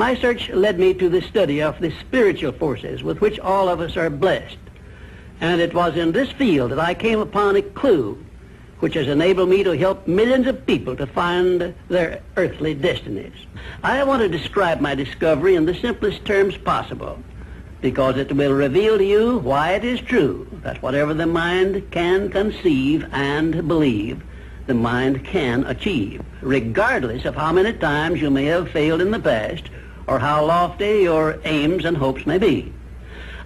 My search led me to the study of the spiritual forces with which all of us are blessed. And it was in this field that I came upon a clue which has enabled me to help millions of people to find their earthly destinies. I want to describe my discovery in the simplest terms possible, because it will reveal to you why it is true that whatever the mind can conceive and believe, the mind can achieve, regardless of how many times you may have failed in the past or how lofty your aims and hopes may be.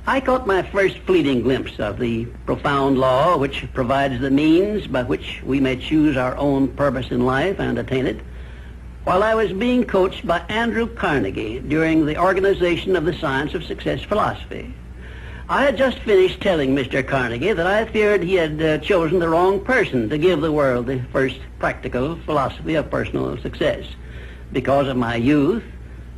I caught my first fleeting glimpse of the profound law which provides the means by which we may choose our own purpose in life and attain it, while I was being coached by Andrew Carnegie during the organization of the Science of Success philosophy. I had just finished telling Mr. Carnegie that I feared he had chosen the wrong person to give the world the first practical philosophy of personal success because of my youth,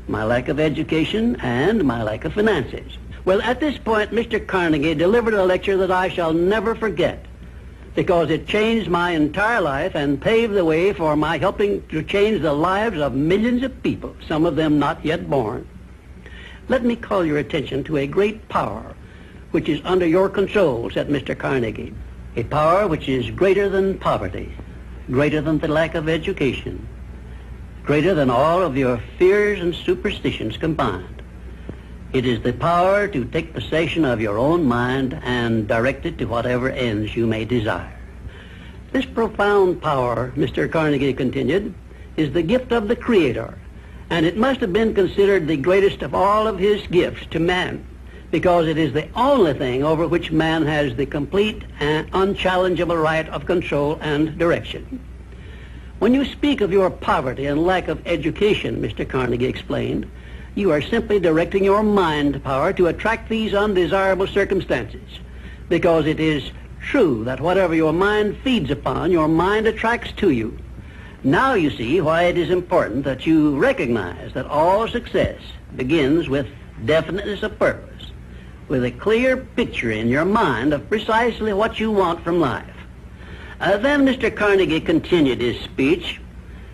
my lack of education, and my lack of finances. Well, at this point, Mr. Carnegie delivered a lecture that I shall never forget, because it changed my entire life and paved the way for my helping to change the lives of millions of people, some of them not yet born. Let me call your attention to a great power which is under your control, said Mr. Carnegie, a power which is greater than poverty, greater than the lack of education, greater than all of your fears and superstitions combined. It is the power to take possession of your own mind and direct it to whatever ends you may desire. This profound power, Mr. Carnegie continued, is the gift of the Creator, and it must have been considered the greatest of all of his gifts to man, because it is the only thing over which man has the complete and unchallengeable right of control and direction. When you speak of your poverty and lack of education, Mr. Carnegie explained, you are simply directing your mind power to attract these undesirable circumstances, because it is true that whatever your mind feeds upon, your mind attracts to you. Now you see why it is important that you recognize that all success begins with definiteness of purpose, with a clear picture in your mind of precisely what you want from life. Then Mr. Carnegie continued his speech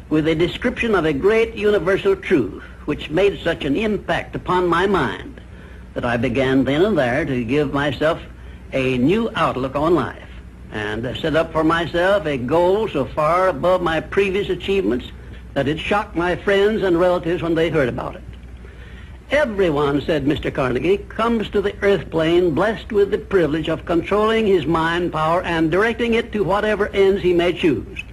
with a description of a great universal truth which made such an impact upon my mind that I began then and there to give myself a new outlook on life and set up for myself a goal so far above my previous achievements that it shocked my friends and relatives when they heard about it. Everyone, said Mr. Carnegie, comes to the earth plane blessed with the privilege of controlling his mind power and directing it to whatever ends he may choose.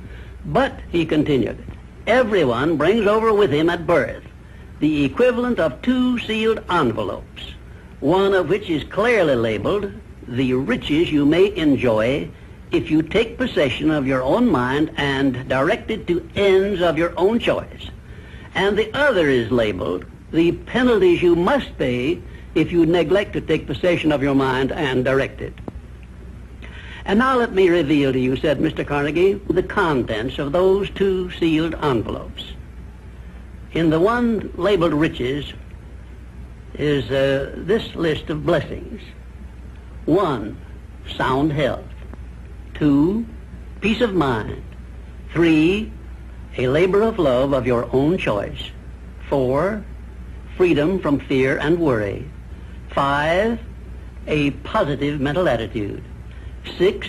But, he continued, everyone brings over with him at birth the equivalent of 2 sealed envelopes, one of which is clearly labeled the riches you may enjoy if you take possession of your own mind and direct it to ends of your own choice, and the other is labeled the penalties you must pay if you neglect to take possession of your mind and direct it. And now let me reveal to you, said Mr. Carnegie, the contents of those 2 sealed envelopes. In the one labeled riches is this list of blessings. 1, sound health. 2, peace of mind. 3, a labor of love of your own choice. 4, freedom from fear and worry. 5, a positive mental attitude. 6,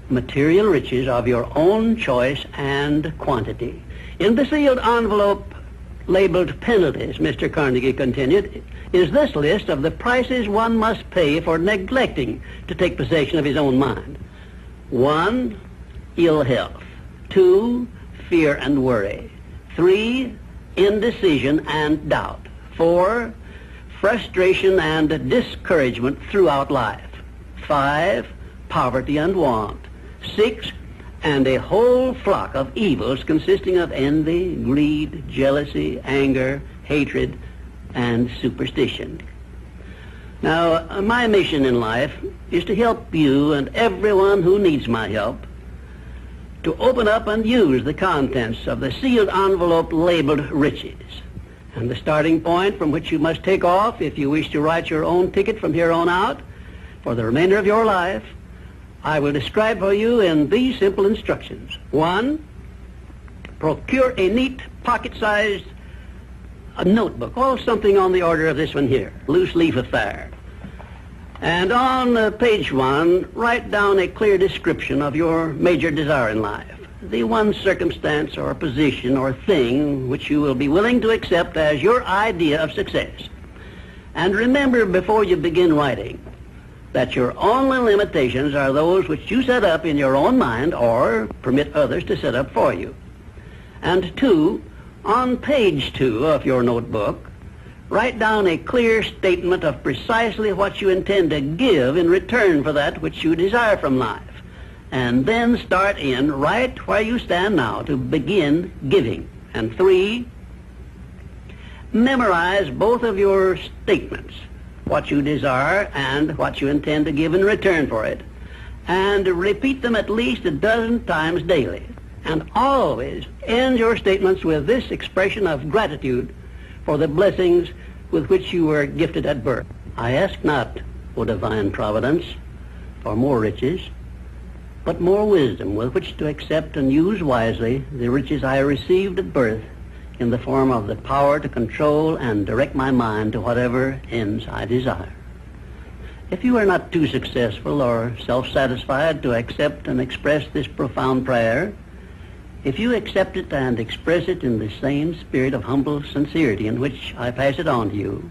material riches of your own choice and quantity. In the sealed envelope labeled penalties, Mr. Carnegie continued, is this list of the prices one must pay for neglecting to take possession of his own mind. 1, ill health. 2, fear and worry. 3, indecision and doubt. 4, frustration and discouragement throughout life. 5, poverty and want. 6, and a whole flock of evils consisting of envy, greed, jealousy, anger, hatred, and superstition. Now, my mission in life is to help you and everyone who needs my help to open up and use the contents of the sealed envelope labeled riches. And the starting point from which you must take off if you wish to write your own ticket from here on out for the remainder of your life, I will describe for you in these simple instructions. 1, procure a neat pocket-sized a notebook, or something on the order of this one here, loose leaf affair. And on page 1, write down a clear description of your major desire in life, the one circumstance or position or thing which you will be willing to accept as your idea of success. And remember before you begin writing that your only limitations are those which you set up in your own mind or permit others to set up for you. And 2, on page 2 of your notebook, write down a clear statement of precisely what you intend to give in return for that which you desire from life. And then start in right where you stand now to begin giving. And 3, memorize both of your statements, what you desire and what you intend to give in return for it, and repeat them at least a dozen times daily. And always end your statements with this expression of gratitude for the blessings with which you were gifted at birth. I ask not, O divine providence, for more riches, but more wisdom with which to accept and use wisely the riches I received at birth in the form of the power to control and direct my mind to whatever ends I desire. If you are not too successful or self-satisfied to accept and express this profound prayer, if you accept it and express it in the same spirit of humble sincerity in which I pass it on to you,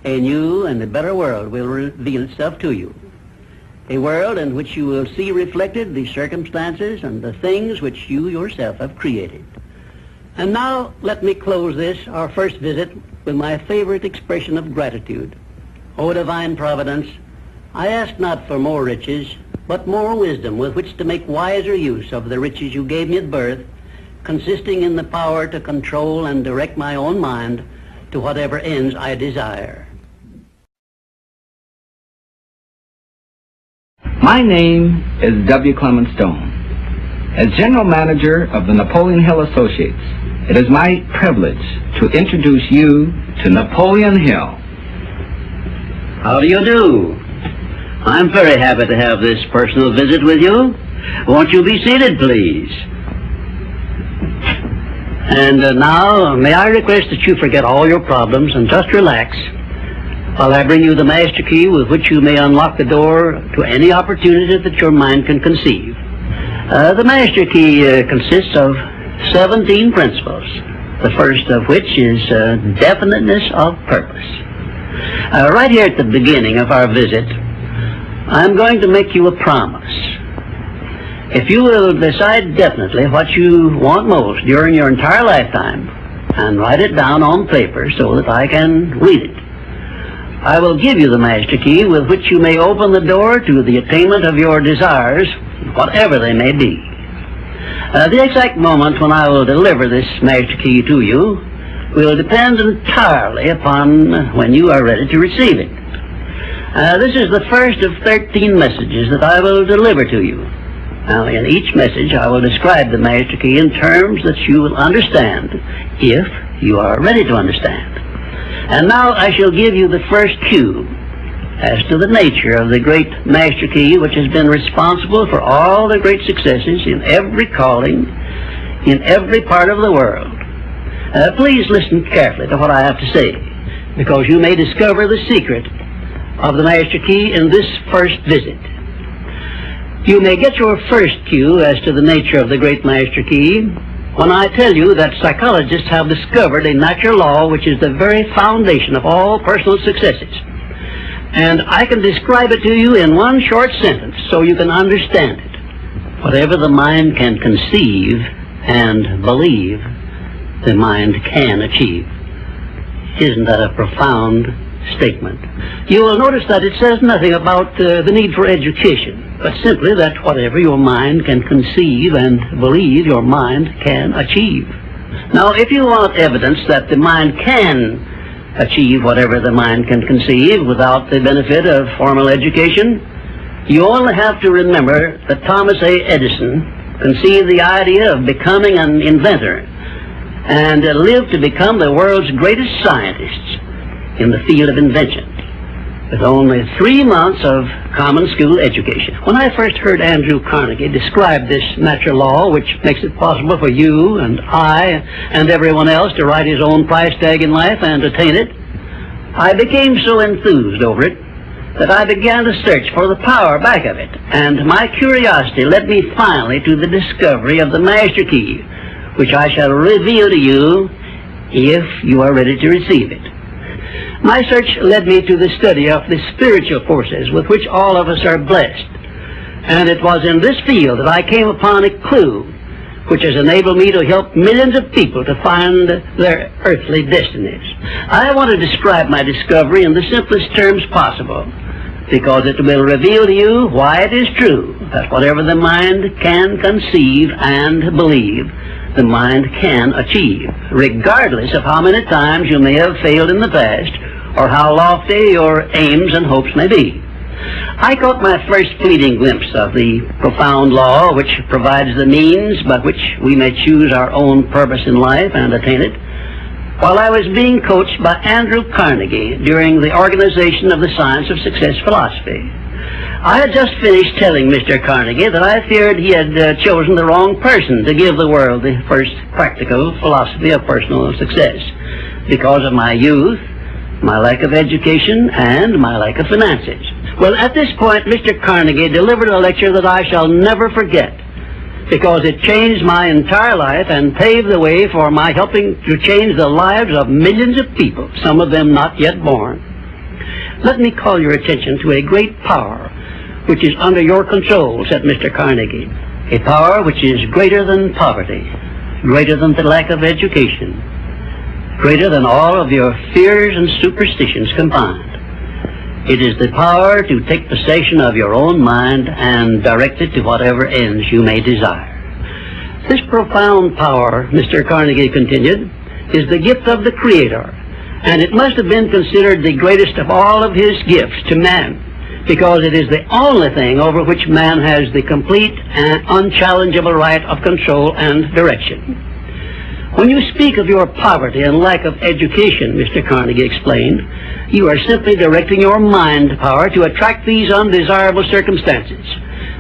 a new and a better world will reveal itself to you. A world in which you will see reflected the circumstances and the things which you yourself have created. And now let me close this, our first visit, with my favorite expression of gratitude. O divine providence, I ask not for more riches, but more wisdom with which to make wiser use of the riches you gave me at birth, consisting in the power to control and direct my own mind to whatever ends I desire. My name is W. Clement Stone. As General Manager of the Napoleon Hill Associates, it is my privilege to introduce you to Napoleon Hill. How do you do? I'm very happy to have this personal visit with you. Won't you be seated, please? And now, may I request that you forget all your problems and just relax while I bring you the master key with which you may unlock the door to any opportunity that your mind can conceive. The master key consists of 17 principles, the first of which is definiteness of purpose. Right here at the beginning of our visit, I'm going to make you a promise. If you will decide definitely what you want most during your entire lifetime and write it down on paper so that I can read it, I will give you the master key with which you may open the door to the attainment of your desires, whatever they may be. The exact moment when I will deliver this master key to you will depend entirely upon when you are ready to receive it. This is the first of 13 messages that I will deliver to you. Now, in each message, I will describe the master key in terms that you will understand, if you are ready to understand. And now I shall give you the first cue as to the nature of the great master key which has been responsible for all the great successes in every calling, in every part of the world. Please listen carefully to what I have to say, because you may discover the secret of the master key in this first visit. You may get your first cue as to the nature of the great master key when I tell you that psychologists have discovered a natural law which is the very foundation of all personal successes. And I can describe it to you in one short sentence so you can understand it. Whatever the mind can conceive and believe, the mind can achieve. Isn't that a profound statement? You will notice that it says nothing about the need for education, but simply that whatever your mind can conceive and believe, your mind can achieve. Now, if you want evidence that the mind can achieve whatever the mind can conceive without the benefit of formal education, you only have to remember that Thomas A. Edison conceived the idea of becoming an inventor and lived to become the world's greatest scientist in the field of invention. with only 3 months of common school education. When I first heard Andrew Carnegie describe this natural law, which makes it possible for you and I and everyone else to write his own price tag in life and attain it, I became so enthused over it that I began to search for the power back of it, and my curiosity led me finally to the discovery of the master key, which I shall reveal to you if you are ready to receive it. My search led me to the study of the spiritual forces with which all of us are blessed, and it was in this field that I came upon a clue which has enabled me to help millions of people to find their earthly destinies. I want to describe my discovery in the simplest terms possible, because it will reveal to you why it is true that whatever the mind can conceive and believe, the mind can achieve, regardless of how many times you may have failed in the past or how lofty your aims and hopes may be. I caught my first fleeting glimpse of the profound law which provides the means by which we may choose our own purpose in life and attain it, while I was being coached by Andrew Carnegie during the organization of the Science of Success philosophy. I had just finished telling Mr. Carnegie that I feared he had chosen the wrong person to give the world the first practical philosophy of personal success because of my youth, my lack of education, and my lack of finances. Well, at this point, Mr. Carnegie delivered a lecture that I shall never forget, because it changed my entire life and paved the way for my helping to change the lives of millions of people, some of them not yet born. Let me call your attention to a great power which is under your control, said Mr. Carnegie. A power which is greater than poverty, greater than the lack of education, greater than all of your fears and superstitions combined. It is the power to take possession of your own mind and direct it to whatever ends you may desire. This profound power, Mr. Carnegie continued, is the gift of the Creator, and it must have been considered the greatest of all of His gifts to man, because it is the only thing over which man has the complete and unchallengeable right of control and direction. When you speak of your poverty and lack of education, Mr. Carnegie explained, you are simply directing your mind power to attract these undesirable circumstances,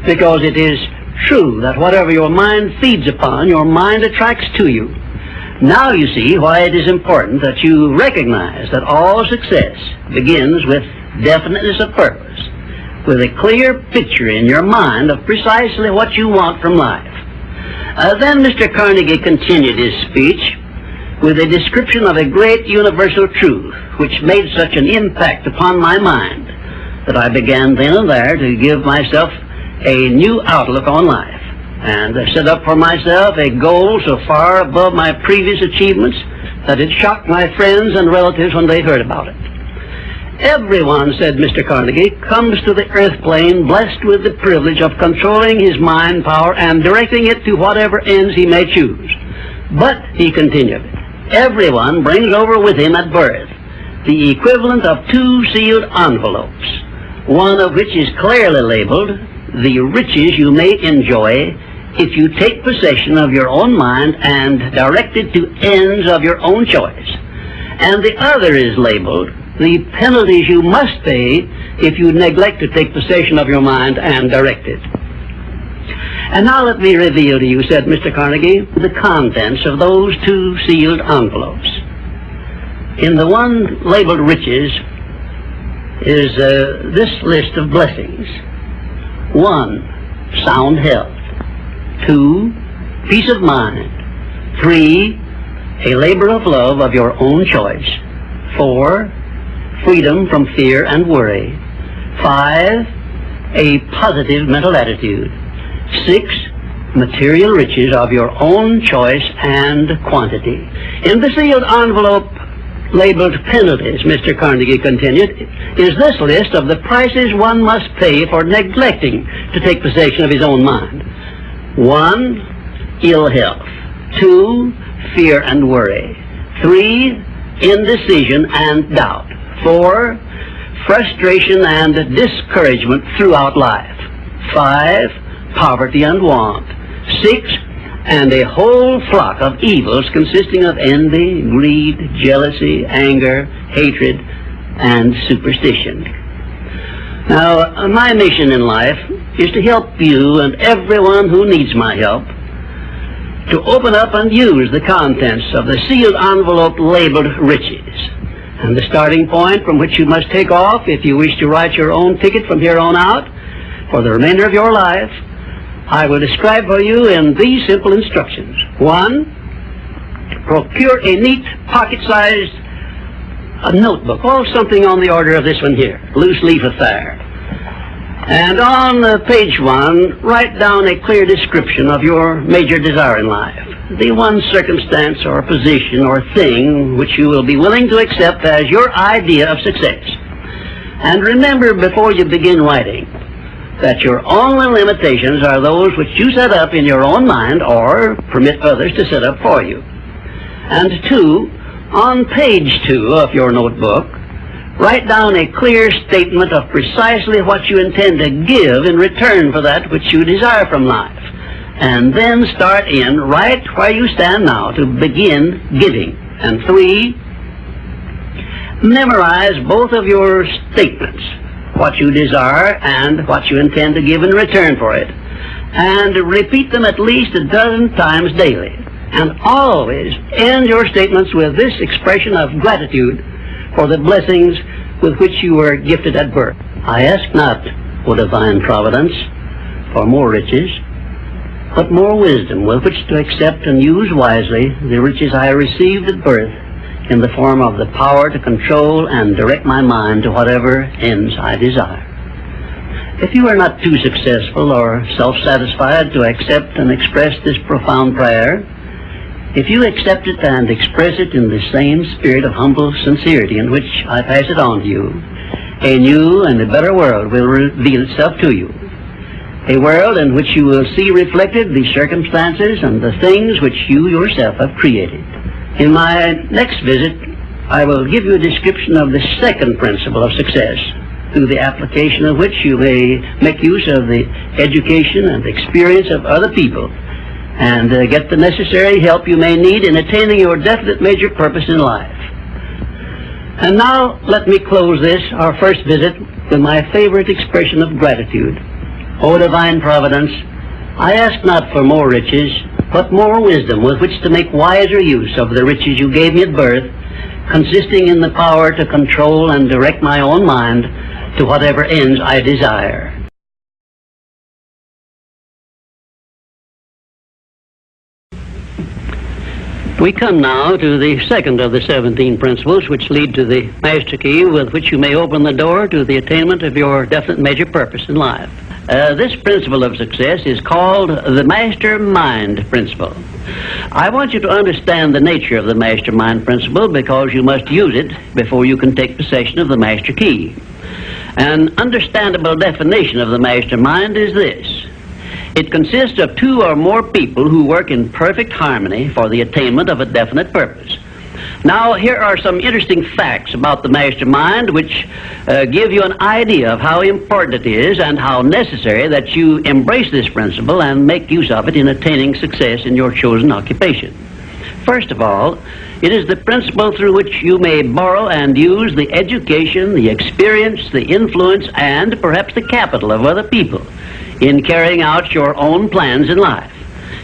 because it is true that whatever your mind feeds upon, your mind attracts to you. Now you see why it is important that you recognize that all success begins with definiteness of purpose, with a clear picture in your mind of precisely what you want from life. Then Mr. Carnegie continued his speech with a description of a great universal truth which made such an impact upon my mind that I began then and there to give myself a new outlook on life, and set up for myself a goal so far above my previous achievements that it shocked my friends and relatives when they heard about it. Everyone, said Mr. Carnegie, comes to the earth plane blessed with the privilege of controlling his mind power and directing it to whatever ends he may choose. But, he continued, everyone brings over with him at birth the equivalent of 2 sealed envelopes, one of which is clearly labeled, the riches you may enjoy if you take possession of your own mind and direct it to ends of your own choice, and the other is labeled, the penalties you must pay if you neglect to take possession of your mind and direct it. And now let me reveal to you, said Mr. Carnegie, the contents of those 2 sealed envelopes. In the one labeled riches is this list of blessings. 1, sound health. 2, peace of mind. 3, a labor of love of your own choice. 4, freedom from fear and worry. 5, a positive mental attitude. 6, material riches of your own choice and quantity. In the sealed envelope labeled penalties, Mr. Carnegie continued, is this list of the prices one must pay for neglecting to take possession of his own mind. 1, ill health. 2, fear and worry. 3, indecision and doubt. 4, frustration and discouragement throughout life. 5, poverty and want. 6, and a whole flock of evils consisting of envy, greed, jealousy, anger, hatred, and superstition. Now, my mission in life is to help you and everyone who needs my help to open up and use the contents of the sealed envelope labeled riches. And the starting point from which you must take off if you wish to write your own ticket from here on out for the remainder of your life, I will describe for you in these simple instructions. 1, procure a neat pocket-sized notebook, or something on the order of this one here, loose leaf affair. And on page 1, write down a clear description of your major desire in life, the one circumstance or position or thing which you will be willing to accept as your idea of success. And remember before you begin writing that your only limitations are those which you set up in your own mind or permit others to set up for you. And 2, on page 2 of your notebook, write down a clear statement of precisely what you intend to give in return for that which you desire from life. And then start in right where you stand now to begin giving. And 3, memorize both of your statements, what you desire and what you intend to give in return for it. And repeat them at least a dozen times daily. And always end your statements with this expression of gratitude for the blessings with which you were gifted at birth. I ask not, O divine providence, for more riches, but more wisdom with which to accept and use wisely the riches I received at birth in the form of the power to control and direct my mind to whatever ends I desire. If you are not too successful or self-satisfied to accept and express this profound prayer, if you accept it and express it in the same spirit of humble sincerity in which I pass it on to you, a new and a better world will reveal itself to you. A world in which you will see reflected the circumstances and the things which you yourself have created. In my next visit, I will give you a description of the second principle of success, through the application of which you may make use of the education and experience of other people and get the necessary help you may need in attaining your definite major purpose in life. And now let me close this, our first visit, with my favorite expression of gratitude. O divine providence, I ask not for more riches, but more wisdom with which to make wiser use of the riches you gave me at birth, consisting in the power to control and direct my own mind to whatever ends I desire. We come now to the second of the 17 principles which lead to the master key with which you may open the door to the attainment of your definite major purpose in life. This principle of success is called the master mind principle. I want you to understand the nature of the master mind principle because you must use it before you can take possession of the master key. An understandable definition of the master mind is this: it consists of 2 or more people who work in perfect harmony for the attainment of a definite purpose. Now, here are some interesting facts about the master mind which give you an idea of how important it is and how necessary that you embrace this principle and make use of it in attaining success in your chosen occupation. First of all, it is the principle through which you may borrow and use the education, the experience, the influence, and perhaps the capital of other people in carrying out your own plans in life.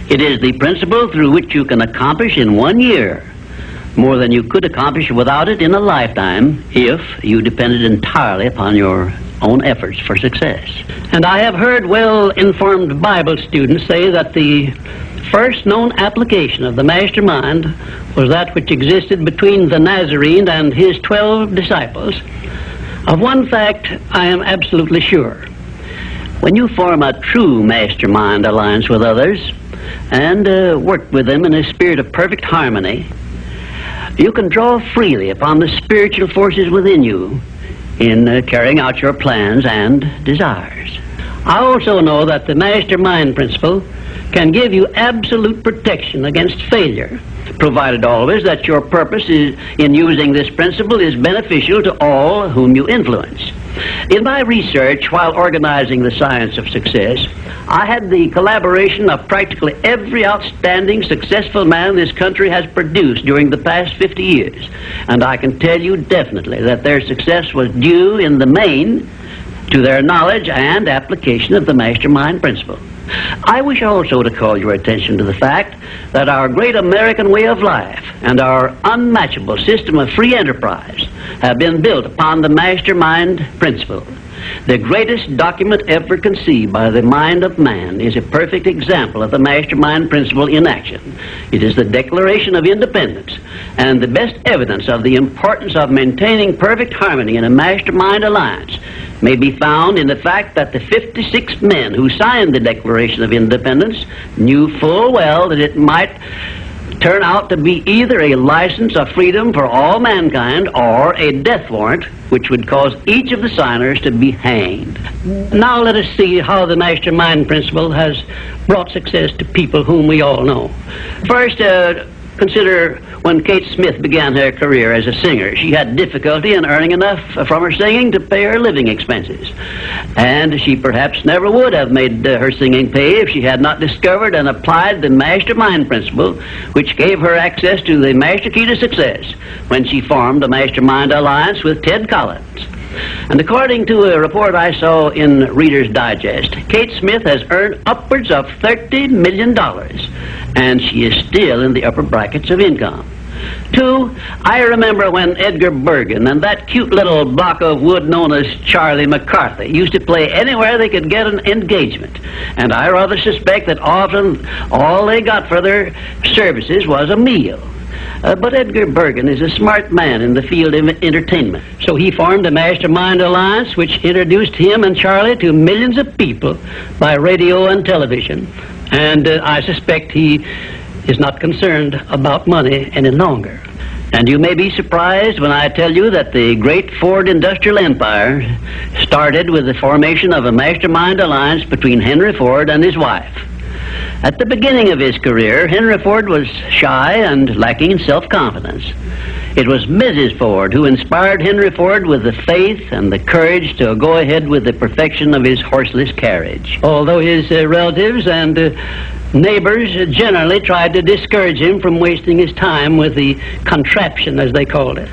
It is the principle through which you can accomplish in 1 year more than you could accomplish without it in a lifetime if you depended entirely upon your own efforts for success. And I have heard well-informed Bible students say that the first known application of the master mind was that which existed between the Nazarene and his 12 disciples. Of one fact I am absolutely sure. When you form a true mastermind alliance with others and work with them in a spirit of perfect harmony, you can draw freely upon the spiritual forces within you in carrying out your plans and desires. I also know that the mastermind principle can give you absolute protection against failure, provided always that your purpose in using this principle is beneficial to all whom you influence. In my research while organizing the science of success, I had the collaboration of practically every outstanding successful man this country has produced during the past 50 years. And I can tell you definitely that their success was due in the main to their knowledge and application of the mastermind principle. I wish also to call your attention to the fact that our great American way of life and our unmatchable system of free enterprise have been built upon the mastermind principle. The greatest document ever conceived by the mind of man is a perfect example of the mastermind principle in action. It is the Declaration of Independence, and the best evidence of the importance of maintaining perfect harmony in a mastermind alliance may be found in the fact that the 56 men who signed the Declaration of Independence knew full well that it might turn out to be either a license of freedom for all mankind or a death warrant which would cause each of the signers to be hanged. Now let us see how the mastermind principle has brought success to people whom we all know. First, consider when Kate Smith began her career as a singer. She had difficulty in earning enough from her singing to pay her living expenses. And she perhaps never would have made her singing pay if she had not discovered and applied the mastermind principle, which gave her access to the master key to success when she formed a mastermind alliance with Ted Collins. And according to a report I saw in Reader's Digest, Kate Smith has earned upwards of $30 million, and she is still in the upper brackets of income. 2, I remember when Edgar Bergen and that cute little block of wood known as Charlie McCarthy used to play anywhere they could get an engagement. And I rather suspect that often all they got for their services was a meal. But Edgar Bergen is a smart man in the field of entertainment. So he formed a mastermind alliance which introduced him and Charlie to millions of people by radio and television. And I suspect he is not concerned about money any longer. And you may be surprised when I tell you that the great Ford industrial empire started with the formation of a mastermind alliance between Henry Ford and his wife. At the beginning of his career, Henry Ford was shy and lacking in self-confidence. It was Mrs. Ford who inspired Henry Ford with the faith and the courage to go ahead with the perfection of his horseless carriage. Although his relatives and neighbors generally tried to discourage him from wasting his time with the contraption, as they called it.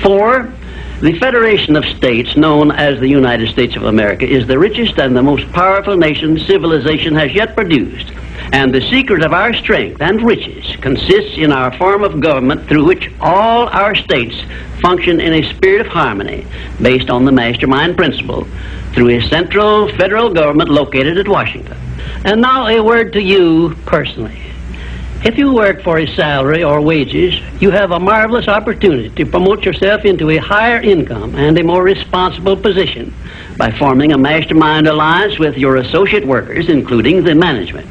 4, the Federation of States, known as the United States of America, is the richest and the most powerful nation civilization has yet produced. And the secret of our strength and riches consists in our form of government through which all our states function in a spirit of harmony based on the mastermind principle through a central federal government located at Washington. And now a word to you personally. If you work for a salary or wages, you have a marvelous opportunity to promote yourself into a higher income and a more responsible position by forming a mastermind alliance with your associate workers, including the management.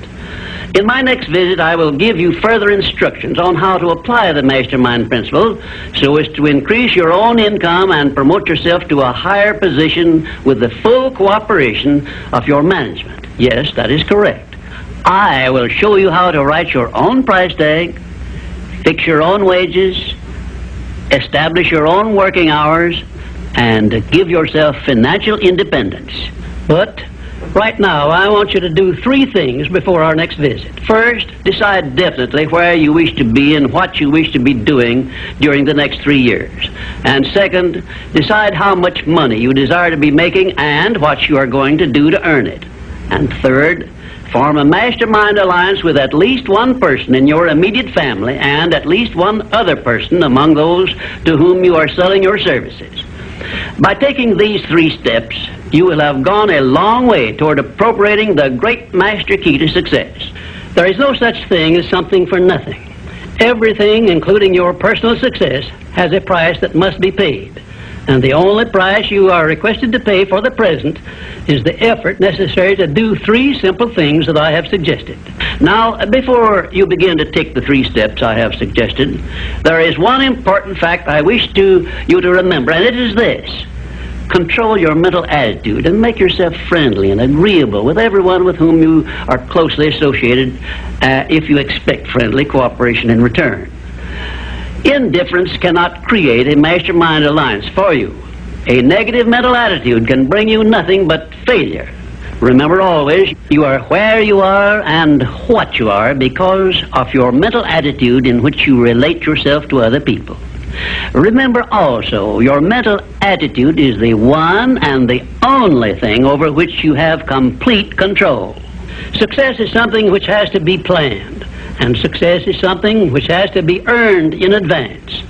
In my next visit, I will give you further instructions on how to apply the mastermind principle so as to increase your own income and promote yourself to a higher position with the full cooperation of your management. Yes, that is correct. I will show you how to write your own price tag, fix your own wages, establish your own working hours, and give yourself financial independence. But right now, I want you to do 3 things before our next visit. First, decide definitely where you wish to be and what you wish to be doing during the next 3 years. And second, decide how much money you desire to be making and what you are going to do to earn it. And third, form a mastermind alliance with at least one person in your immediate family and at least one other person among those to whom you are selling your services. By taking these 3 steps, you will have gone a long way toward appropriating the great master key to success. There is no such thing as something for nothing. Everything, including your personal success, has a price that must be paid. And the only price you are requested to pay for the present is the effort necessary to do 3 simple things that I have suggested. Now, before you begin to take the 3 steps I have suggested, there is one important fact I wish you to remember, and it is this. Control your mental attitude and make yourself friendly and agreeable with everyone with whom you are closely associated if you expect friendly cooperation in return. Indifference cannot create a mastermind alliance for you. A negative mental attitude can bring you nothing but failure. Remember always, you are where you are and what you are because of your mental attitude in which you relate yourself to other people. Remember also, your mental attitude is the one and the only thing over which you have complete control. Success is something which has to be planned, and success is something which has to be earned in advance.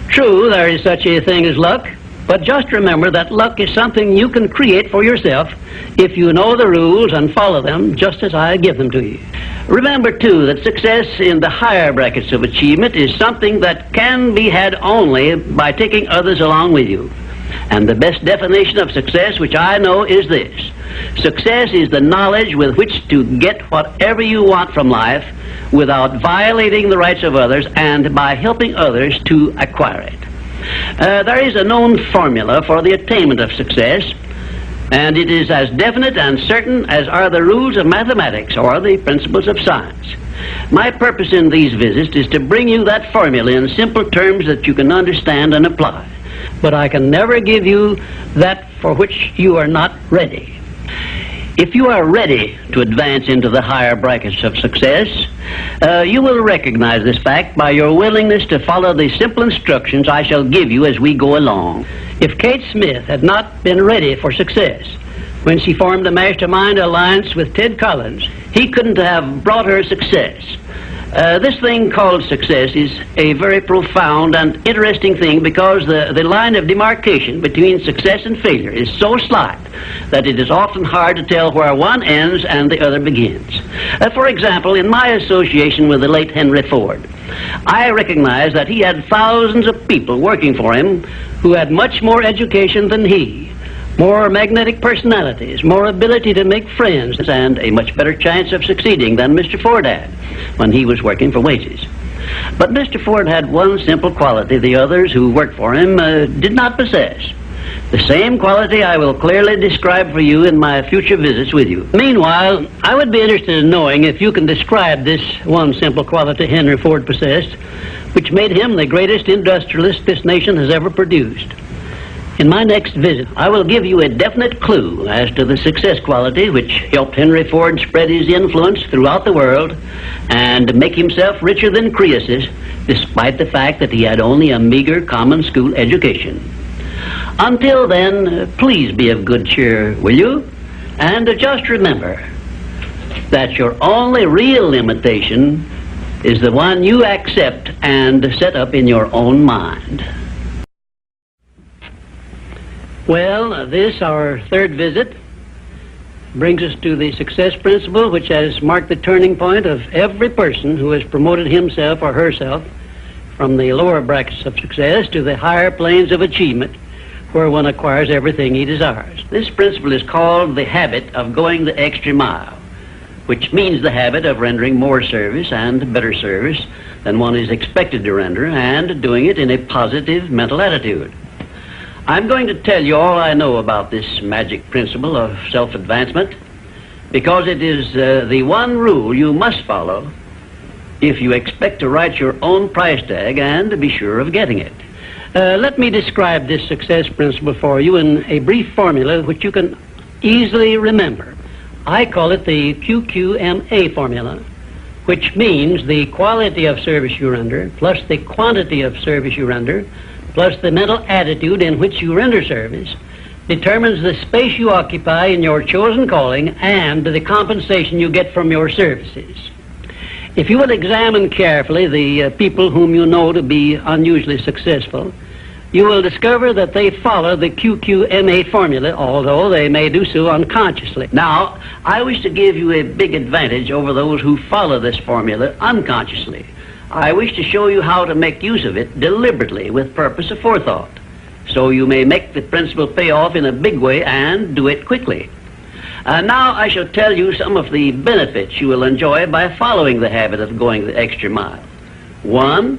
True, there is such a thing as luck, but just remember that luck is something you can create for yourself if you know the rules and follow them just as I give them to you. Remember, too, that success in the higher brackets of achievement is something that can be had only by taking others along with you. And the best definition of success, which I know, is this: success is the knowledge with which to get whatever you want from life without violating the rights of others and by helping others to acquire it. There is a known formula for the attainment of success, and it is as definite and certain as are the rules of mathematics or the principles of science. My purpose in these visits is to bring you that formula in simple terms that you can understand and apply. But I can never give you that for which you are not ready. If you are ready to advance into the higher brackets of success, you will recognize this fact by your willingness to follow the simple instructions I shall give you as we go along. If Kate Smith had not been ready for success when she formed a mastermind alliance with Ted Collins, he couldn't have brought her success. This thing called success is a very profound and interesting thing because the line of demarcation between success and failure is so slight that it is often hard to tell where one ends and the other begins. For example, in my association with the late Henry Ford, I recognized that he had thousands of people working for him who had much more education than he, more magnetic personalities, more ability to make friends, and a much better chance of succeeding than Mr. Ford had when he was working for wages. But Mr. Ford had one simple quality the others who worked for him did not possess. The same quality I will clearly describe for you in my future visits with you. Meanwhile, I would be interested in knowing if you can describe this one simple quality Henry Ford possessed, which made him the greatest industrialist this nation has ever produced. In my next visit, I will give you a definite clue as to the success quality which helped Henry Ford spread his influence throughout the world and make himself richer than Croesus, despite the fact that he had only a meager common school education. Until then, please be of good cheer, will you? And just remember that your only real limitation is the one you accept and set up in your own mind. Well, this, our third visit, brings us to the success principle which has marked the turning point of every person who has promoted himself or herself from the lower brackets of success to the higher planes of achievement where one acquires everything he desires. This principle is called the habit of going the extra mile, which means the habit of rendering more service and better service than one is expected to render, and doing it in a positive mental attitude. I'm going to tell you all I know about this magic principle of self-advancement because it is the one rule you must follow if you expect to write your own price tag and to be sure of getting it. Let me describe this success principle for you in a brief formula which you can easily remember. I call it the QQMA formula, which means the quality of service you render plus the quantity of service you render plus the mental attitude in which you render service determines the space you occupy in your chosen calling and the compensation you get from your services. If you will examine carefully the people whom you know to be unusually successful, you will discover that they follow the QQMA formula, although they may do so unconsciously. Now, I wish to give you a big advantage over those who follow this formula unconsciously. I wish to show you how to make use of it deliberately with purpose of forethought, so you may make the principle pay off in a big way and do it quickly. Now I shall tell you some of the benefits you will enjoy by following the habit of going the extra mile. 1,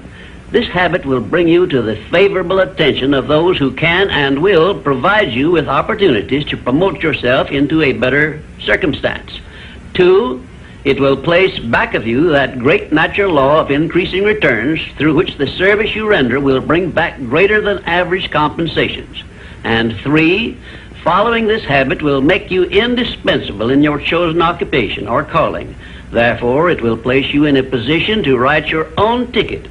this habit will bring you to the favorable attention of those who can and will provide you with opportunities to promote yourself into a better circumstance. 2, it will place back of you that great natural law of increasing returns through which the service you render will bring back greater than average compensations. And 3, following this habit will make you indispensable in your chosen occupation or calling. Therefore, it will place you in a position to write your own ticket.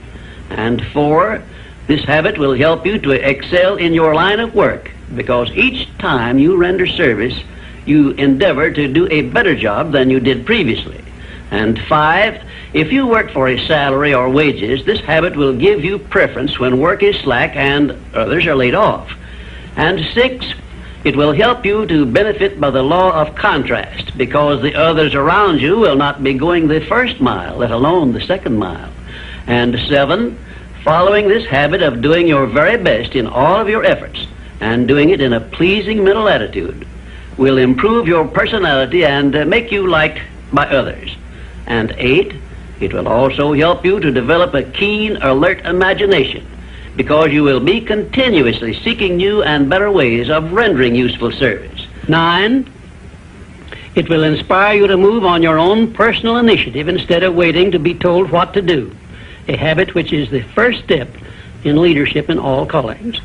And 4, This habit will help you to excel in your line of work, because each time you render service, you endeavor to do a better job than you did previously. And 5, if you work for a salary or wages, this habit will give you preference when work is slack and others are laid off. And 6, it will help you to benefit by the law of contrast, because the others around you will not be going the first mile, let alone the second mile. And 7, following this habit of doing your very best in all of your efforts and doing it in a pleasing mental attitude will improve your personality and make you liked by others. And 8, it will also help you to develop a keen, alert imagination, because you will be continuously seeking new and better ways of rendering useful service. 9, it will inspire you to move on your own personal initiative instead of waiting to be told what to do, a habit which is the first step in leadership in all callings.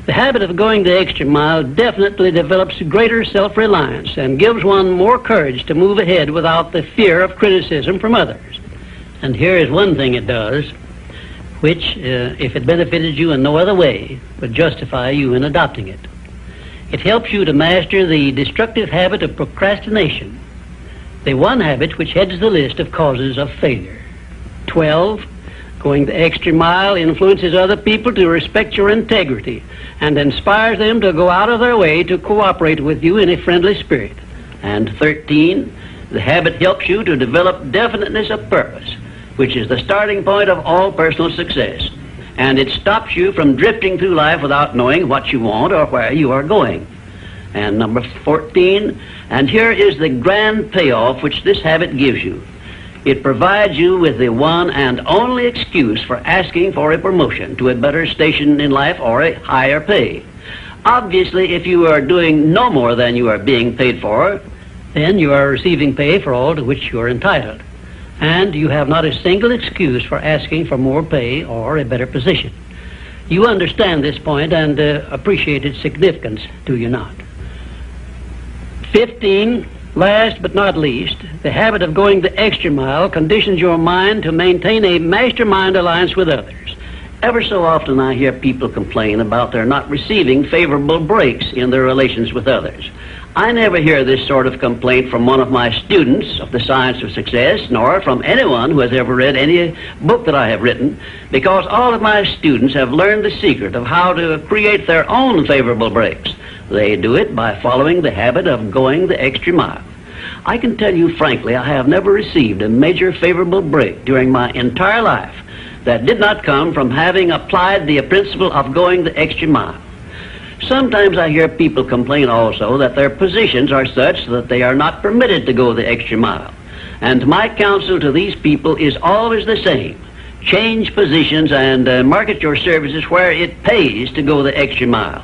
The habit of going the extra mile definitely develops greater self-reliance and gives one more courage to move ahead without the fear of criticism from others. And here is one thing it does, which, if it benefited you in no other way, would justify you in adopting it. It helps you to master the destructive habit of procrastination, the one habit which heads the list of causes of failure. 12, going the extra mile influences other people to respect your integrity and inspires them to go out of their way to cooperate with you in a friendly spirit. And 13, the habit helps you to develop definiteness of purpose, which is the starting point of all personal success. And it stops you from drifting through life without knowing what you want or where you are going. And number 14, and here is the grand payoff which this habit gives you. It provides you with the one and only excuse for asking for a promotion to a better station in life or a higher pay. Obviously, if you are doing no more than you are being paid for, then you are receiving pay for all to which you are entitled. And you have not a single excuse for asking for more pay or a better position. You understand this point and appreciate its significance, do you not? 15, last but not least, the habit of going the extra mile conditions your mind to maintain a mastermind alliance with others. Ever so often I hear people complain about their not receiving favorable breaks in their relations with others. I never hear this sort of complaint from one of my students of the science of success, nor from anyone who has ever read any book that I have written, because all of my students have learned the secret of how to create their own favorable breaks. They do it by following the habit of going the extra mile. I can tell you frankly, I have never received a major favorable break during my entire life that did not come from having applied the principle of going the extra mile. Sometimes I hear people complain also that their positions are such that they are not permitted to go the extra mile. And my counsel to these people is always the same. Change positions and market your services where it pays to go the extra mile.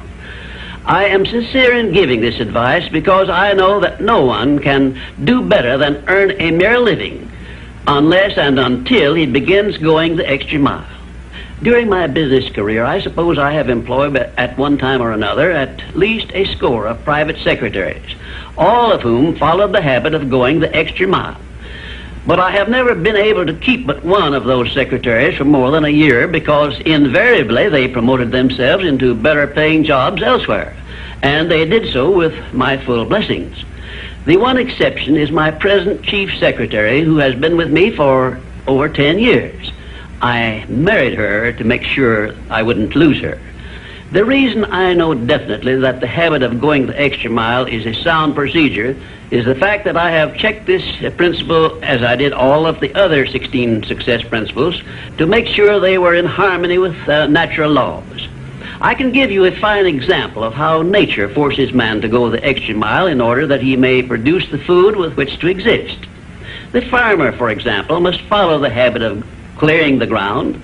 I am sincere in giving this advice because I know that no one can do better than earn a mere living unless and until he begins going the extra mile. During my business career, I suppose I have employed at one time or another at least a score of private secretaries, all of whom followed the habit of going the extra mile. But I have never been able to keep but one of those secretaries for more than a year because invariably they promoted themselves into better paying jobs elsewhere, and they did so with my full blessings. The one exception is my present chief secretary, who has been with me for over 10 years. I married her to make sure I wouldn't lose her. The reason I know definitely that the habit of going the extra mile is a sound procedure is the fact that I have checked this principle, as I did all of the other 16 success principles, to make sure they were in harmony with natural laws. I can give you a fine example of how nature forces man to go the extra mile in order that he may produce the food with which to exist. The farmer, for example, must follow the habit of clearing the ground,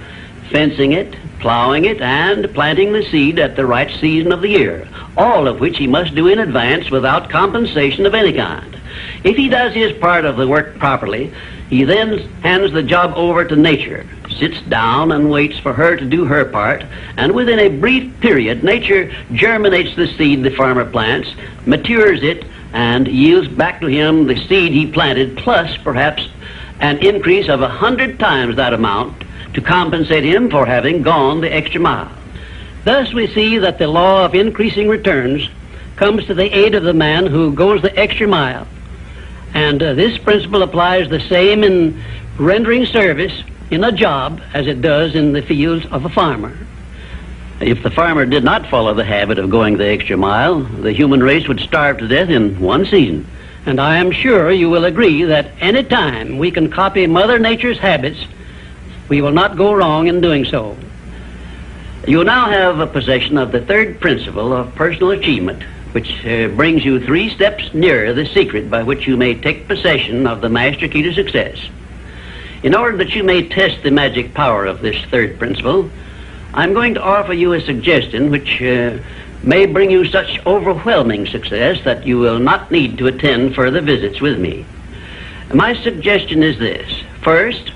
fencing it, plowing it, and planting the seed at the right season of the year, all of which he must do in advance without compensation of any kind. If he does his part of the work properly, he then hands the job over to nature, sits down and waits for her to do her part, and within a brief period, nature germinates the seed the farmer plants, matures it, and yields back to him the seed he planted, plus perhaps an increase of 100 times that amount, to compensate him for having gone the extra mile. Thus we see that the law of increasing returns comes to the aid of the man who goes the extra mile. And this principle applies the same in rendering service in a job as it does in the fields of a farmer. If the farmer did not follow the habit of going the extra mile, the human race would starve to death in one season. And I am sure you will agree that any time we can copy Mother Nature's habits, we will not go wrong in doing so. You now have a possession of the third principle of personal achievement, which brings you 3 steps nearer the secret by which you may take possession of the master key to success. In order that you may test the magic power of this third principle, I'm going to offer you a suggestion which may bring you such overwhelming success that you will not need to attend further visits with me. My suggestion is this. First,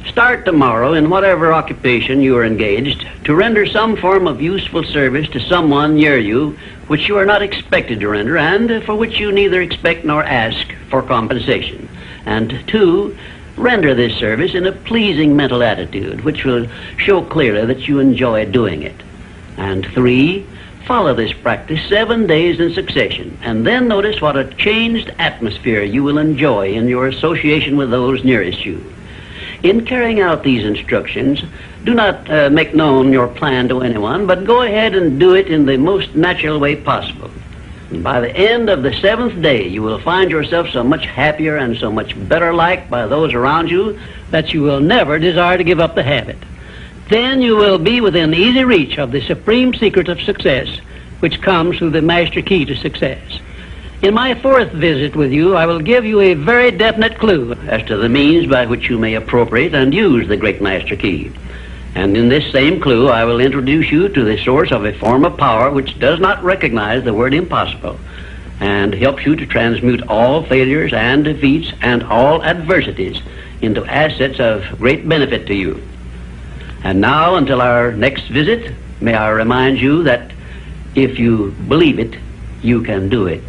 start tomorrow in whatever occupation you are engaged to render some form of useful service to someone near you which you are not expected to render and for which you neither expect nor ask for compensation. And 2, render this service in a pleasing mental attitude which will show clearly that you enjoy doing it. And 3, follow this practice 7 days in succession, and then notice what a changed atmosphere you will enjoy in your association with those nearest you. In carrying out these instructions, do not make known your plan to anyone, but go ahead and do it in the most natural way possible. And by the end of the 7th day, you will find yourself so much happier and so much better liked by those around you that you will never desire to give up the habit. Then you will be within easy reach of the supreme secret of success, which comes through the master key to success. In my 4th visit with you, I will give you a very definite clue as to the means by which you may appropriate and use the great master key. And in this same clue, I will introduce you to the source of a form of power which does not recognize the word impossible and helps you to transmute all failures and defeats and all adversities into assets of great benefit to you. And now, until our next visit, may I remind you that if you believe it, you can do it.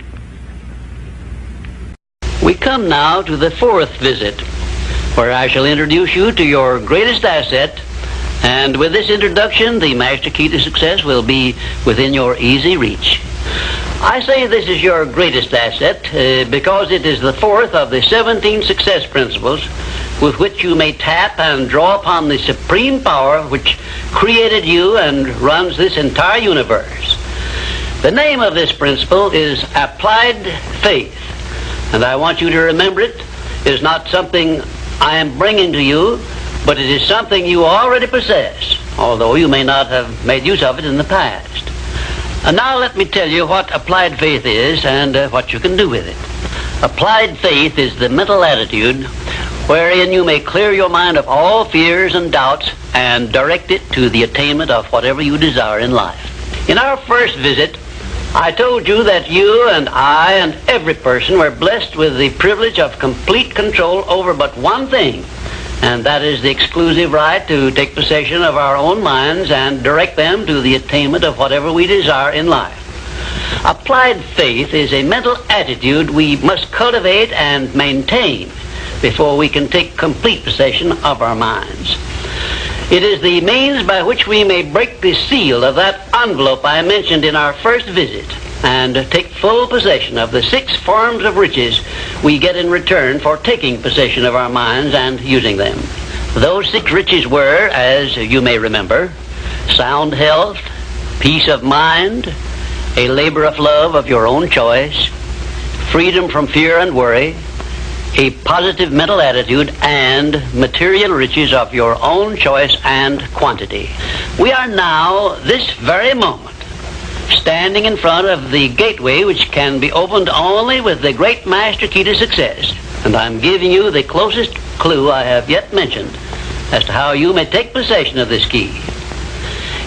We come now to the 4th visit, where I shall introduce you to your greatest asset, and with this introduction, the master key to success will be within your easy reach. I say this is your greatest asset because it is the 4th of the 17 success principles with which you may tap and draw upon the supreme power which created you and runs this entire universe. The name of this principle is applied faith. And I want you to remember it is not something I am bringing to you, but it is something you already possess, although you may not have made use of it in the past. And now let me tell you what applied faith is and what you can do with it. Applied faith is the mental attitude wherein you may clear your mind of all fears and doubts and direct it to the attainment of whatever you desire in life. In our first visit, I told you that you and I and every person were blessed with the privilege of complete control over but one thing, and that is the exclusive right to take possession of our own minds and direct them to the attainment of whatever we desire in life. Applied faith is a mental attitude we must cultivate and maintain before we can take complete possession of our minds. It is the means by which we may break the seal of that envelope I mentioned in our first visit and take full possession of the 6 forms of riches we get in return for taking possession of our minds and using them. Those 6 riches were, as you may remember, sound health, peace of mind, a labor of love of your own choice, freedom from fear and worry, a positive mental attitude, and material riches of your own choice and quantity. We are now, this very moment, standing in front of the gateway which can be opened only with the great master key to success. And I'm giving you the closest clue I have yet mentioned as to how you may take possession of this key.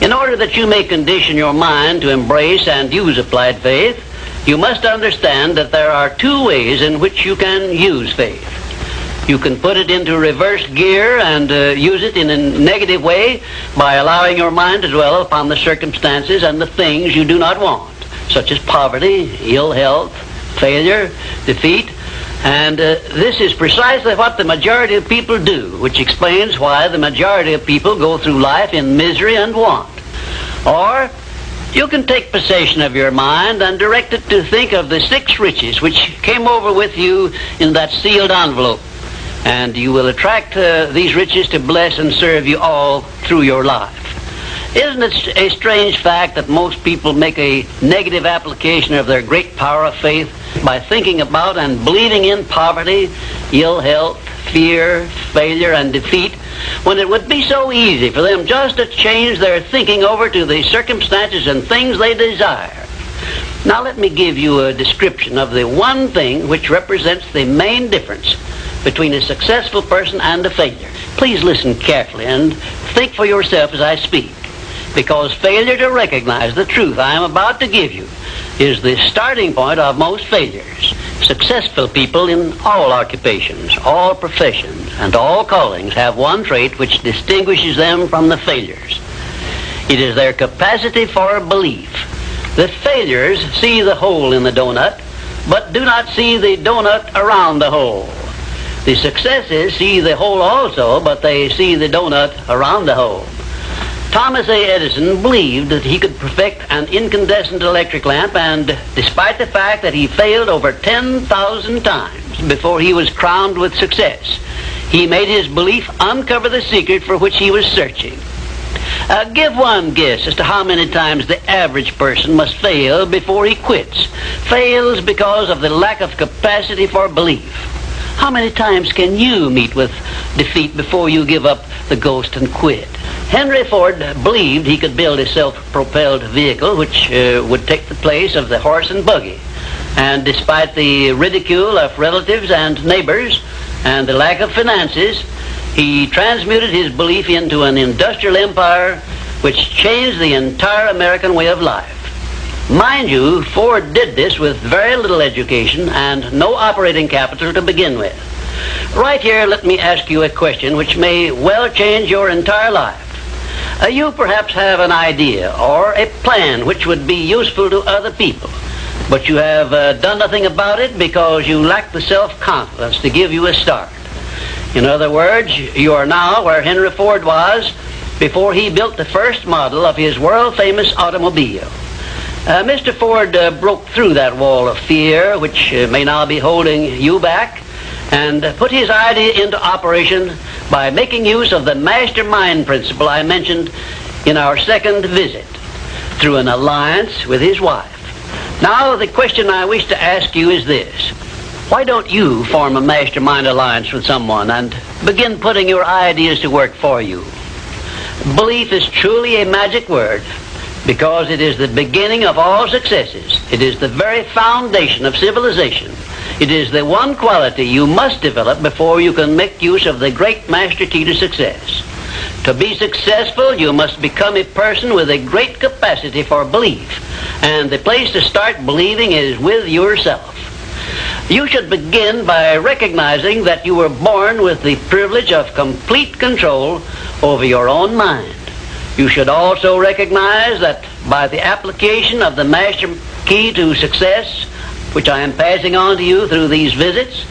In order that you may condition your mind to embrace and use applied faith, you must understand that there are 2 ways in which you can use faith. You can put it into reverse gear and use it in a negative way by allowing your mind to dwell upon the circumstances and the things you do not want, such as poverty, ill health, failure, defeat, And this is precisely what the majority of people do, which explains why the majority of people go through life in misery and want. Or you can take possession of your mind and direct it to think of the 6 riches which came over with you in that sealed envelope. And you will attract these riches to bless and serve you all through your life. Isn't it a strange fact that most people make a negative application of their great power of faith by thinking about and believing in poverty, ill health, fear, failure, and defeat, when it would be so easy for them just to change their thinking over to the circumstances and things they desire? Now let me give you a description of the one thing which represents the main difference between a successful person and a failure. Please listen carefully and think for yourself as I speak, because failure to recognize the truth I am about to give you is the starting point of most failures. Successful people in all occupations, all professions, and all callings have one trait which distinguishes them from the failures. It is their capacity for belief. The failures see the hole in the donut, but do not see the donut around the hole. The successes see the hole also, but they see the donut around the hole. Thomas A. Edison believed that he could perfect an incandescent electric lamp, and despite the fact that he failed over 10,000 times before he was crowned with success, he made his belief uncover the secret for which he was searching. Give one guess as to how many times the average person must fail before he quits. Fails because of the lack of capacity for belief. How many times can you meet with defeat before you give up the ghost and quit? Henry Ford believed he could build a self-propelled vehicle which would take the place of the horse and buggy. And despite the ridicule of relatives and neighbors and the lack of finances, he transmuted his belief into an industrial empire which changed the entire American way of life. Mind you, Ford did this with very little education and no operating capital to begin with. Right here, let me ask you a question which may well change your entire life. You perhaps have an idea or a plan which would be useful to other people, but you have done nothing about it because you lack the self-confidence to give you a start. In other words, you are now where Henry Ford was before he built the first model of his world-famous automobile. Mr. Ford broke through that wall of fear which may now be holding you back and put his idea into operation by making use of the mastermind principle I mentioned in our second visit through an alliance with his wife. Now the question I wish to ask you is this: why don't you form a mastermind alliance with someone and begin putting your ideas to work for you? Belief is truly a magic word, because it is the beginning of all successes. It is the very foundation of civilization. It is the one quality you must develop before you can make use of the great master key to success. To be successful, you must become a person with a great capacity for belief, and the place to start believing is with yourself. You should begin by recognizing that you were born with the privilege of complete control over your own mind. You should also recognize that by the application of the master key to success, which I am passing on to you through these visits,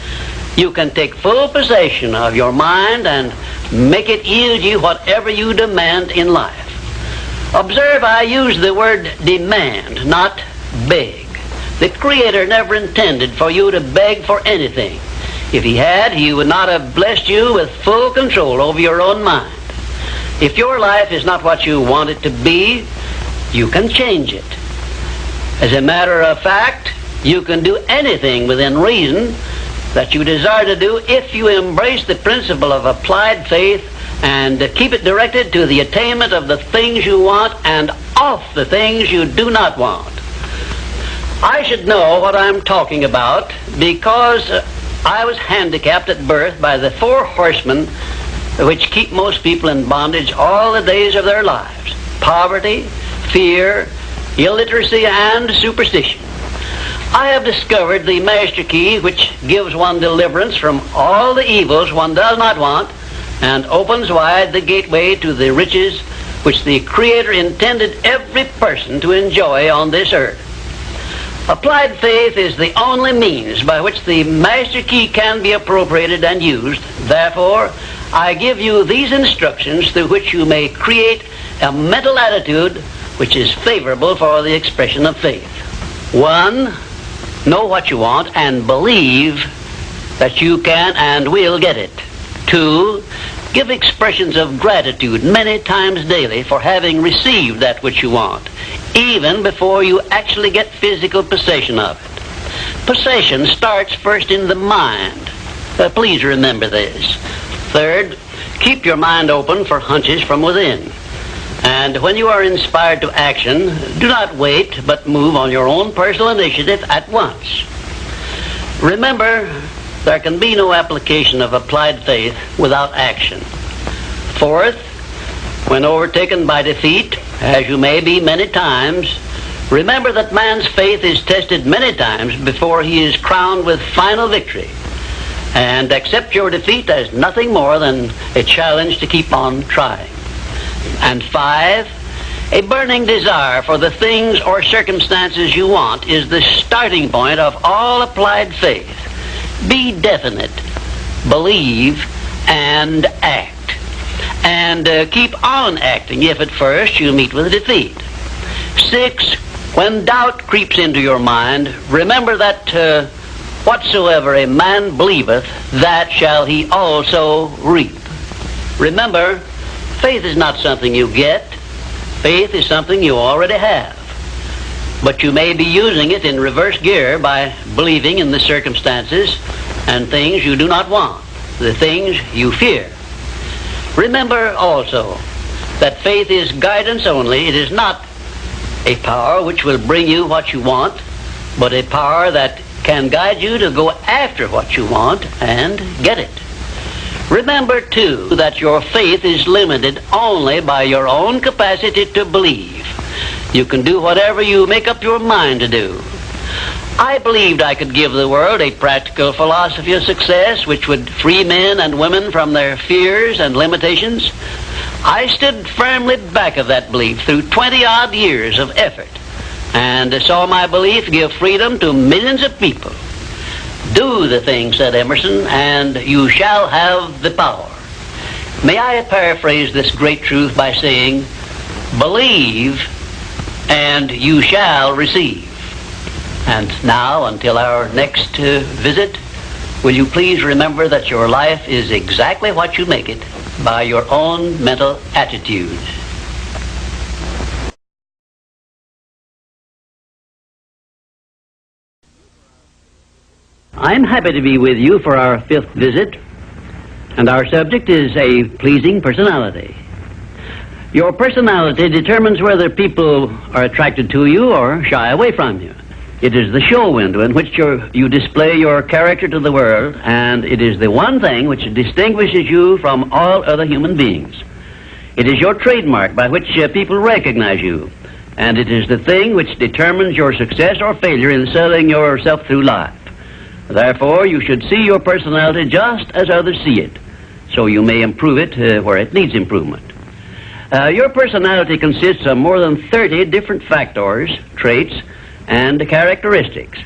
you can take full possession of your mind and make it yield you whatever you demand in life. Observe, I use the word demand, not beg. The Creator never intended for you to beg for anything. If He had, He would not have blessed you with full control over your own mind. If your life is not what you want it to be, you can change it. As a matter of fact, you can do anything within reason that you desire to do if you embrace the principle of applied faith and keep it directed to the attainment of the things you want and off the things you do not want. I should know what I'm talking about because I was handicapped at birth by the 4 horsemen which keep most people in bondage all the days of their lives: poverty, fear, illiteracy, and superstition. I have discovered the master key which gives one deliverance from all the evils one does not want and opens wide the gateway to the riches which the Creator intended every person to enjoy on this earth. Applied faith is the only means by which the master key can be appropriated and used. Therefore, I give you these instructions through which you may create a mental attitude which is favorable for the expression of faith. 1, know what you want and believe that you can and will get it. 2, give expressions of gratitude many times daily for having received that which you want, even before you actually get physical possession of it. Possession starts first in the mind. Please remember this. 3rd, keep your mind open for hunches from within. And when you are inspired to action, do not wait, but move on your own personal initiative at once. Remember, there can be no application of applied faith without action. 4th, when overtaken by defeat, as you may be many times, remember that man's faith is tested many times before he is crowned with final victory. And accept your defeat as nothing more than a challenge to keep on trying. And 5, a burning desire for the things or circumstances you want is the starting point of all applied faith. Be definite, believe, and act. And keep on acting if at first you meet with defeat. 6, when doubt creeps into your mind, remember that whatsoever a man believeth, that shall he also reap. Remember, faith is not something you get. Faith is something you already have. But you may be using it in reverse gear by believing in the circumstances and things you do not want, the things you fear. Remember also that faith is guidance only. It is not a power which will bring you what you want, but a power that can guide you to go after what you want and get it. Remember, too, that your faith is limited only by your own capacity to believe. You can do whatever you make up your mind to do. I believed I could give the world a practical philosophy of success which would free men and women from their fears and limitations. I stood firmly back of that belief through 20-odd years of effort and saw my belief give freedom to millions of people. Do the thing, said Emerson, and you shall have the power. May I paraphrase this great truth by saying, believe and you shall receive. And now, until our next visit, will you please remember that your life is exactly what you make it by your own mental attitude. I'm happy to be with you for our 5th visit, and our subject is a pleasing personality. Your personality determines whether people are attracted to you or shy away from you. It is the show window in which you display your character to the world, and it is the one thing which distinguishes you from all other human beings. It is your trademark by which people recognize you, and it is the thing which determines your success or failure in selling yourself through life. Therefore, you should see your personality just as others see it, so you may improve it where it needs improvement. Your personality consists of more than 30 different factors, traits, and characteristics.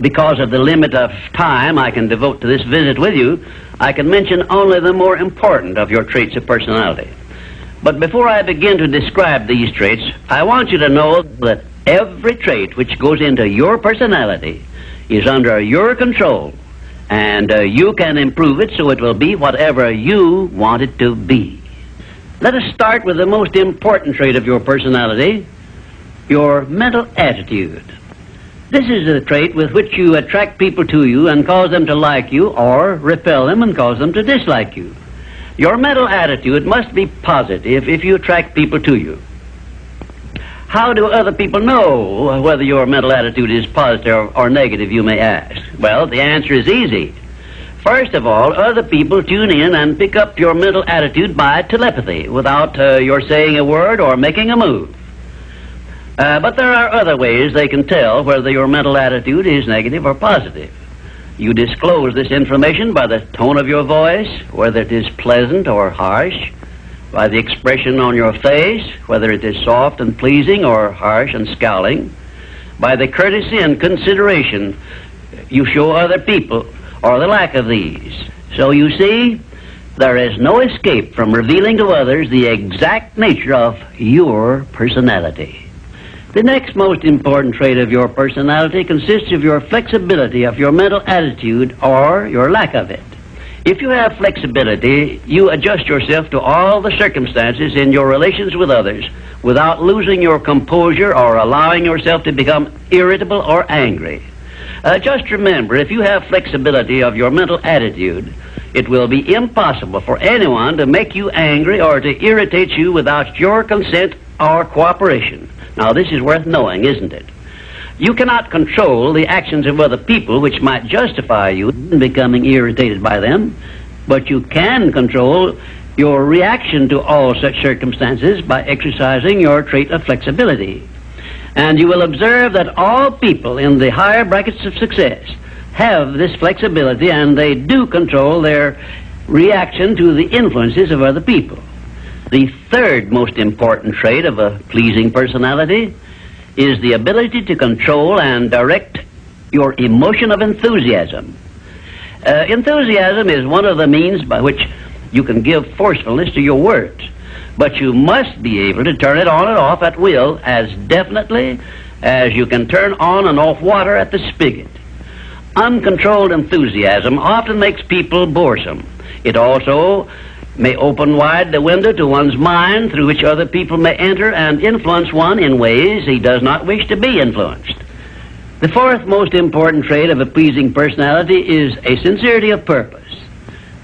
Because of the limit of time I can devote to this visit with you, I can mention only the more important of your traits of personality. But before I begin to describe these traits, I want you to know that every trait which goes into your personality is under your control, and you can improve it so it will be whatever you want it to be. Let us start with the most important trait of your personality, your mental attitude. This is a trait with which you attract people to you and cause them to like you, or repel them and cause them to dislike you. Your mental attitude must be positive if you attract people to you. How do other people know whether your mental attitude is positive or negative, you may ask? Well, the answer is easy. First of all, other people tune in and pick up your mental attitude by telepathy without your saying a word or making a move. But there are other ways they can tell whether your mental attitude is negative or positive. You disclose this information by the tone of your voice, whether it is pleasant or harsh, by the expression on your face, whether it is soft and pleasing or harsh and scowling, by the courtesy and consideration you show other people, or the lack of these. So you see, there is no escape from revealing to others the exact nature of your personality. The next most important trait of your personality consists of your flexibility of your mental attitude, or your lack of it. If you have flexibility, you adjust yourself to all the circumstances in your relations with others without losing your composure or allowing yourself to become irritable or angry. Just remember, if you have flexibility of your mental attitude, it will be impossible for anyone to make you angry or to irritate you without your consent or cooperation. Now, this is worth knowing, isn't it? You cannot control the actions of other people which might justify you in becoming irritated by them, but you can control your reaction to all such circumstances by exercising your trait of flexibility. And you will observe that all people in the higher brackets of success have this flexibility, and they do control their reaction to the influences of other people. The third most important trait of a pleasing personality is the ability to control and direct your emotion of enthusiasm. Enthusiasm is one of the means by which you can give forcefulness to your words, but you must be able to turn it on and off at will as definitely as you can turn on and off water at the spigot. Uncontrolled enthusiasm often makes people boresome. It also may open wide the window to one's mind through which other people may enter and influence one in ways he does not wish to be influenced. The fourth most important trait of a pleasing personality is a sincerity of purpose.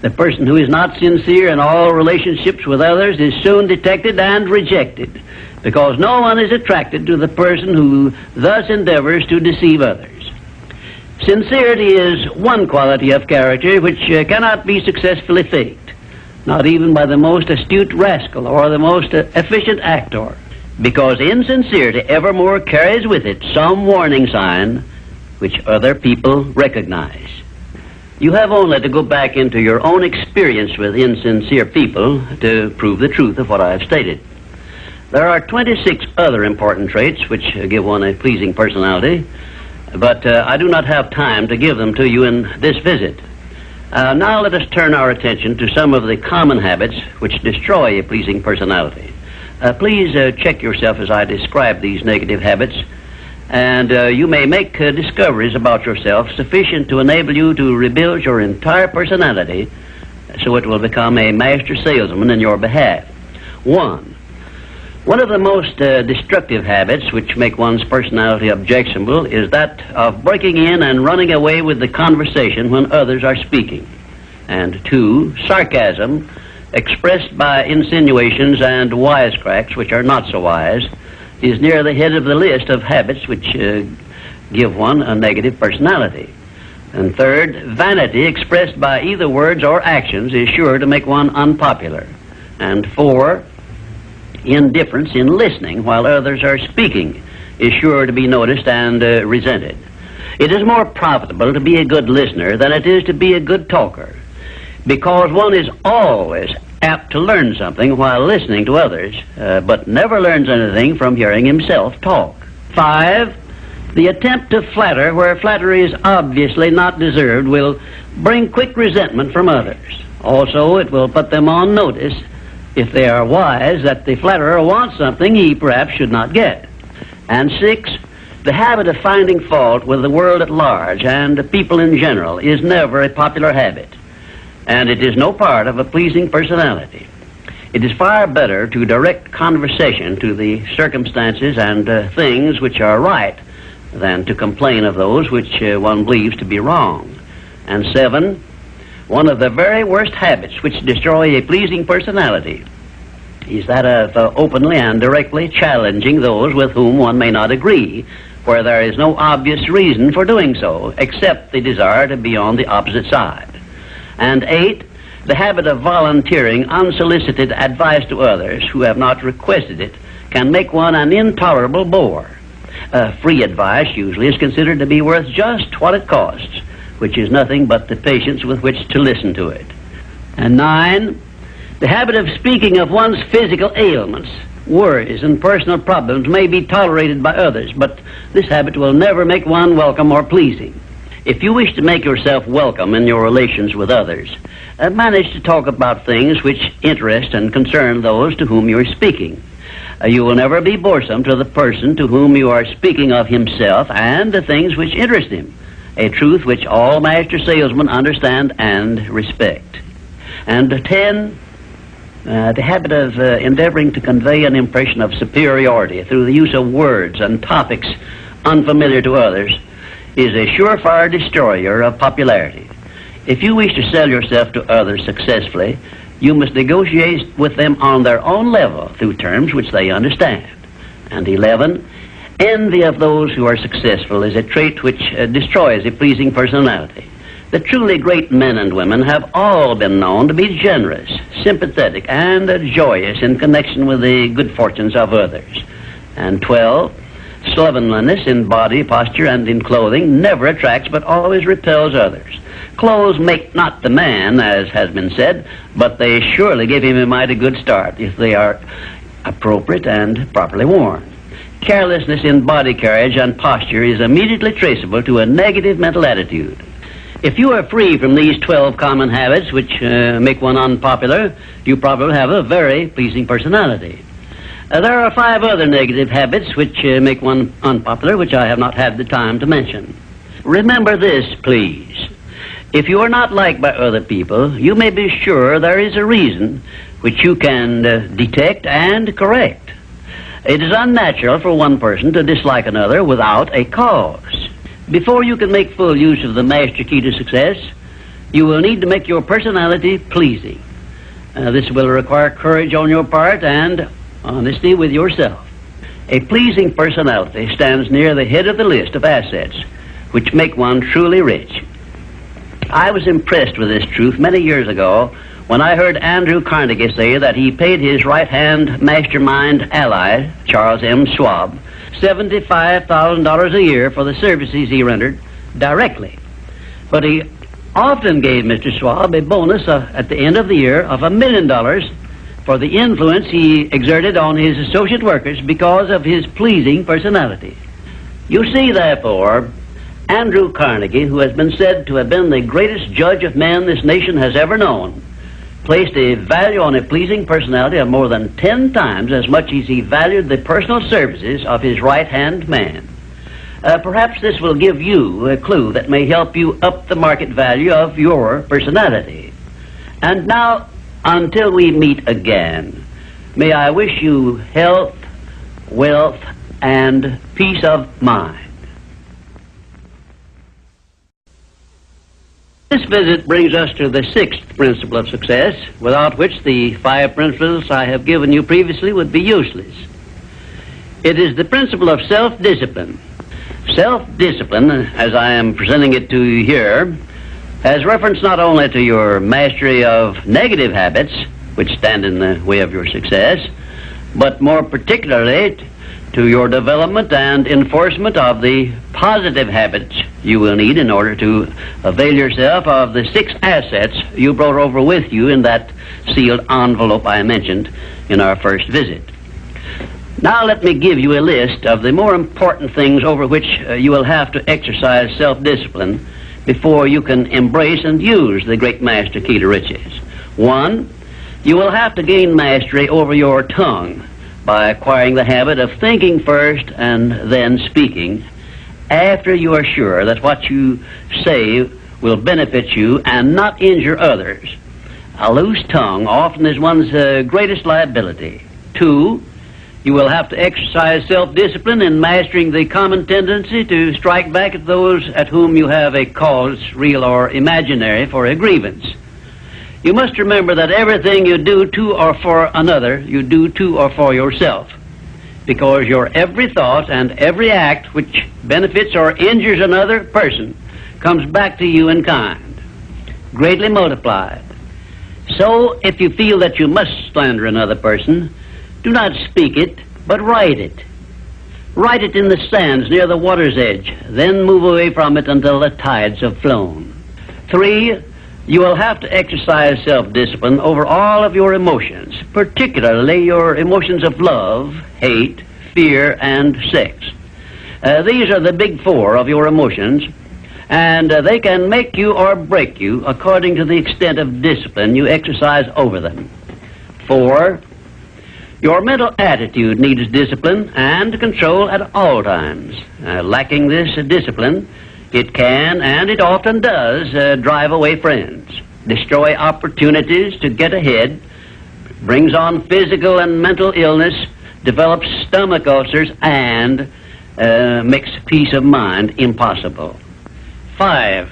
The person who is not sincere in all relationships with others is soon detected and rejected, because no one is attracted to the person who thus endeavors to deceive others. Sincerity is one quality of character which cannot be successfully faked, not even by the most astute rascal or the most efficient actor, because insincerity evermore carries with it some warning sign which other people recognize. You have only to go back into your own experience with insincere people to prove the truth of what I have stated. There are 26 other important traits which give one a pleasing personality, but I do not have time to give them to you in this visit. Now let us turn our attention to some of the common habits which destroy a pleasing personality. Please check yourself as I describe these negative habits, and you may make discoveries about yourself sufficient to enable you to rebuild your entire personality so it will become a master salesman in your behalf. One of the most destructive habits which make one's personality objectionable is that of breaking in and running away with the conversation when others are speaking. And 2, sarcasm, expressed by insinuations and wisecracks which are not so wise, is near the head of the list of habits which give one a negative personality. And 3rd, vanity expressed by either words or actions is sure to make one unpopular. And 4, indifference in listening while others are speaking is sure to be noticed and resented. It is more profitable to be a good listener than it is to be a good talker, because one is always apt to learn something while listening to others, but never learns anything from hearing himself talk. 5, the attempt to flatter where flattery is obviously not deserved will bring quick resentment from others. Also, it will put them on notice, if they are wise, that the flatterer wants something he perhaps should not get. And 6, the habit of finding fault with the world at large and people in general is never a popular habit, and it is no part of a pleasing personality. It is far better to direct conversation to the circumstances and things which are right than to complain of those which one believes to be wrong. And 7, one of the very worst habits which destroy a pleasing personality is that of openly and directly challenging those with whom one may not agree, where there is no obvious reason for doing so, except the desire to be on the opposite side. And 8, the habit of volunteering unsolicited advice to others who have not requested it can make one an intolerable bore. Free advice usually is considered to be worth just what it costs, which is nothing but the patience with which to listen to it. And 9, the habit of speaking of one's physical ailments, worries, and personal problems may be tolerated by others, but This habit will never make one welcome or pleasing. If you wish to make yourself welcome in your relations with others, manage to talk about things which interest and concern those to whom you are speaking. You will never be boresome to the person to whom you are speaking of himself and the things which interest him, a truth which all master salesmen understand and respect. And 10, the habit of endeavoring to convey an impression of superiority through the use of words and topics unfamiliar to others is a surefire destroyer of popularity. If you wish to sell yourself to others successfully, you must negotiate with them on their own level through terms which they understand. And 11, envy of those who are successful is a trait which destroys a pleasing personality. The truly great men and women have all been known to be generous, sympathetic, and joyous in connection with the good fortunes of others. And 12, slovenliness in body, posture, and in clothing never attracts but always repels others. Clothes make not the man, as has been said, but they surely give him a mighty good start if they are appropriate and properly worn. Carelessness in body carriage and posture is immediately traceable to a negative mental attitude. If you are free from these 12 common habits which make one unpopular, you probably have a very pleasing personality. There are 5 other negative habits which make one unpopular, which I have not had the time to mention. Remember this, please. If you are not liked by other people, you may be sure there is a reason which you can detect and correct. It is unnatural for one person to dislike another without a cause. Before you can make full use of the master key to success, you will need to make your personality pleasing. This will require courage on your part and honesty with yourself. A pleasing personality stands near the head of the list of assets which make one truly rich. I was impressed with this truth many years ago when I heard Andrew Carnegie say that he paid his right-hand mastermind ally, Charles M. Schwab, $75,000 a year for the services he rendered directly. But he often gave Mr. Schwab a bonus at the end of the year of $1 million for the influence he exerted on his associate workers because of his pleasing personality. You see, therefore, Andrew Carnegie, who has been said to have been the greatest judge of men this nation has ever known, placed a value on a pleasing personality of more than 10 times as much as he valued the personal services of his right-hand man. Perhaps this will give you a clue that may help you up the market value of your personality. And now, until we meet again, may I wish you health, wealth, and peace of mind. This visit brings us to the 6th principle of success, without which the 5 principles I have given you previously would be useless. It is the principle of self-discipline. Self-discipline, as I am presenting it to you here, has reference not only to your mastery of negative habits, which stand in the way of your success, but more particularly to your development and enforcement of the positive habits you will need in order to avail yourself of the 6 assets you brought over with you in that sealed envelope I mentioned in our first visit. Now let me give you a list of the more important things over which you will have to exercise self-discipline before you can embrace and use the great master key to riches. 1, you will have to gain mastery over your tongue by acquiring the habit of thinking first and then speaking after you are sure that what you say will benefit you and not injure others. A loose tongue often is one's greatest liability. 2, you will have to exercise self-discipline in mastering the common tendency to strike back at those at whom you have a cause, real or imaginary, for a grievance. You must remember that everything you do to or for another, you do to or for yourself, because your every thought and every act which benefits or injures another person comes back to you in kind, greatly multiplied. So, if you feel that you must slander another person, do not speak it, but write it. Write it in the sands near the water's edge, then move away from it until the tides have flown. 3, you will have to exercise self-discipline over all of your emotions, particularly your emotions of love, hate, fear, and sex. These are the big four of your emotions, and they can make you or break you according to the extent of discipline you exercise over them. 4, your mental attitude needs discipline and control at all times. Lacking this discipline, it can, and it often does, drive away friends, destroy opportunities to get ahead, brings on physical and mental illness, develops stomach ulcers, and makes peace of mind impossible. 5,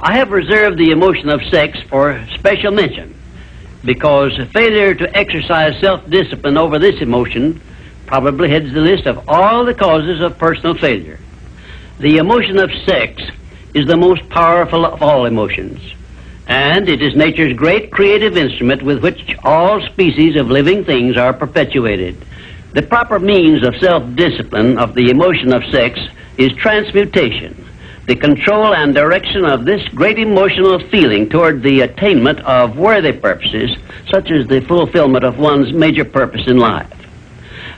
I have reserved the emotion of sex for special mention, because failure to exercise self-discipline over this emotion probably heads the list of all the causes of personal failure. The emotion of sex is the most powerful of all emotions, and it is nature's great creative instrument with which all species of living things are perpetuated. The proper means of self-discipline of the emotion of sex is transmutation, the control and direction of this great emotional feeling toward the attainment of worthy purposes, such as the fulfillment of one's major purpose in life.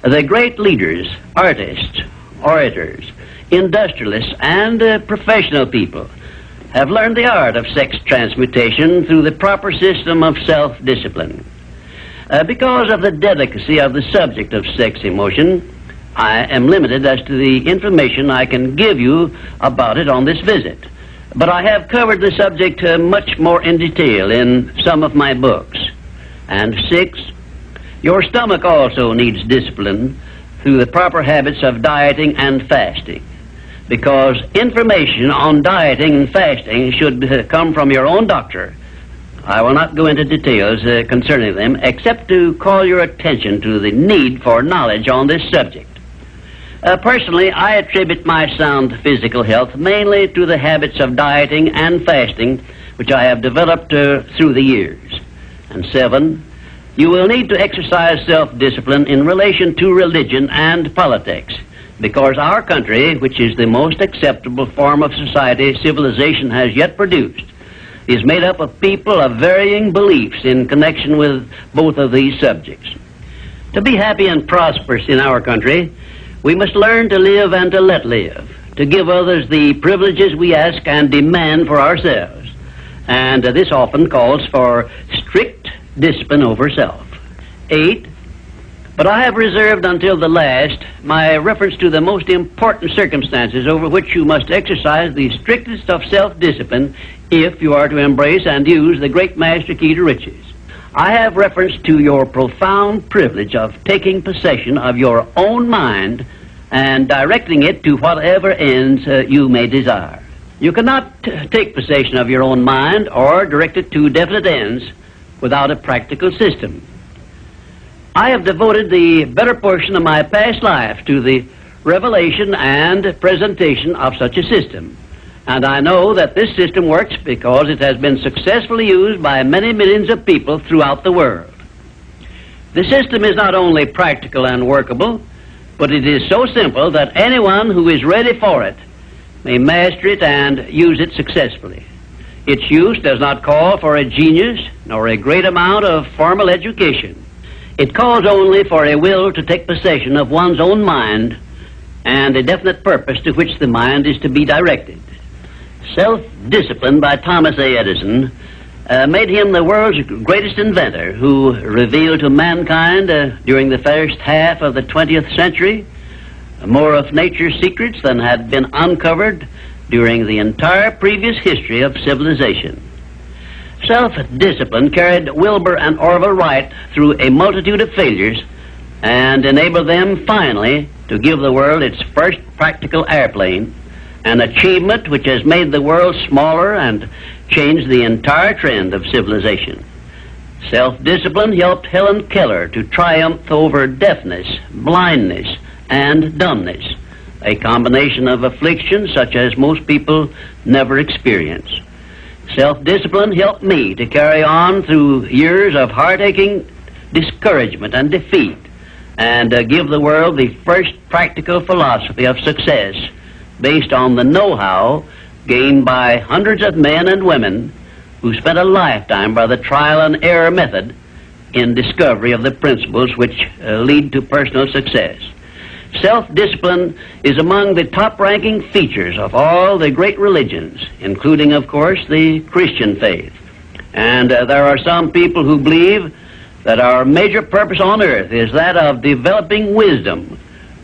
The great leaders, artists, orators, industrialists, and professional people have learned the art of sex transmutation through the proper system of self-discipline. Because of the delicacy of the subject of sex emotion, I am limited as to the information I can give you about it on this visit. But I have covered the subject much more in detail in some of my books. And 6, your stomach also needs discipline through the proper habits of dieting and fasting. Because information on dieting and fasting should come from your own doctor. I will not go into details concerning them, except to call your attention to the need for knowledge on this subject. Personally, I attribute my sound physical health mainly to the habits of dieting and fasting which I have developed through the years. And 7, you will need to exercise self-discipline in relation to religion and politics, because our country, which is the most acceptable form of society civilization has yet produced, is made up of people of varying beliefs in connection with both of these subjects. To be happy and prosperous in our country, we must learn to live and to let live, to give others the privileges we ask and demand for ourselves. And this often calls for strict discipline over self. 8, but I have reserved until the last my reference to the most important circumstances over which you must exercise the strictest of self-discipline if you are to embrace and use the great master key to riches. I have reference to your profound privilege of taking possession of your own mind and directing it to whatever ends you may desire. You cannot take possession of your own mind or direct it to definite ends without a practical system. I have devoted the better portion of my past life to the revelation and presentation of such a system. And I know that this system works because it has been successfully used by many millions of people throughout the world. The system is not only practical and workable, but it is so simple that anyone who is ready for it may master it and use it successfully. Its use does not call for a genius nor a great amount of formal education. It calls only for a will to take possession of one's own mind and a definite purpose to which the mind is to be directed. Self-Discipline by Thomas A. Edison made him the world's greatest inventor, who revealed to mankind during the first half of the 20th century more of nature's secrets than had been uncovered during the entire previous history of civilization. Self-discipline carried Wilbur and Orville Wright through a multitude of failures and enabled them finally to give the world its first practical airplane, an achievement which has made the world smaller and changed the entire trend of civilization. Self-discipline helped Helen Keller to triumph over deafness, blindness, and dumbness, a combination of afflictions such as most people never experience. Self-discipline helped me to carry on through years of heart-aching discouragement and defeat and give the world the first practical philosophy of success based on the know-how gained by hundreds of men and women who spent a lifetime by the trial and error method in discovery of the principles which lead to personal success. Self-discipline is among the top-ranking features of all the great religions, including, of course, the Christian faith. And there are some people who believe that our major purpose on earth is that of developing wisdom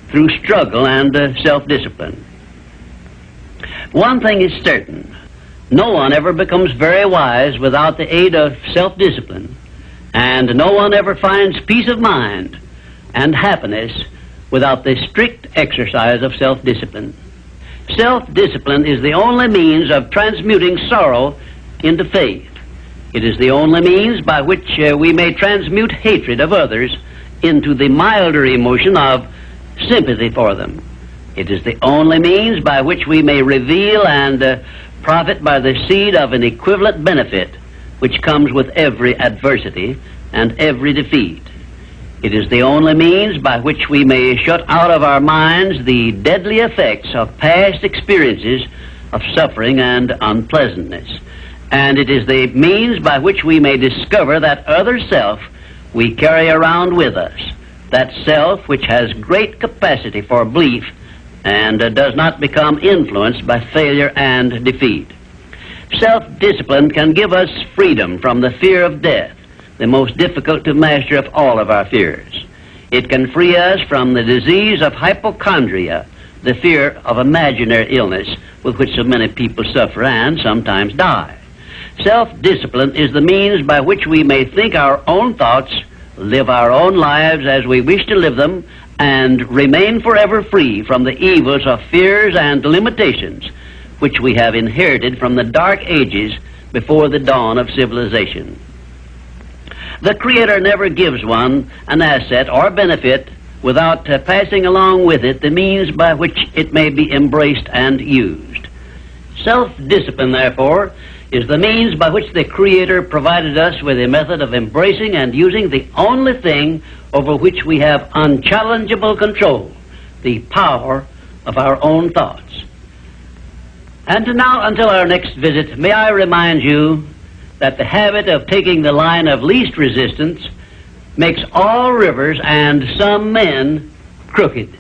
through struggle and self-discipline. One thing is certain: no one ever becomes very wise without the aid of self-discipline, and no one ever finds peace of mind and happiness without the strict exercise of self-discipline. Self-discipline is the only means of transmuting sorrow into faith. It is the only means by which we may transmute hatred of others into the milder emotion of sympathy for them. It is the only means by which we may reveal and profit by the seed of an equivalent benefit which comes with every adversity and every defeat. It is the only means by which we may shut out of our minds the deadly effects of past experiences of suffering and unpleasantness. And it is the means by which we may discover that other self we carry around with us, that self which has great capacity for belief and does not become influenced by failure and defeat. Self-discipline can give us freedom from the fear of death, the most difficult to master of all of our fears. It can free us from the disease of hypochondria, the fear of imaginary illness with which so many people suffer and sometimes die. Self-discipline is the means by which we may think our own thoughts, live our own lives as we wish to live them, and remain forever free from the evils of fears and limitations which we have inherited from the dark ages before the dawn of civilization. The Creator never gives one an asset or benefit without passing along with it the means by which it may be embraced and used. Self-discipline, therefore, is the means by which the Creator provided us with a method of embracing and using the only thing over which we have unchallengeable control, the power of our own thoughts. And now, until our next visit, may I remind you that the habit of taking the line of least resistance makes all rivers and some men crooked.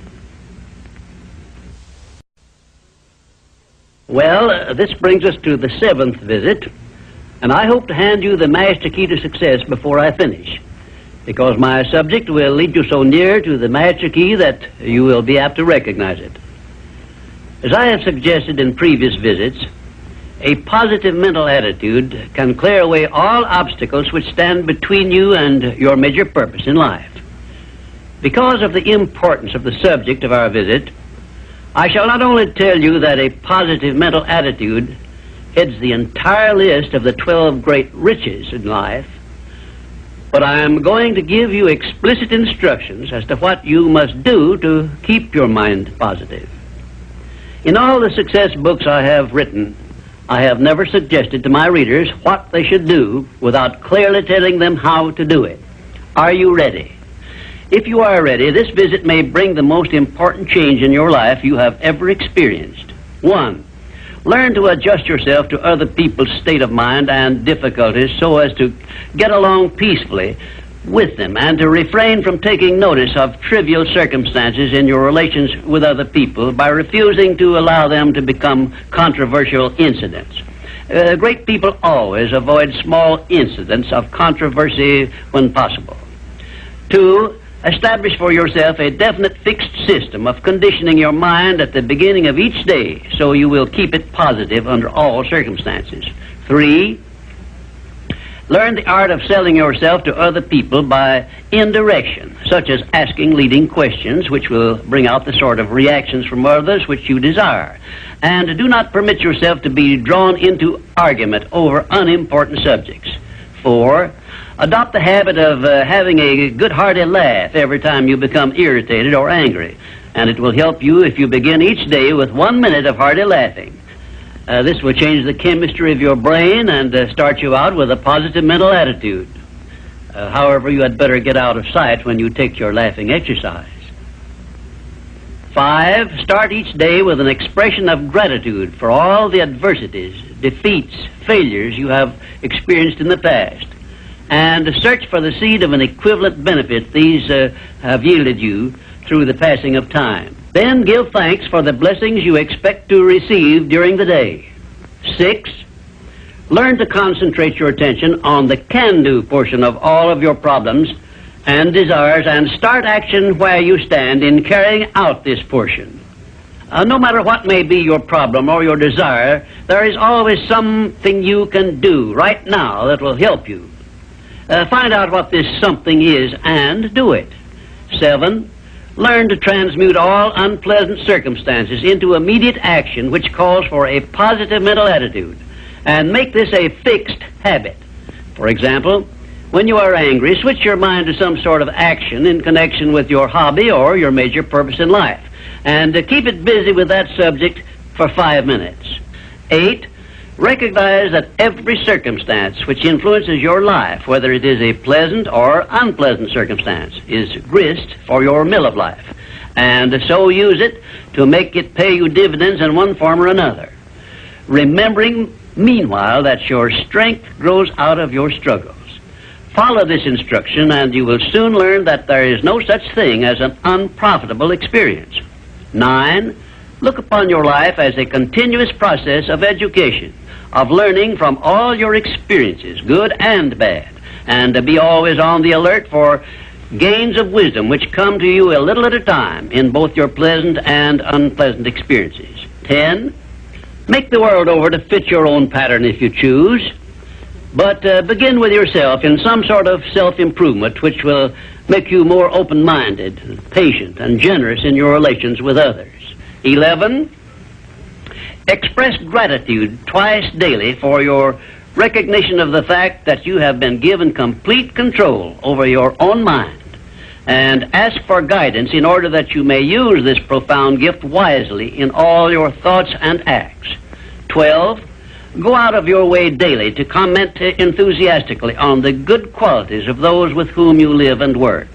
Well, this brings us to the 7th visit, and I hope to hand you the master key to success before I finish, because my subject will lead you so near to the master key that you will be apt to recognize it. As I have suggested in previous visits, a positive mental attitude can clear away all obstacles which stand between you and your major purpose in life. Because of the importance of the subject of our visit, I shall not only tell you that a positive mental attitude heads the entire list of the 12 great riches in life, but I am going to give you explicit instructions as to what you must do to keep your mind positive. In all the success books I have written, I have never suggested to my readers what they should do without clearly telling them how to do it. Are you ready? If you are ready, this visit may bring the most important change in your life you have ever experienced. 1. Learn to adjust yourself to other people's state of mind and difficulties so as to get along peacefully with them and to refrain from taking notice of trivial circumstances in your relations with other people by refusing to allow them to become controversial incidents. Great people always avoid small incidents of controversy when possible. 2. Establish for yourself a definite fixed system of conditioning your mind at the beginning of each day so you will keep it positive under all circumstances. 3. Learn the art of selling yourself to other people by indirection, such as asking leading questions which will bring out the sort of reactions from others which you desire. And do not permit yourself to be drawn into argument over unimportant subjects. 4. Adopt the habit of having a good hearty laugh every time you become irritated or angry, and it will help you if you begin each day with 1 minute of hearty laughing. This will change the chemistry of your brain and start you out with a positive mental attitude. However, you had better get out of sight when you take your laughing exercise. 5. Start each day with an expression of gratitude for all the adversities, defeats, failures you have experienced in the past, and search for the seed of an equivalent benefit these have yielded you through the passing of time. Then give thanks for the blessings you expect to receive during the day. 6. Learn to concentrate your attention on the can-do portion of all of your problems and desires, and start action where you stand in carrying out this portion. No matter what may be your problem or your desire, there is always something you can do right now that will help you. Find out what this something is and do it. 7. Learn to transmute all unpleasant circumstances into immediate action which calls for a positive mental attitude, and make this a fixed habit. For example, when you are angry, switch your mind to some sort of action in connection with your hobby or your major purpose in life, and keep it busy with that subject for 5 minutes. 8. Recognize that every circumstance which influences your life, whether it is a pleasant or unpleasant circumstance, is grist for your mill of life, and so use it to make it pay you dividends in one form or another, remembering meanwhile that your strength grows out of your struggles. Follow this instruction and you will soon learn that there is no such thing as an unprofitable experience. 9. Look upon your life as a continuous process of education, of learning from all your experiences, good and bad, and be always on the alert for gains of wisdom which come to you a little at a time in both your pleasant and unpleasant experiences. 10. Make the world over to fit your own pattern if you choose, but begin with yourself in some sort of self-improvement which will make you more open-minded, patient, and generous in your relations with others. 11. Express gratitude twice daily for your recognition of the fact that you have been given complete control over your own mind, and ask for guidance in order that you may use this profound gift wisely in all your thoughts and acts. 12. Go out of your way daily to comment enthusiastically on the good qualities of those with whom you live and work,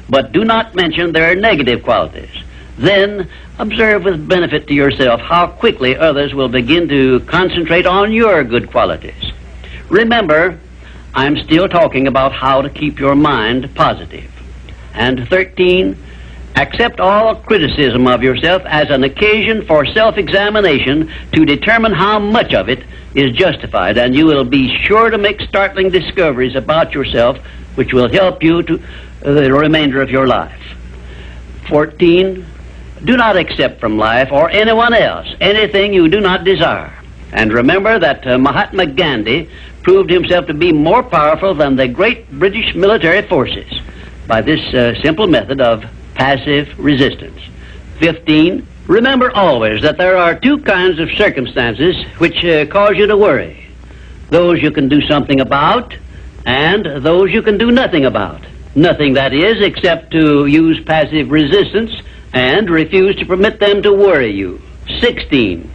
but do not mention their negative qualities. Then observe with benefit to yourself how quickly others will begin to concentrate on your good qualities. Remember, I'm still talking about how to keep your mind positive. And 13, accept all criticism of yourself as an occasion for self-examination to determine how much of it is justified, and you will be sure to make startling discoveries about yourself which will help you to the remainder of your life. 14, do not accept from life or anyone else anything you do not desire. And remember that Mahatma Gandhi proved himself to be more powerful than the great British military forces by this simple method of passive resistance. 15, remember always that there are two kinds of circumstances which cause you to worry. Those you can do something about, and those you can do nothing about. Nothing, that is, except to use passive resistance and refuse to permit them to worry you. 16,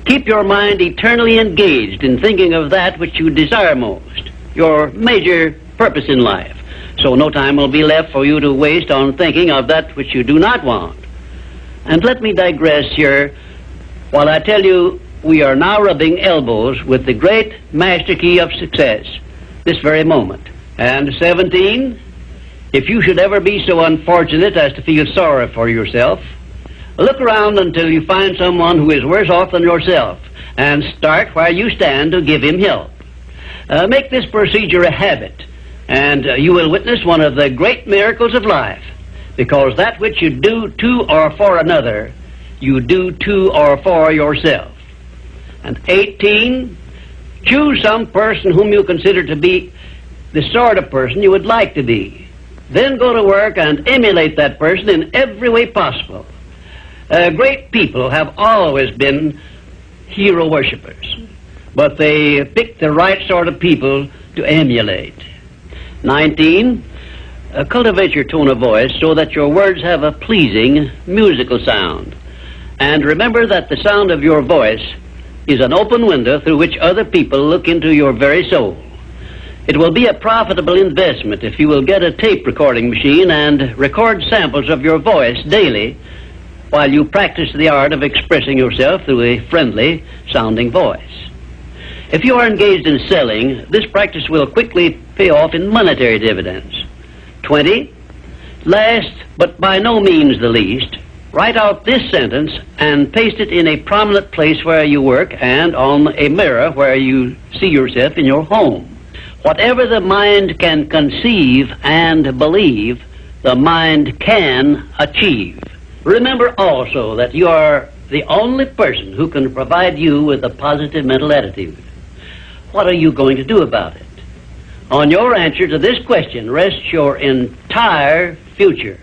keep your mind eternally engaged in thinking of that which you desire most, your major purpose in life, so no time will be left for you to waste on thinking of that which you do not want. And let me digress here while I tell you we are now rubbing elbows with the great master key of success this very moment. And 17, if you should ever be so unfortunate as to feel sorry for yourself, look around until you find someone who is worse off than yourself, and start where you stand to give him help. Make this procedure a habit, and you will witness one of the great miracles of life, because that which you do to or for another, you do to or for yourself. And 18, choose some person whom you consider to be the sort of person you would like to be. Then go to work and emulate that person in every way possible. Great people have always been hero worshippers, but they pick the right sort of people to emulate. 19, cultivate your tone of voice so that your words have a pleasing musical sound. And remember that the sound of your voice is an open window through which other people look into your very soul. It will be a profitable investment if you will get a tape recording machine and record samples of your voice daily while you practice the art of expressing yourself through a friendly sounding voice. If you are engaged in selling, this practice will quickly pay off in monetary dividends. 20, Last, but by no means the least, write out this sentence and paste it in a prominent place where you work and on a mirror where you see yourself in your home. Whatever the mind can conceive and believe, the mind can achieve. Remember also that you are the only person who can provide you with a positive mental attitude. What are you going to do about it? On your answer to this question rests your entire future.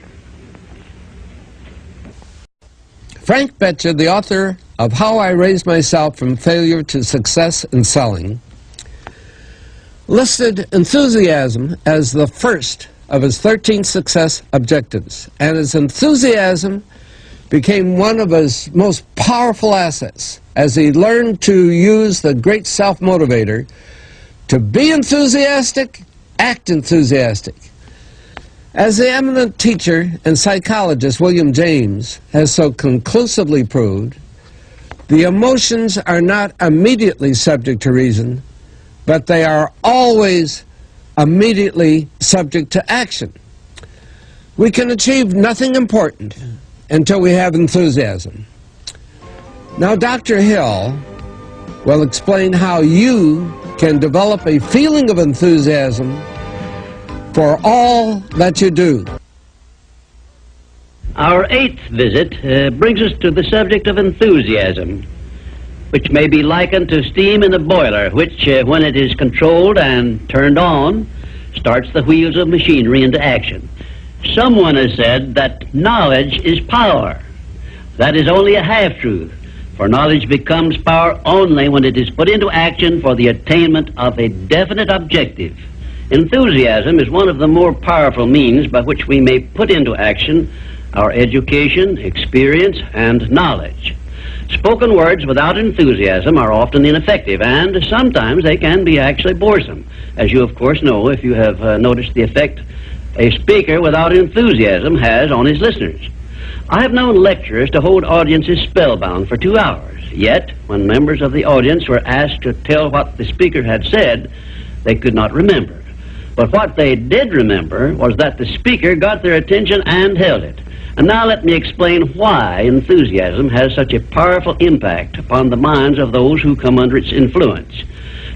Frank Betcher, the author of How I Raised Myself from Failure to Success in Selling, listed enthusiasm as the first of his 13 success objectives, and his enthusiasm became one of his most powerful assets as he learned to use the great self-motivator to be enthusiastic, act enthusiastic. As the eminent teacher and psychologist William James has so conclusively proved, the emotions are not immediately subject to reason, but they are always immediately subject to action. We can achieve nothing important until we have enthusiasm. Now, Dr. Hill will explain how you can develop a feeling of enthusiasm for all that you do. Our 8th visit brings us to the subject of enthusiasm, which may be likened to steam in a boiler, which, when it is controlled and turned on, starts the wheels of machinery into action. Someone has said that knowledge is power. That is only a half-truth, for knowledge becomes power only when it is put into action for the attainment of a definite objective. Enthusiasm is one of the more powerful means by which we may put into action our education, experience, and knowledge. Spoken words without enthusiasm are often ineffective, and sometimes they can be actually boresome, as you of course know if you have noticed the effect a speaker without enthusiasm has on his listeners. I have known lecturers to hold audiences spellbound for 2 hours, yet when members of the audience were asked to tell what the speaker had said, they could not remember. But what they did remember was that the speaker got their attention and held it. And now let me explain why enthusiasm has such a powerful impact upon the minds of those who come under its influence.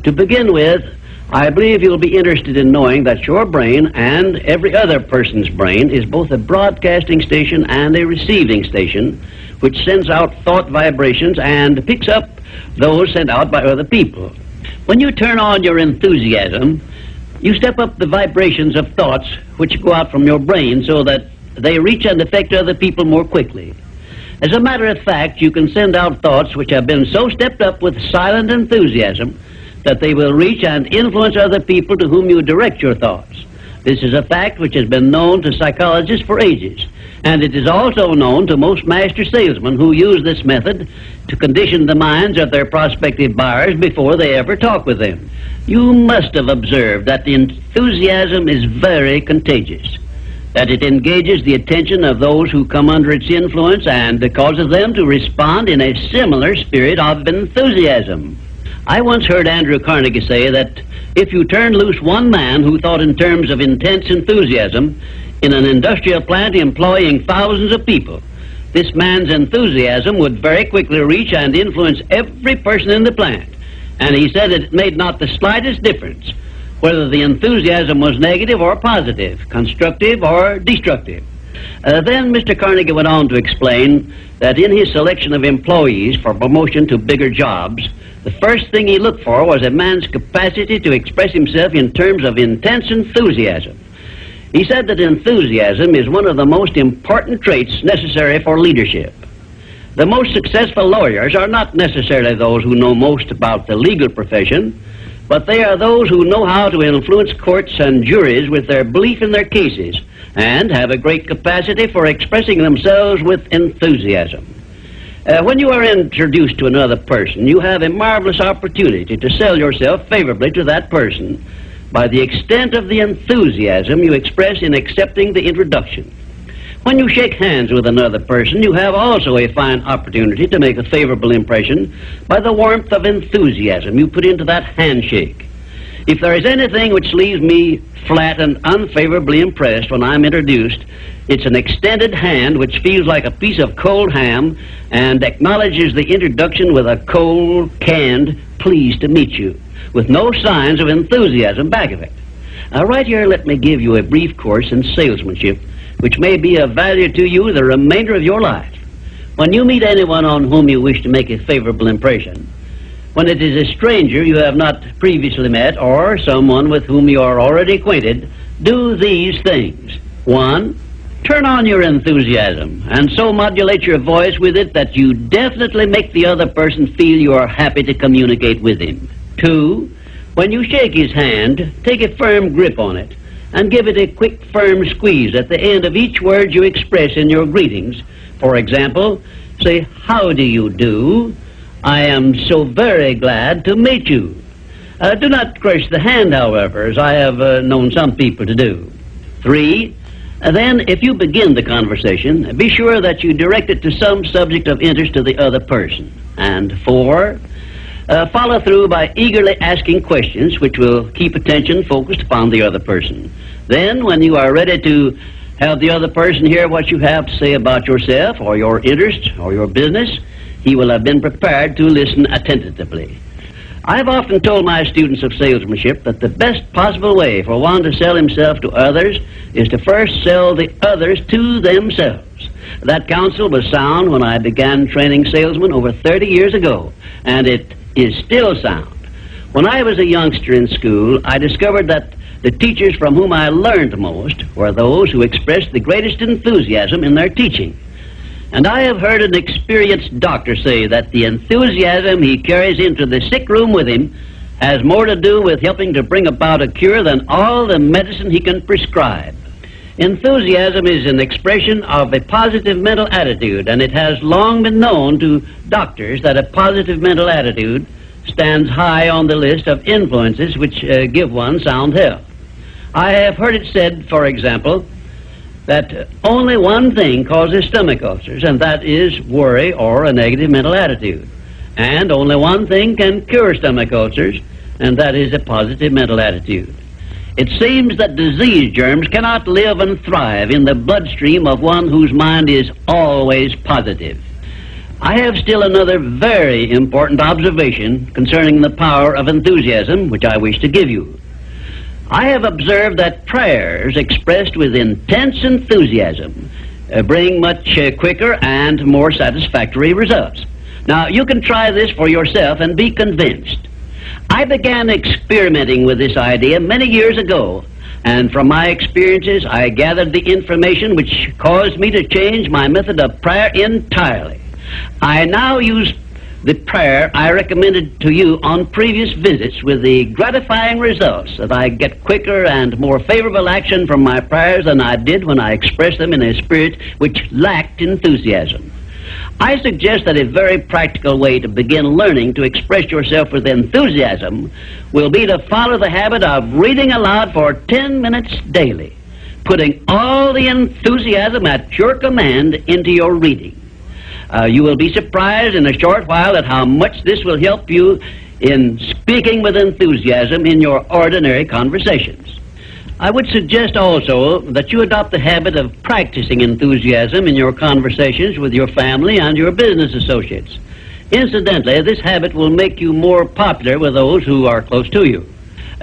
To begin with, I believe you'll be interested in knowing that your brain and every other person's brain is both a broadcasting station and a receiving station, which sends out thought vibrations and picks up those sent out by other people. When you turn on your enthusiasm, you step up the vibrations of thoughts which go out from your brain so that they reach and affect other people more quickly. As a matter of fact, you can send out thoughts which have been so stepped up with silent enthusiasm that they will reach and influence other people to whom you direct your thoughts. This is a fact which has been known to psychologists for ages, and it is also known to most master salesmen who use this method to condition the minds of their prospective buyers before they ever talk with them. You must have observed that the enthusiasm is very contagious, that it engages the attention of those who come under its influence and causes them to respond in a similar spirit of enthusiasm. I once heard Andrew Carnegie say that if you turned loose one man who thought in terms of intense enthusiasm in an industrial plant employing thousands of people, this man's enthusiasm would very quickly reach and influence every person in the plant. And he said that it made not the slightest difference whether the enthusiasm was negative or positive, constructive or destructive. Then Mr. Carnegie went on to explain that in his selection of employees for promotion to bigger jobs, the first thing he looked for was a man's capacity to express himself in terms of intense enthusiasm. He said that enthusiasm is one of the most important traits necessary for leadership. The most successful lawyers are not necessarily those who know most about the legal profession, but they are those who know how to influence courts and juries with their belief in their cases and have a great capacity for expressing themselves with enthusiasm. When you are introduced to another person, you have a marvelous opportunity to sell yourself favorably to that person by the extent of the enthusiasm you express in accepting the introduction. When you shake hands with another person, you have also a fine opportunity to make a favorable impression by the warmth of enthusiasm you put into that handshake. If there is anything which leaves me flat and unfavorably impressed when I'm introduced, it's an extended hand which feels like a piece of cold ham and acknowledges the introduction with a cold, canned, pleased to meet you, with no signs of enthusiasm back of it. Now, right here, let me give you a brief course in salesmanship, which may be of value to you the remainder of your life. When you meet anyone on whom you wish to make a favorable impression, when it is a stranger you have not previously met or someone with whom you are already acquainted, do these things. 1, turn on your enthusiasm and so modulate your voice with it that you definitely make the other person feel you are happy to communicate with him. 2, when you shake his hand, take a firm grip on it and give it a quick, firm squeeze at the end of each word you express in your greetings. For example, say, "How do you do? I am so very glad to meet you." Do not crush the hand, however, as I have known some people to do. 3, then if you begin the conversation, be sure that you direct it to some subject of interest to the other person. And 4, follow through by eagerly asking questions which will keep attention focused upon the other person. Then, when you are ready to have the other person hear what you have to say about yourself or your interest or your business, he will have been prepared to listen attentively. I've often told my students of salesmanship that the best possible way for one to sell himself to others is to first sell the others to themselves. That counsel was sound when I began training salesmen over 30 years ago, and it is still sound. When I was a youngster in school, I discovered that the teachers from whom I learned most were those who expressed the greatest enthusiasm in their teaching. And I have heard an experienced doctor say that the enthusiasm he carries into the sick room with him has more to do with helping to bring about a cure than all the medicine he can prescribe. Enthusiasm is an expression of a positive mental attitude, and it has long been known to doctors that a positive mental attitude stands high on the list of influences which give one sound health. I have heard it said, for example, that only one thing causes stomach ulcers, and that is worry or a negative mental attitude. And only one thing can cure stomach ulcers, and that is a positive mental attitude. It seems that disease germs cannot live and thrive in the bloodstream of one whose mind is always positive. I have still another very important observation concerning the power of enthusiasm, which I wish to give you. I have observed that prayers expressed with intense enthusiasm bring much quicker and more satisfactory results. Now, you can try this for yourself and be convinced. I began experimenting with this idea many years ago, and from my experiences, I gathered the information which caused me to change my method of prayer entirely. I now use the prayer I recommended to you on previous visits, with the gratifying results that I get quicker and more favorable action from my prayers than I did when I expressed them in a spirit which lacked enthusiasm. I suggest that a very practical way to begin learning to express yourself with enthusiasm will be to follow the habit of reading aloud for 10 minutes daily, putting all the enthusiasm at your command into your reading. You will be surprised in a short while at how much this will help you in speaking with enthusiasm in your ordinary conversations. I would suggest also that you adopt the habit of practicing enthusiasm in your conversations with your family and your business associates. Incidentally, this habit will make you more popular with those who are close to you.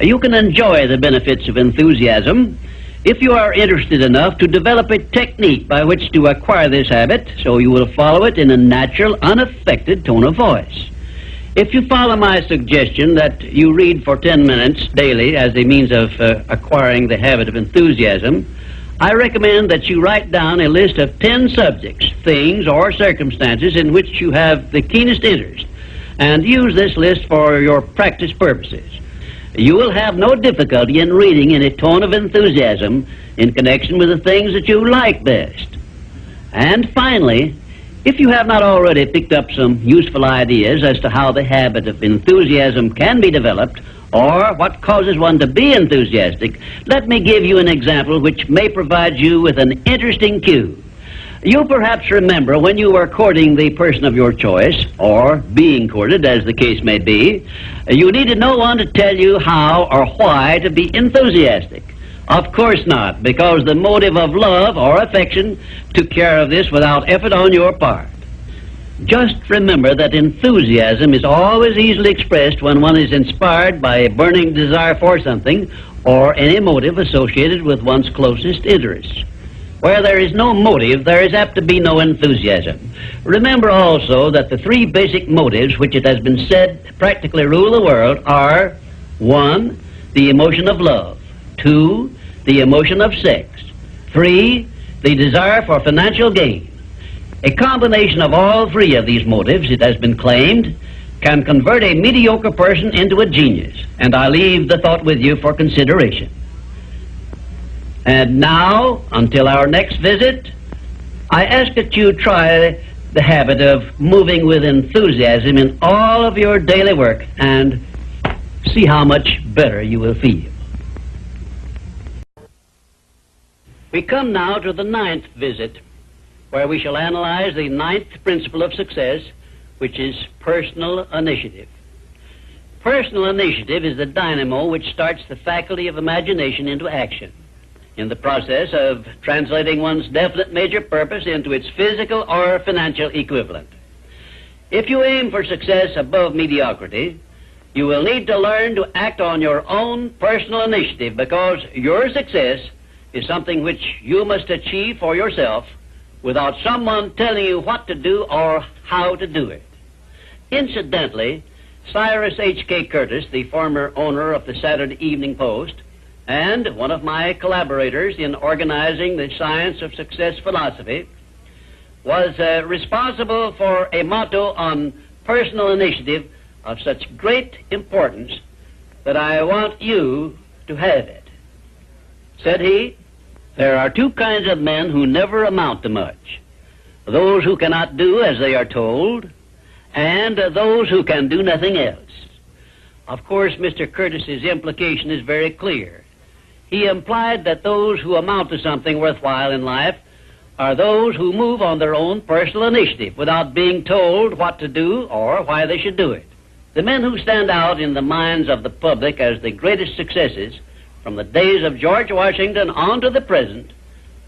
You can enjoy the benefits of enthusiasm if you are interested enough to develop a technique by which to acquire this habit, so you will follow it in a natural, unaffected tone of voice. If you follow my suggestion that you read for 10 minutes daily as a means of acquiring the habit of enthusiasm, I recommend that you write down a list of 10 subjects, things, or circumstances in which you have the keenest interest, and use this list for your practice purposes. You will have no difficulty in reading in a tone of enthusiasm in connection with the things that you like best. And finally, if you have not already picked up some useful ideas as to how the habit of enthusiasm can be developed, or what causes one to be enthusiastic, let me give you an example which may provide you with an interesting cue. You perhaps remember when you were courting the person of your choice, or being courted, as the case may be, you needed no one to tell you how or why to be enthusiastic. Of course not, because the motive of love or affection took care of this without effort on your part. Just remember that enthusiasm is always easily expressed when one is inspired by a burning desire for something or any motive associated with one's closest interests. Where there is no motive, there is apt to be no enthusiasm. Remember also that the three basic motives which it has been said practically rule the world are: 1, the emotion of love; 2, the emotion of sex; 3, the desire for financial gain. A combination of all three of these motives, it has been claimed, can convert a mediocre person into a genius, and I leave the thought with you for consideration. And now, until our next visit, I ask that you try the habit of moving with enthusiasm in all of your daily work and see how much better you will feel. We come now to the 9th visit, where we shall analyze the 9th principle of success, which is personal initiative. Personal initiative is the dynamo which starts the faculty of imagination into action, in the process of translating one's definite major purpose into its physical or financial equivalent. If you aim for success above mediocrity, you will need to learn to act on your own personal initiative, because your success is something which you must achieve for yourself without someone telling you what to do or how to do it. Incidentally, Cyrus H.K. Curtis, the former owner of the Saturday Evening Post, and one of my collaborators in organizing the Science of Success philosophy, was responsible for a motto on personal initiative of such great importance that I want you to have it. Said he, "There are two kinds of men who never amount to much: those who cannot do as they are told, and those who can do nothing else." Of course, Mr. Curtis's implication is very clear. He implied that those who amount to something worthwhile in life are those who move on their own personal initiative without being told what to do or why they should do it. The men who stand out in the minds of the public as the greatest successes from the days of George Washington on to the present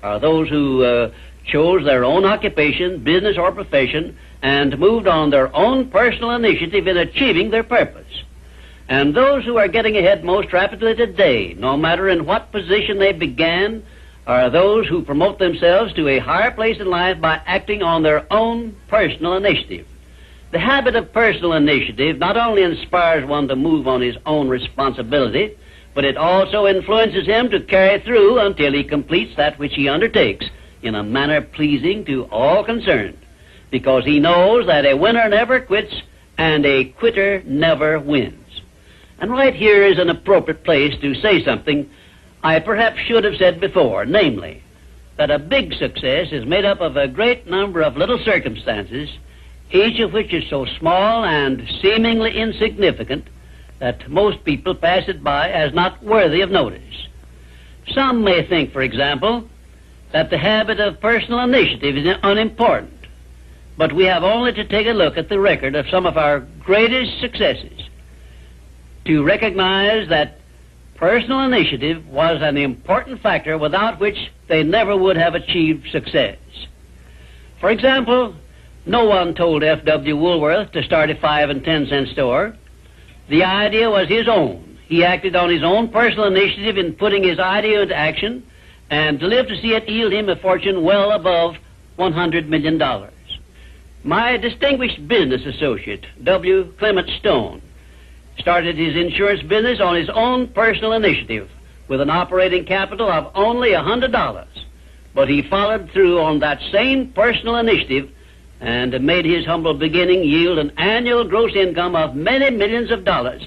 are those who chose their own occupation, business, or profession, and moved on their own personal initiative in achieving their purpose. And those who are getting ahead most rapidly today, no matter in what position they began, are those who promote themselves to a higher place in life by acting on their own personal initiative. The habit of personal initiative not only inspires one to move on his own responsibility, but it also influences him to carry through until he completes that which he undertakes in a manner pleasing to all concerned, because he knows that a winner never quits and a quitter never wins. And right here is an appropriate place to say something I perhaps should have said before, namely, that a big success is made up of a great number of little circumstances, each of which is so small and seemingly insignificant that most people pass it by as not worthy of notice. Some may think, for example, that the habit of personal initiative is unimportant, but we have only to take a look at the record of some of our greatest successes to recognize that personal initiative was an important factor without which they never would have achieved success. For example, no one told F.W. Woolworth to start a 5 and 10 cent store. The idea was his own. He acted on his own personal initiative in putting his idea into action, and lived to see it yield him a fortune well above $100 million. My distinguished business associate, W. Clement Stone, started his insurance business on his own personal initiative with an operating capital of only $100. But he followed through on that same personal initiative and made his humble beginning yield an annual gross income of many millions of dollars.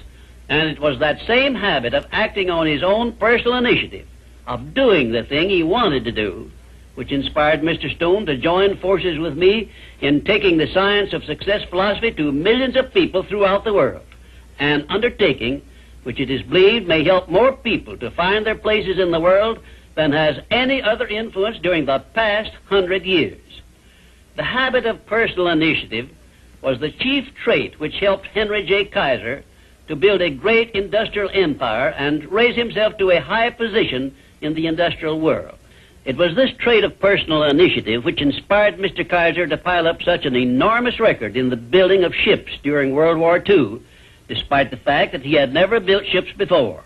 And it was that same habit of acting on his own personal initiative, of doing the thing he wanted to do, which inspired Mr. Stone to join forces with me in taking the Science of Success philosophy to millions of people throughout the world, an undertaking which it is believed may help more people to find their places in the world than has any other influence during the past 100 years. The habit of personal initiative was the chief trait which helped Henry J. Kaiser to build a great industrial empire and raise himself to a high position in the industrial world. It was this trait of personal initiative which inspired Mr. Kaiser to pile up such an enormous record in the building of ships during World War II, despite the fact that he had never built ships before.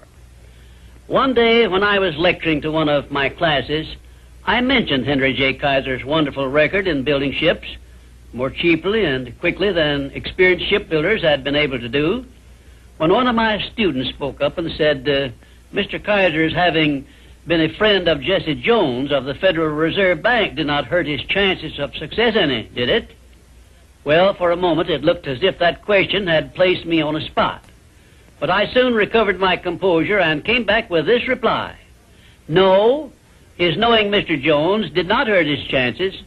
One day when I was lecturing to one of my classes, I mentioned Henry J. Kaiser's wonderful record in building ships more cheaply and quickly than experienced shipbuilders had been able to do, when one of my students spoke up and said, Mr. Kaiser's having been a friend of Jesse Jones of the Federal Reserve Bank did not hurt his chances of success any, did it? Well, for a moment it looked as if that question had placed me on a spot. But I soon recovered my composure and came back with this reply. No, his knowing Mr. Jones did not hurt his chances,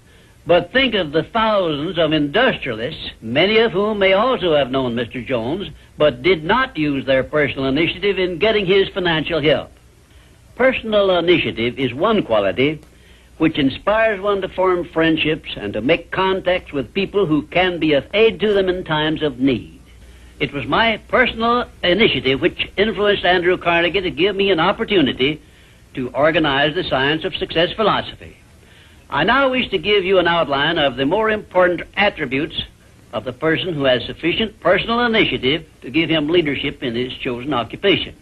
but think of the thousands of industrialists, many of whom may also have known Mr. Jones, but did not use their personal initiative in getting his financial help. Personal initiative is one quality which inspires one to form friendships and to make contacts with people who can be of aid to them in times of need. It was my personal initiative which influenced Andrew Carnegie to give me an opportunity to organize the Science of Success philosophy. I now wish to give you an outline of the more important attributes of the person who has sufficient personal initiative to give him leadership in his chosen occupation.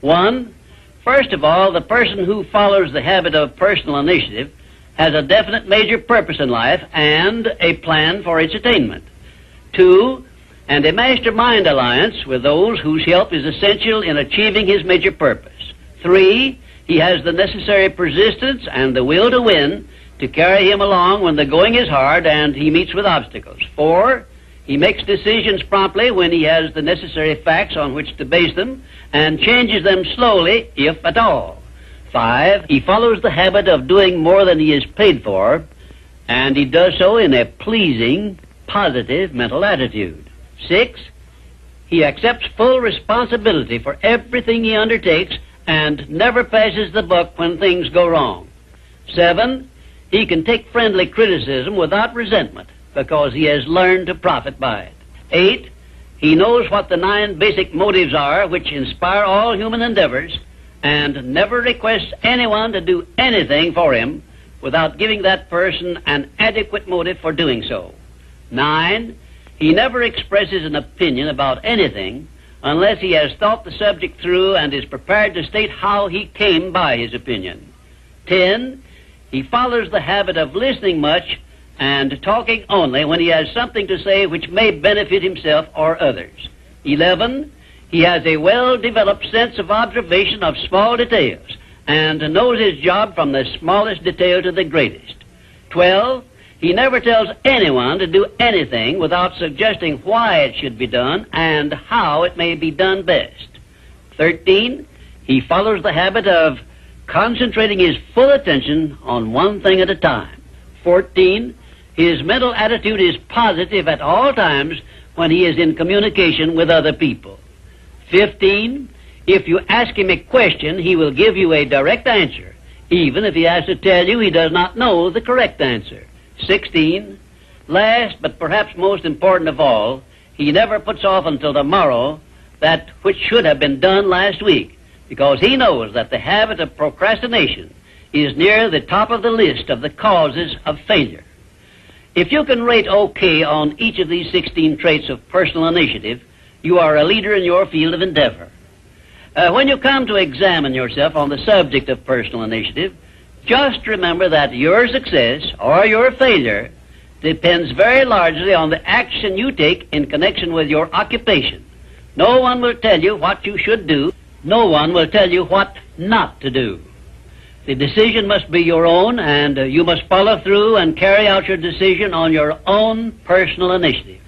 1. First of all, the person who follows the habit of personal initiative has a definite major purpose in life and a plan for its attainment. 2, and a mastermind alliance with those whose help is essential in achieving his major purpose. 3, he has the necessary persistence and the will to win to carry him along when the going is hard and he meets with obstacles. 4, he makes decisions promptly when he has the necessary facts on which to base them and changes them slowly, if at all. 5, he follows the habit of doing more than he is paid for, and he does so in a pleasing, positive mental attitude. 6, he accepts full responsibility for everything he undertakes and never passes the buck when things go wrong. 7, he can take friendly criticism without resentment because he has learned to profit by it. 8, he knows what the 9 basic motives are which inspire all human endeavors and never requests anyone to do anything for him without giving that person an adequate motive for doing so. 9, he never expresses an opinion about anything unless he has thought the subject through and is prepared to state how he came by his opinion. 10, he follows the habit of listening much and talking only when he has something to say which may benefit himself or others. 11, he has a well-developed sense of observation of small details and knows his job from the smallest detail to the greatest. 12, he never tells anyone to do anything without suggesting why it should be done and how it may be done best. 13, he follows the habit of concentrating his full attention on one thing at a time. 14, his mental attitude is positive at all times when he is in communication with other people. 15, if you ask him a question, he will give you a direct answer, even if he has to tell you he does not know the correct answer. 16, last but perhaps most important of all, he never puts off until tomorrow that which should have been done last week, because he knows that the habit of procrastination is near the top of the list of the causes of failure. If you can rate OK on each of these 16 traits of personal initiative, you are a leader in your field of endeavor. When you come to examine yourself on the subject of personal initiative, just remember that your success or your failure depends very largely on the action you take in connection with your occupation. No one will tell you what you should do. No one will tell you what not to do. The decision must be your own, and you must follow through and carry out your decision on your own personal initiative.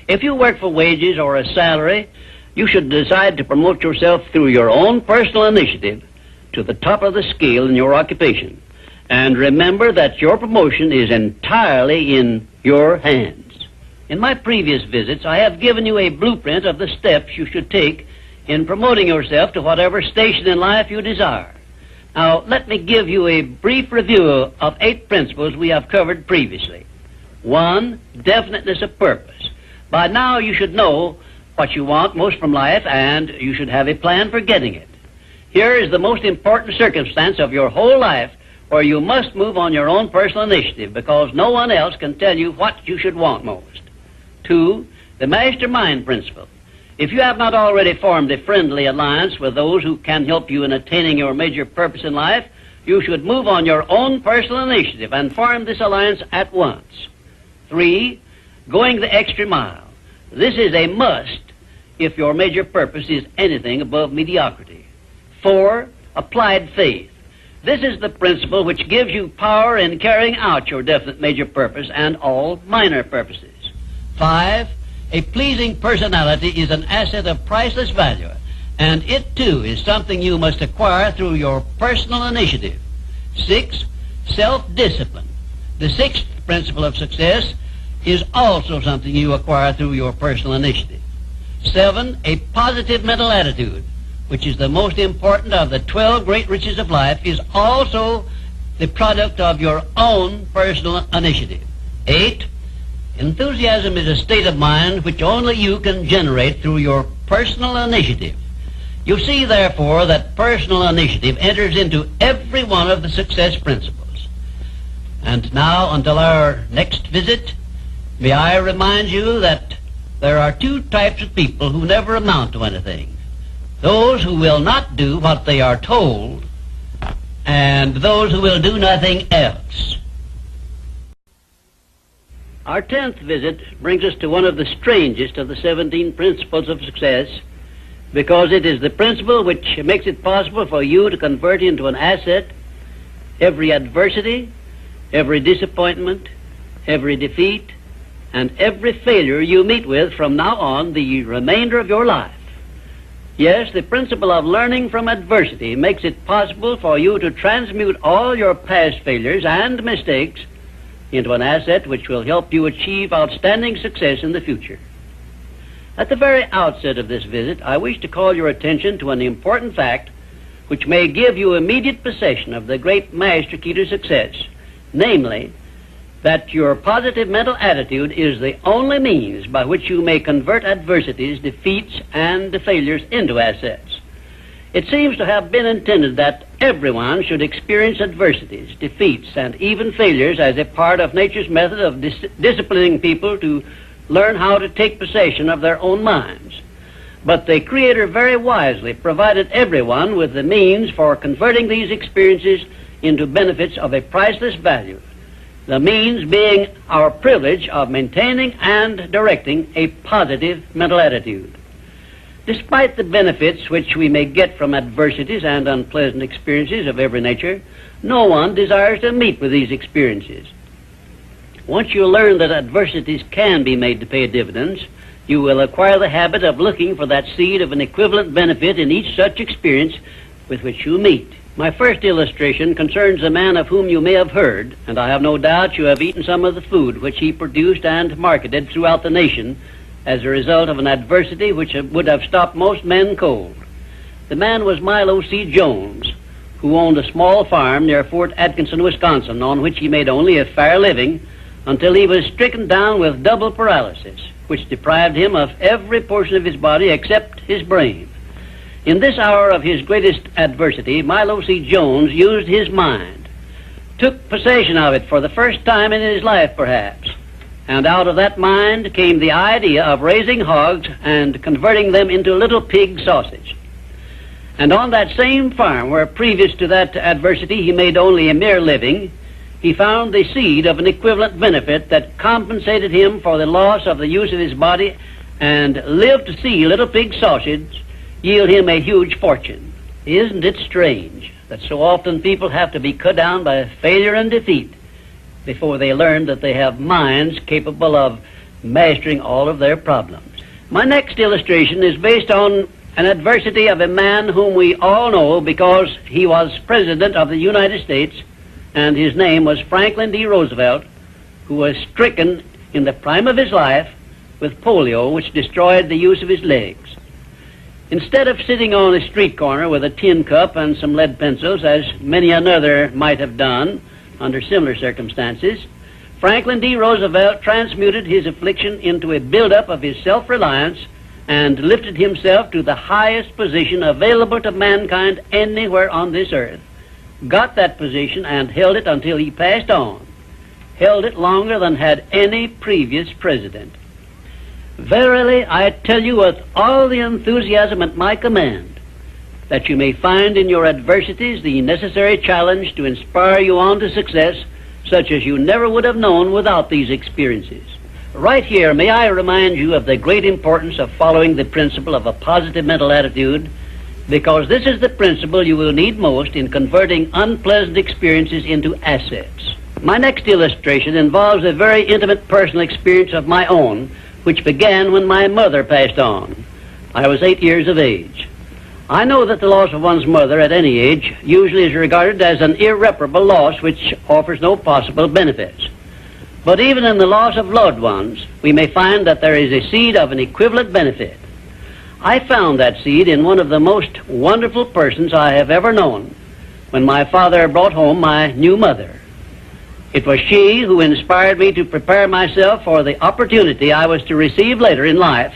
If you work for wages or a salary, you should decide to promote yourself through your own personal initiative to the top of the scale in your occupation. And remember that your promotion is entirely in your hands. In my previous visits, I have given you a blueprint of the steps you should take in promoting yourself to whatever station in life you desire. Now, let me give you a brief review of 8 principles we have covered previously. 1, definiteness of purpose. By now you should know what you want most from life, and you should have a plan for getting it. Here is the most important circumstance of your whole life, where you must move on your own personal initiative, because no one else can tell you what you should want most. 2, the mastermind principle. If you have not already formed a friendly alliance with those who can help you in attaining your major purpose in life, you should move on your own personal initiative and form this alliance at once. 3, going the extra mile. This is a must if your major purpose is anything above mediocrity. 4, applied faith. This is the principle which gives you power in carrying out your definite major purpose and all minor purposes. 5, a pleasing personality is an asset of priceless value, and it too is something you must acquire through your personal initiative. 6, self-discipline. The 6th principle of success is also something you acquire through your personal initiative. 7, a positive mental attitude, which is the most important of the 12 great riches of life, is also the product of your own personal initiative. 8, enthusiasm is a state of mind which only you can generate through your personal initiative. You see, therefore, that personal initiative enters into every one of the success principles. And now, until our next visit, may I remind you that there are 2 types of people who never amount to anything. Those who will not do what they are told, and those who will do nothing else. Our 10th visit brings us to one of the strangest of the 17 principles of success, because it is the principle which makes it possible for you to convert into an asset every adversity, every disappointment, every defeat, and every failure you meet with from now on the remainder of your life. Yes, the principle of learning from adversity makes it possible for you to transmute all your past failures and mistakes into an asset which will help you achieve outstanding success in the future. At the very outset of this visit, I wish to call your attention to an important fact which may give you immediate possession of the great master key to success, namely, that your positive mental attitude is the only means by which you may convert adversities, defeats, and failures into assets. It seems to have been intended that everyone should experience adversities, defeats, and even failures as a part of nature's method of disciplining people to learn how to take possession of their own minds. But the Creator very wisely provided everyone with the means for converting these experiences into benefits of a priceless value, the means being our privilege of maintaining and directing a positive mental attitude. Despite the benefits which we may get from adversities and unpleasant experiences of every nature, no one desires to meet with these experiences. Once you learn that adversities can be made to pay dividends, you will acquire the habit of looking for that seed of an equivalent benefit in each such experience with which you meet. My first illustration concerns a man of whom you may have heard, and I have no doubt you have eaten some of the food which he produced and marketed throughout the nation as a result of an adversity which would have stopped most men cold. The man was Milo C. Jones, who owned a small farm near Fort Atkinson, Wisconsin, on which he made only a fair living until he was stricken down with double paralysis, which deprived him of every portion of his body except his brain. In this hour of his greatest adversity, Milo C. Jones used his mind, took possession of it for the first time in his life, perhaps, and out of that mind came the idea of raising hogs and converting them into little pig sausage. And on that same farm, where previous to that adversity he made only a mere living, he found the seed of an equivalent benefit that compensated him for the loss of the use of his body, and lived to see little pig sausage yield him a huge fortune. Isn't it strange that so often people have to be cut down by failure and defeat before they learn that they have minds capable of mastering all of their problems? My next illustration is based on an adversity of a man whom we all know because he was President of the United States, and his name was Franklin D. Roosevelt, who was stricken in the prime of his life with polio, which destroyed the use of his legs. Instead of sitting on a street corner with a tin cup and some lead pencils, as many another might have done under similar circumstances, Franklin D. Roosevelt transmuted his affliction into a buildup of his self-reliance and lifted himself to the highest position available to mankind anywhere on this earth. Got that position and held it until he passed on. Held it longer than had any previous president. Verily, I tell you with all the enthusiasm at my command, that you may find in your adversities the necessary challenge to inspire you on to success, such as you never would have known without these experiences. Right here, may I remind you of the great importance of following the principle of a positive mental attitude, because this is the principle you will need most in converting unpleasant experiences into assets. My next illustration involves a very intimate personal experience of my own, which began when my mother passed on. I was 8 years of age. I know that the loss of one's mother at any age usually is regarded as an irreparable loss which offers no possible benefits. But even in the loss of loved ones, we may find that there is a seed of an equivalent benefit. I found that seed in one of the most wonderful persons I have ever known, when my father brought home my new mother. It was she who inspired me to prepare myself for the opportunity I was to receive later in life,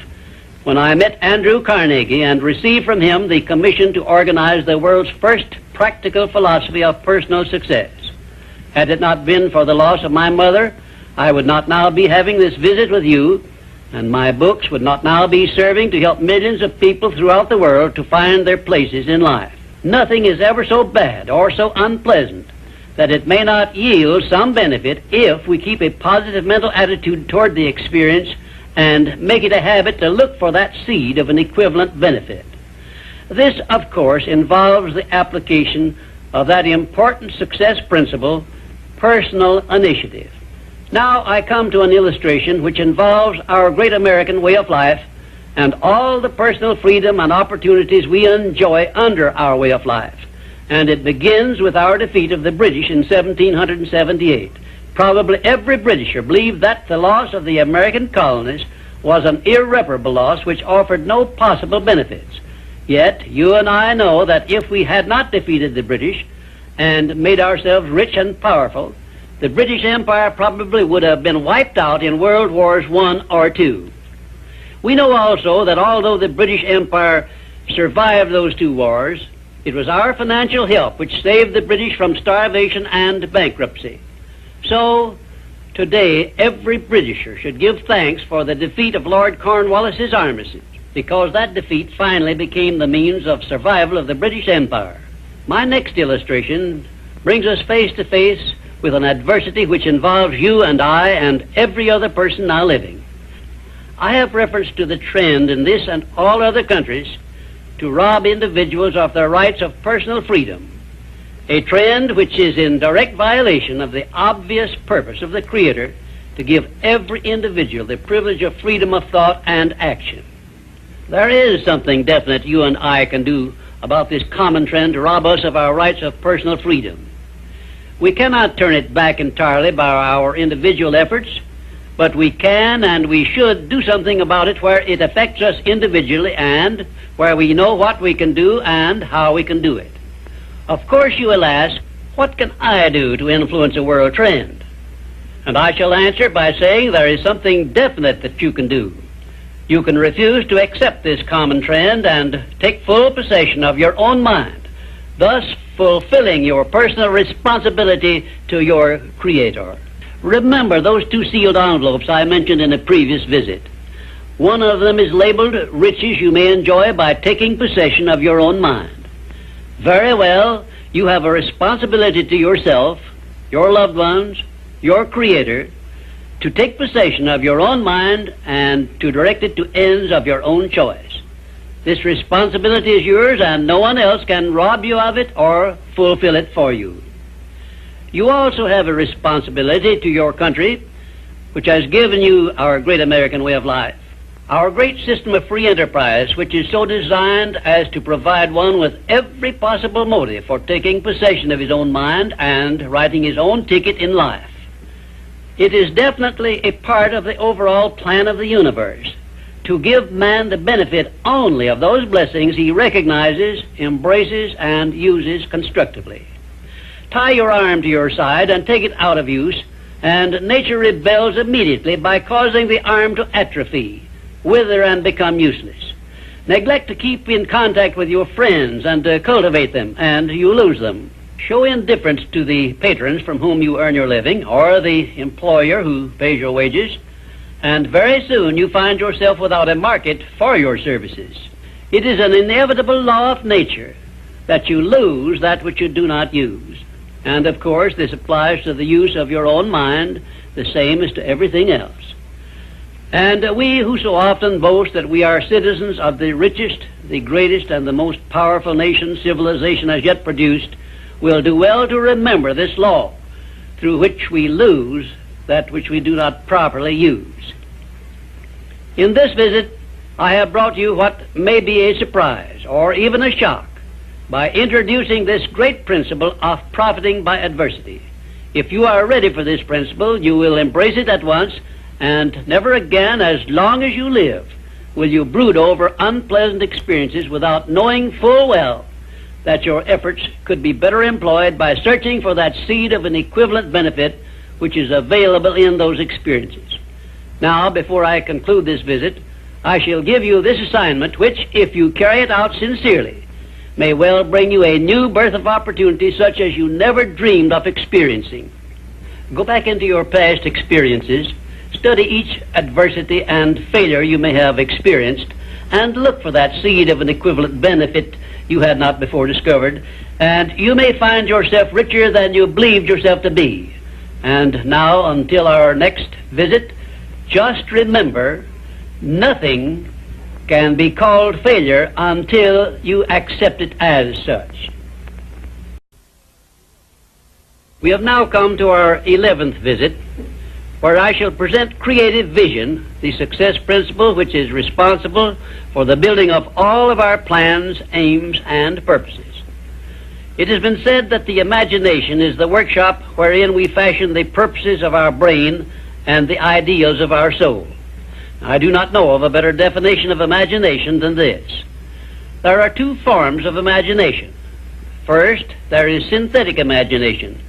when I met Andrew Carnegie and received from him the commission to organize the world's first practical philosophy of personal success. Had it not been for the loss of my mother, I would not now be having this visit with you, and my books would not now be serving to help millions of people throughout the world to find their places in life. Nothing is ever so bad or so unpleasant that it may not yield some benefit if we keep a positive mental attitude toward the experience and make it a habit to look for that seed of an equivalent benefit. This, of course, involves the application of that important success principle, personal initiative. Now I come to an illustration which involves our great American way of life and all the personal freedom and opportunities we enjoy under our way of life. And it begins with our defeat of the British in 1778. Probably every Britisher believed that the loss of the American colonies was an irreparable loss which offered no possible benefits. Yet you and I know that if we had not defeated the British and made ourselves rich and powerful, the British Empire probably would have been wiped out in World Wars I or II. We know also that although the British Empire survived those two wars, it was our financial help which saved the British from starvation and bankruptcy. So, today, every Britisher should give thanks for the defeat of Lord Cornwallis's armistice, because that defeat finally became the means of survival of the British Empire. My next illustration brings us face to face with an adversity which involves you and I and every other person now living. I have reference to the trend in this and all other countries to rob individuals of their rights of personal freedom, a trend which is in direct violation of the obvious purpose of the Creator to give every individual the privilege of freedom of thought and action. There is something definite you and I can do about this common trend to rob us of our rights of personal freedom. We cannot turn it back entirely by our individual efforts, but we can and we should do something about it where it affects us individually and where we know what we can do and how we can do it. Of course you will ask, what can I do to influence a world trend? And I shall answer by saying there is something definite that you can do. You can refuse to accept this common trend and take full possession of your own mind, thus fulfilling your personal responsibility to your Creator. Remember those two sealed envelopes I mentioned in a previous visit. One of them is labeled riches you may enjoy by taking possession of your own mind. Very well, you have a responsibility to yourself, your loved ones, your Creator, to take possession of your own mind and to direct it to ends of your own choice. This responsibility is yours and no one else can rob you of it or fulfill it for you. You also have a responsibility to your country, which has given you our great American way of life. Our great system of free enterprise, which is so designed as to provide one with every possible motive for taking possession of his own mind and writing his own ticket in life. It is definitely a part of the overall plan of the universe to give man the benefit only of those blessings he recognizes, embraces, and uses constructively. Tie your arm to your side and take it out of use and nature rebels immediately by causing the arm to atrophy, wither, and become useless. Neglect to keep in contact with your friends and to cultivate them, and you lose them. Show indifference to the patrons from whom you earn your living, or the employer who pays your wages, and very soon you find yourself without a market for your services. It is an inevitable law of nature that you lose that which you do not use. And of course, this applies to the use of your own mind, the same as to everything else. And we who so often boast that we are citizens of the richest, the greatest, and the most powerful nation civilization has yet produced, will do well to remember this law, through which we lose that which we do not properly use. In this visit, I have brought you what may be a surprise, or even a shock, by introducing this great principle of profiting by adversity. If you are ready for this principle, you will embrace it at once, and never again, as long as you live, will you brood over unpleasant experiences without knowing full well that your efforts could be better employed by searching for that seed of an equivalent benefit which is available in those experiences. Now, before I conclude this visit, I shall give you this assignment which, if you carry it out sincerely, may well bring you a new birth of opportunity such as you never dreamed of experiencing. Go back into your past experiences, study each adversity and failure you may have experienced, and look for that seed of an equivalent benefit you had not before discovered, and you may find yourself richer than you believed yourself to be. And now, until our next visit, just remember, nothing can be called failure until you accept it as such. We have now come to our 11th visit, where I shall present creative vision, the success principle which is responsible for the building of all of our plans, aims, and purposes. It has been said that the imagination is the workshop wherein we fashion the purposes of our brain and the ideals of our soul. I do not know of a better definition of imagination than this. There are two forms of imagination. First, there is synthetic imagination,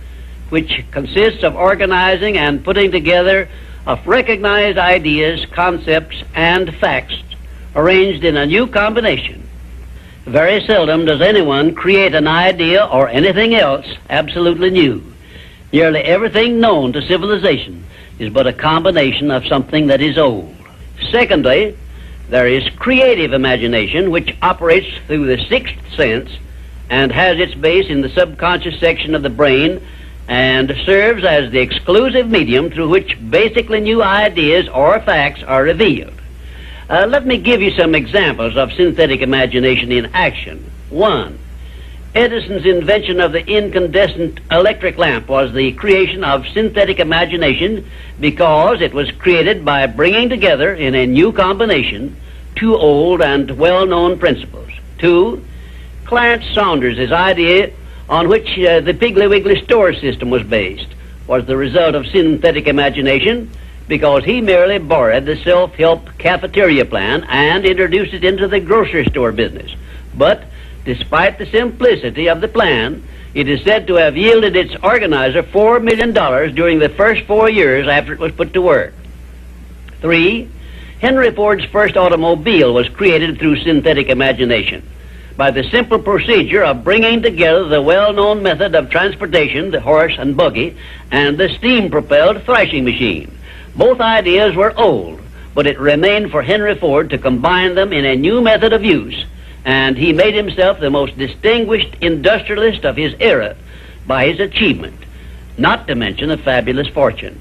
which consists of organizing and putting together of recognized ideas, concepts, and facts arranged in a new combination. Very seldom does anyone create an idea or anything else absolutely new. Nearly everything known to civilization is but a combination of something that is old. Secondly, there is creative imagination, which operates through the sixth sense and has its base in the subconscious section of the brain and serves as the exclusive medium through which basically new ideas or facts are revealed. Let me give you some examples of synthetic imagination in action. 1. Edison's invention of the incandescent electric lamp was the creation of synthetic imagination because it was created by bringing together in a new combination two old and well-known principles. 2. Clarence Saunders' idea on which the Piggly Wiggly store system was based was the result of synthetic imagination because he merely borrowed the self-help cafeteria plan and introduced it into the grocery store business. But despite the simplicity of the plan, it is said to have yielded its organizer $4 million during the first 4 years after it was put to work. 3. Henry Ford's first automobile was created through synthetic imagination by the simple procedure of bringing together the well-known method of transportation, the horse and buggy, and the steam-propelled thrashing machine. Both ideas were old, but it remained for Henry Ford to combine them in a new method of use, and he made himself the most distinguished industrialist of his era by his achievement, not to mention a fabulous fortune.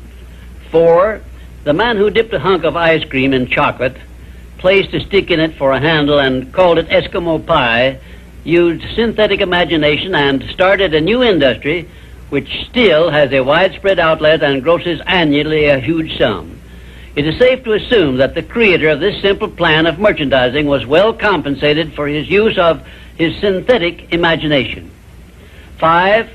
4. The man who dipped a hunk of ice cream in chocolate, placed a stick in it for a handle, and called it Eskimo pie, used synthetic imagination and started a new industry which still has a widespread outlet and grosses annually a huge sum. It is safe to assume that the creator of this simple plan of merchandising was well compensated for his use of his synthetic imagination. 5.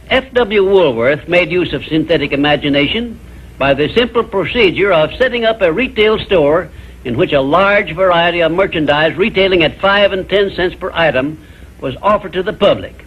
F.W. Woolworth made use of synthetic imagination by the simple procedure of setting up a retail store in which a large variety of merchandise retailing at 5 and 10 cents per item was offered to the public.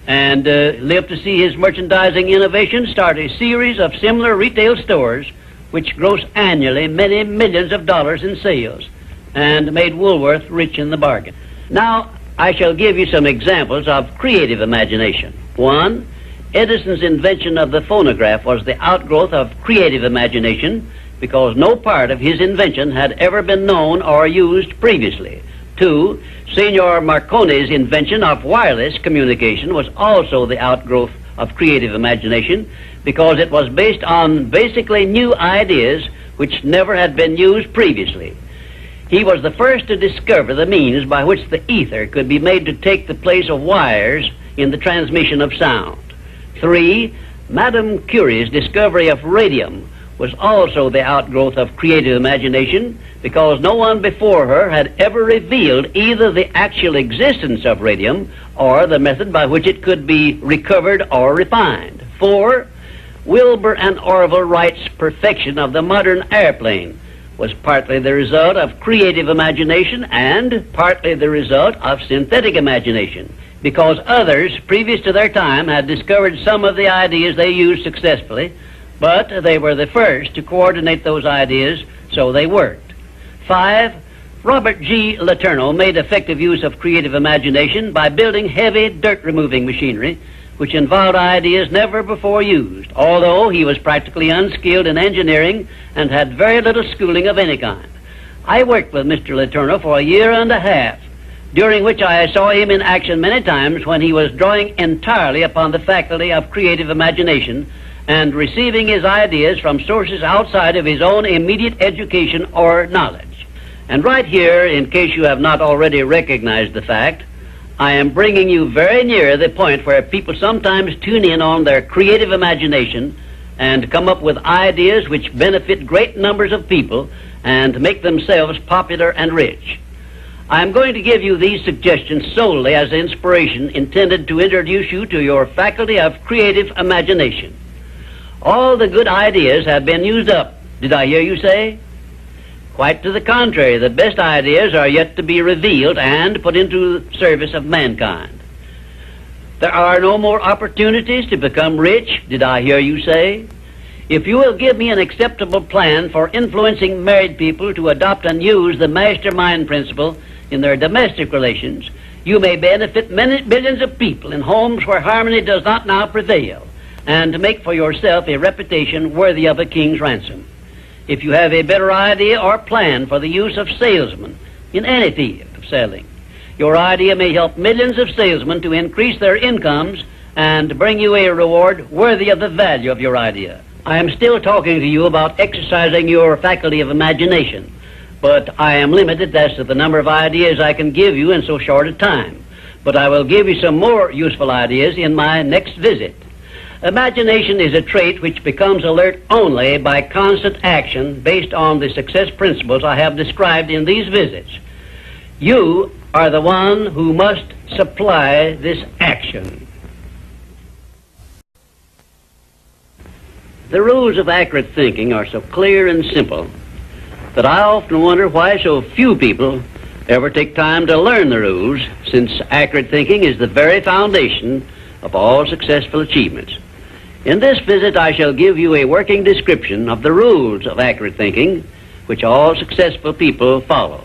and lived to see his merchandising innovation start a series of similar retail stores which gross annually many millions of dollars in sales and made Woolworth rich in the bargain. Now, I shall give you some examples of creative imagination. One, Edison's invention of the phonograph was the outgrowth of creative imagination because no part of his invention had ever been known or used previously. Two, Signor Marconi's invention of wireless communication was also the outgrowth of creative imagination because it was based on basically new ideas which never had been used previously. He was the first to discover the means by which the ether could be made to take the place of wires in the transmission of sound. Three, Madame Curie's discovery of radium was also the outgrowth of creative imagination because no one before her had ever revealed either the actual existence of radium or the method by which it could be recovered or refined. Four, Wilbur and Orville Wright's perfection of the modern airplane was partly the result of creative imagination and partly the result of synthetic imagination, because others previous to their time had discovered some of the ideas they used successfully, but they were the first to coordinate those ideas so they worked. Five, Robert G. Letourneau made effective use of creative imagination by building heavy dirt-removing machinery which involved ideas never before used, although he was practically unskilled in engineering and had very little schooling of any kind. I worked with Mr. Letourneau for a year and a half, during which I saw him in action many times when he was drawing entirely upon the faculty of creative imagination and receiving his ideas from sources outside of his own immediate education or knowledge. And right here, in case you have not already recognized the fact, I am bringing you very near the point where people sometimes tune in on their creative imagination and come up with ideas which benefit great numbers of people and make themselves popular and rich. I am going to give you these suggestions solely as inspiration intended to introduce you to your faculty of creative imagination. All the good ideas have been used up, did I hear you say? Quite to the contrary, the best ideas are yet to be revealed and put into service of mankind. There are no more opportunities to become rich, did I hear you say? If you will give me an acceptable plan for influencing married people to adopt and use the mastermind principle in their domestic relations, you may benefit many billions of people in homes where harmony does not now prevail, and make for yourself a reputation worthy of a king's ransom. If you have a better idea or plan for the use of salesmen in any field of selling, your idea may help millions of salesmen to increase their incomes and bring you a reward worthy of the value of your idea. I am still talking to you about exercising your faculty of imagination, but I am limited as to the number of ideas I can give you in so short a time. But I will give you some more useful ideas in my next visit. Imagination is a trait which becomes alert only by constant action based on the success principles I have described in these visits. You are the one who must supply this action. The rules of accurate thinking are so clear and simple that I often wonder why so few people ever take time to learn the rules, since accurate thinking is the very foundation of all successful achievements. In this visit, I shall give you a working description of the rules of accurate thinking, which all successful people follow.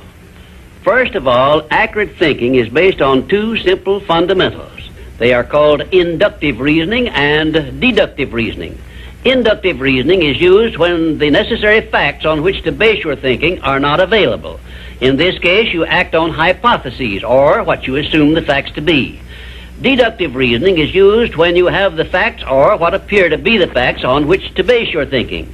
First of all, accurate thinking is based on two simple fundamentals. They are called inductive reasoning and deductive reasoning. Inductive reasoning is used when the necessary facts on which to base your thinking are not available. In this case, you act on hypotheses, or what you assume the facts to be. Deductive reasoning is used when you have the facts, or what appear to be the facts, on which to base your thinking.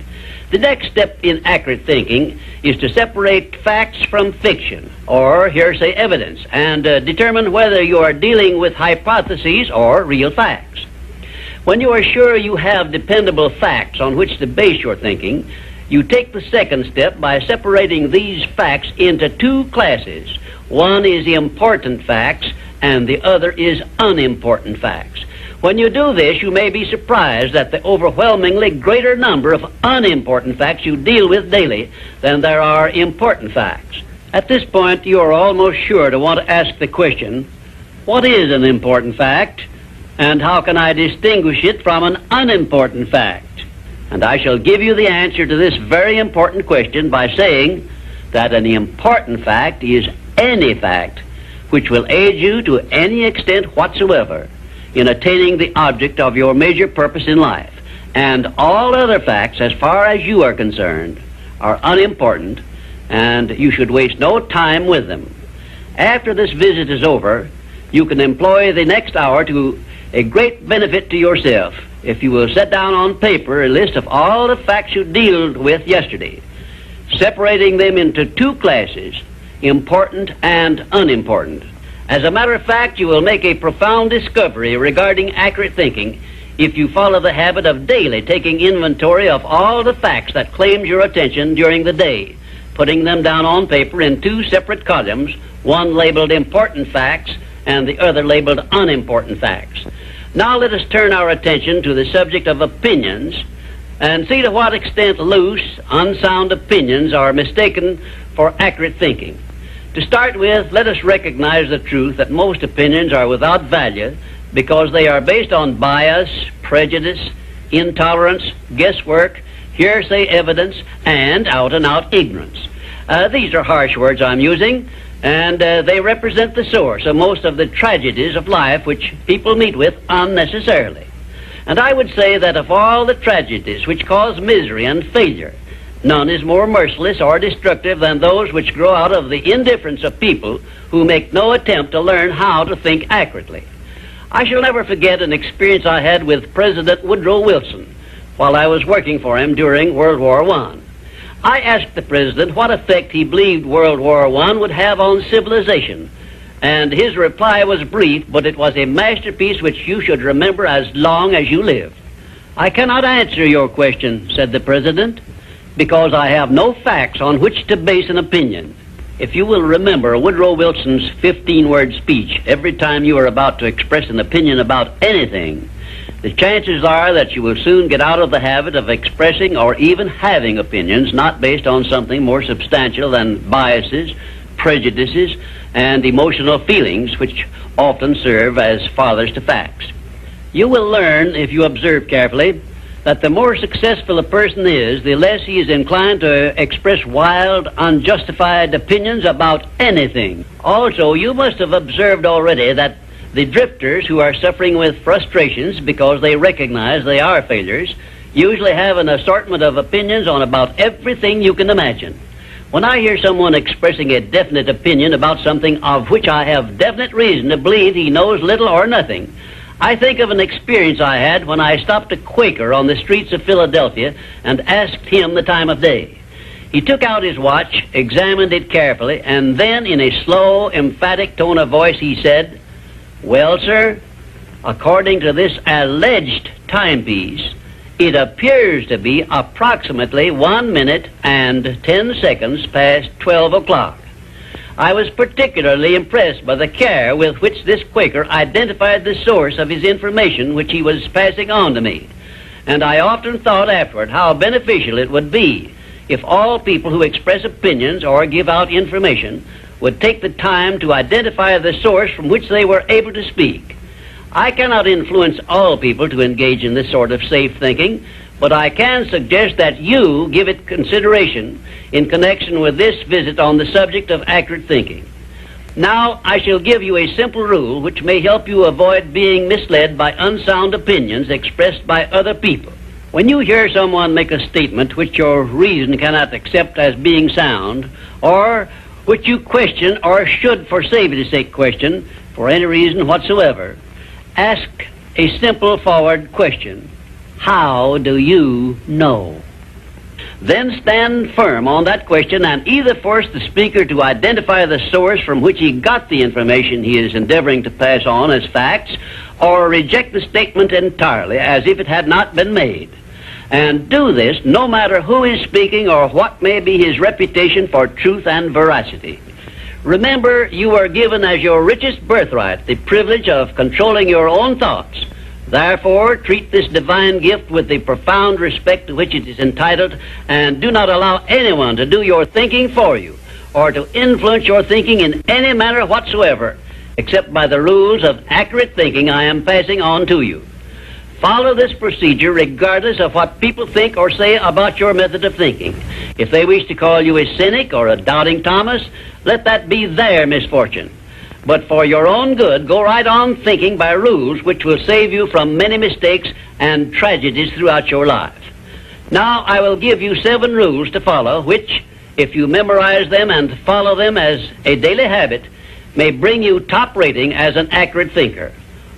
The next step in accurate thinking is to separate facts from fiction, or hearsay evidence, and determine whether you are dealing with hypotheses or real facts. When you are sure you have dependable facts on which to base your thinking, you take the second step by separating these facts into two classes. One is important facts, and the other is unimportant facts. When you do this, you may be surprised at the overwhelmingly greater number of unimportant facts you deal with daily than there are important facts. At this point, you are almost sure to want to ask the question, what is an important fact? And how can I distinguish it from an unimportant fact? And I shall give you the answer to this very important question by saying that an important fact is any fact which will aid you to any extent whatsoever in attaining the object of your major purpose in life. And all other facts, as far as you are concerned, are unimportant, and you should waste no time with them. After this visit is over, you can employ the next hour to a great benefit to yourself if you will set down on paper a list of all the facts you dealt with yesterday, separating them into two classes, important and unimportant. As a matter of fact, you will make a profound discovery regarding accurate thinking if you follow the habit of daily taking inventory of all the facts that claimed your attention during the day, putting them down on paper in two separate columns, one labeled important facts and the other labeled unimportant facts. Now let us turn our attention to the subject of opinions and see to what extent loose, unsound opinions are mistaken for accurate thinking. To start with, let us recognize the truth that most opinions are without value because they are based on bias, prejudice, intolerance, guesswork, hearsay evidence, and out-and-out ignorance. These are harsh words I'm using, and they represent the source of most of the tragedies of life which people meet with unnecessarily. And I would say that of all the tragedies which cause misery and failure, none is more merciless or destructive than those which grow out of the indifference of people who make no attempt to learn how to think accurately. I shall never forget an experience I had with President Woodrow Wilson while I was working for him during World War I. I asked the President what effect he believed World War I would have on civilization, and his reply was brief, but it was a masterpiece which you should remember as long as you live. "I cannot answer your question," said the President, "because I have no facts on which to base an opinion." If you will remember Woodrow Wilson's 15-word speech every time you are about to express an opinion about anything, the chances are that you will soon get out of the habit of expressing or even having opinions not based on something more substantial than biases, prejudices, and emotional feelings which often serve as fathers to facts. You will learn, if you observe carefully, that the more successful a person is, the less he is inclined to express wild, unjustified opinions about anything. Also, you must have observed already that the drifters who are suffering with frustrations because they recognize they are failures usually have an assortment of opinions on about everything you can imagine. When I hear someone expressing a definite opinion about something of which I have definite reason to believe he knows little or nothing, I think of an experience I had when I stopped a Quaker on the streets of Philadelphia and asked him the time of day. He took out his watch, examined it carefully, and then in a slow, emphatic tone of voice he said, "Well, sir, according to this alleged timepiece, it appears to be approximately 1 minute and 10 seconds past 12 o'clock. I was particularly impressed by the care with which this Quaker identified the source of his information which he was passing on to me, and I often thought afterward how beneficial it would be if all people who express opinions or give out information would take the time to identify the source from which they were able to speak. I cannot influence all people to engage in this sort of safe thinking, but I can suggest that you give it consideration in connection with this visit on the subject of accurate thinking. Now, I shall give you a simple rule which may help you avoid being misled by unsound opinions expressed by other people. When you hear someone make a statement which your reason cannot accept as being sound, or which you question or should, for safety's sake, question for any reason whatsoever, ask a simple forward question. How do you know? Then stand firm on that question and either force the speaker to identify the source from which he got the information he is endeavoring to pass on as facts, or reject the statement entirely as if it had not been made. And do this no matter who is speaking or what may be his reputation for truth and veracity. Remember, you are given as your richest birthright the privilege of controlling your own thoughts. Therefore, treat this divine gift with the profound respect to which it is entitled, and do not allow anyone to do your thinking for you or to influence your thinking in any manner whatsoever, except by the rules of accurate thinking I am passing on to you. Follow this procedure regardless of what people think or say about your method of thinking. If they wish to call you a cynic or a doubting Thomas, let that be their misfortune. But for your own good, go right on thinking by rules which will save you from many mistakes and tragedies throughout your life. Now I will give you 7 rules to follow, which, if you memorize them and follow them as a daily habit, may bring you top rating as an accurate thinker.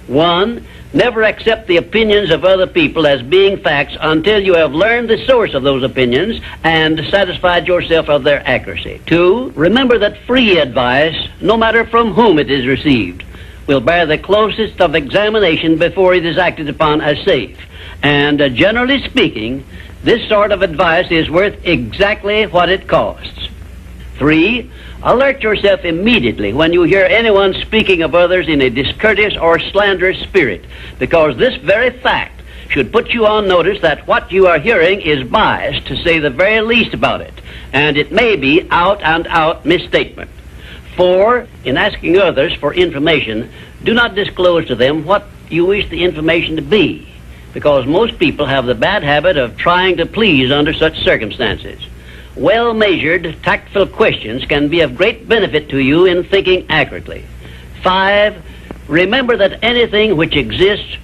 1. Never accept the opinions of other people as being facts until you have learned the source of those opinions and satisfied yourself of their accuracy. 2. Remember that free advice, no matter from whom it is received, will bear the closest of examination before it is acted upon as safe. And generally speaking, this sort of advice is worth exactly what it costs. 3. Alert yourself immediately when you hear anyone speaking of others in a discourteous or slanderous spirit, because this very fact should put you on notice that what you are hearing is biased, to say the very least about it, and it may be out-and-out misstatement. 4. In asking others for information, do not disclose to them what you wish the information to be, because most people have the bad habit of trying to please under such circumstances. Well-measured, tactful questions can be of great benefit to you in thinking accurately. 5. Remember that anything which exists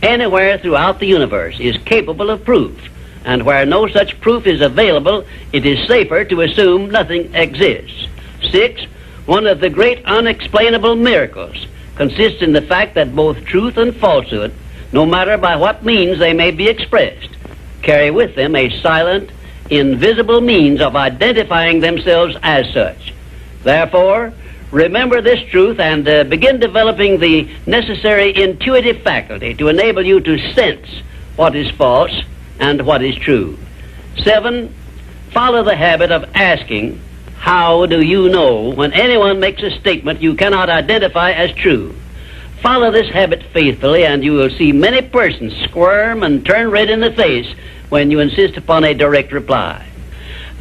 anywhere throughout the universe is capable of proof, and where no such proof is available, it is safer to assume nothing exists. 6. One of the great unexplainable miracles consists in the fact that both truth and falsehood, no matter by what means they may be expressed, carry with them a silent, invisible means of identifying themselves as such. Therefore, remember this truth and begin developing the necessary intuitive faculty to enable you to sense what is false and what is true. 7. Follow the habit of asking, "How do you know?" when anyone makes a statement you cannot identify as true. Follow this habit faithfully, and you will see many persons squirm and turn red in the face when you insist upon a direct reply.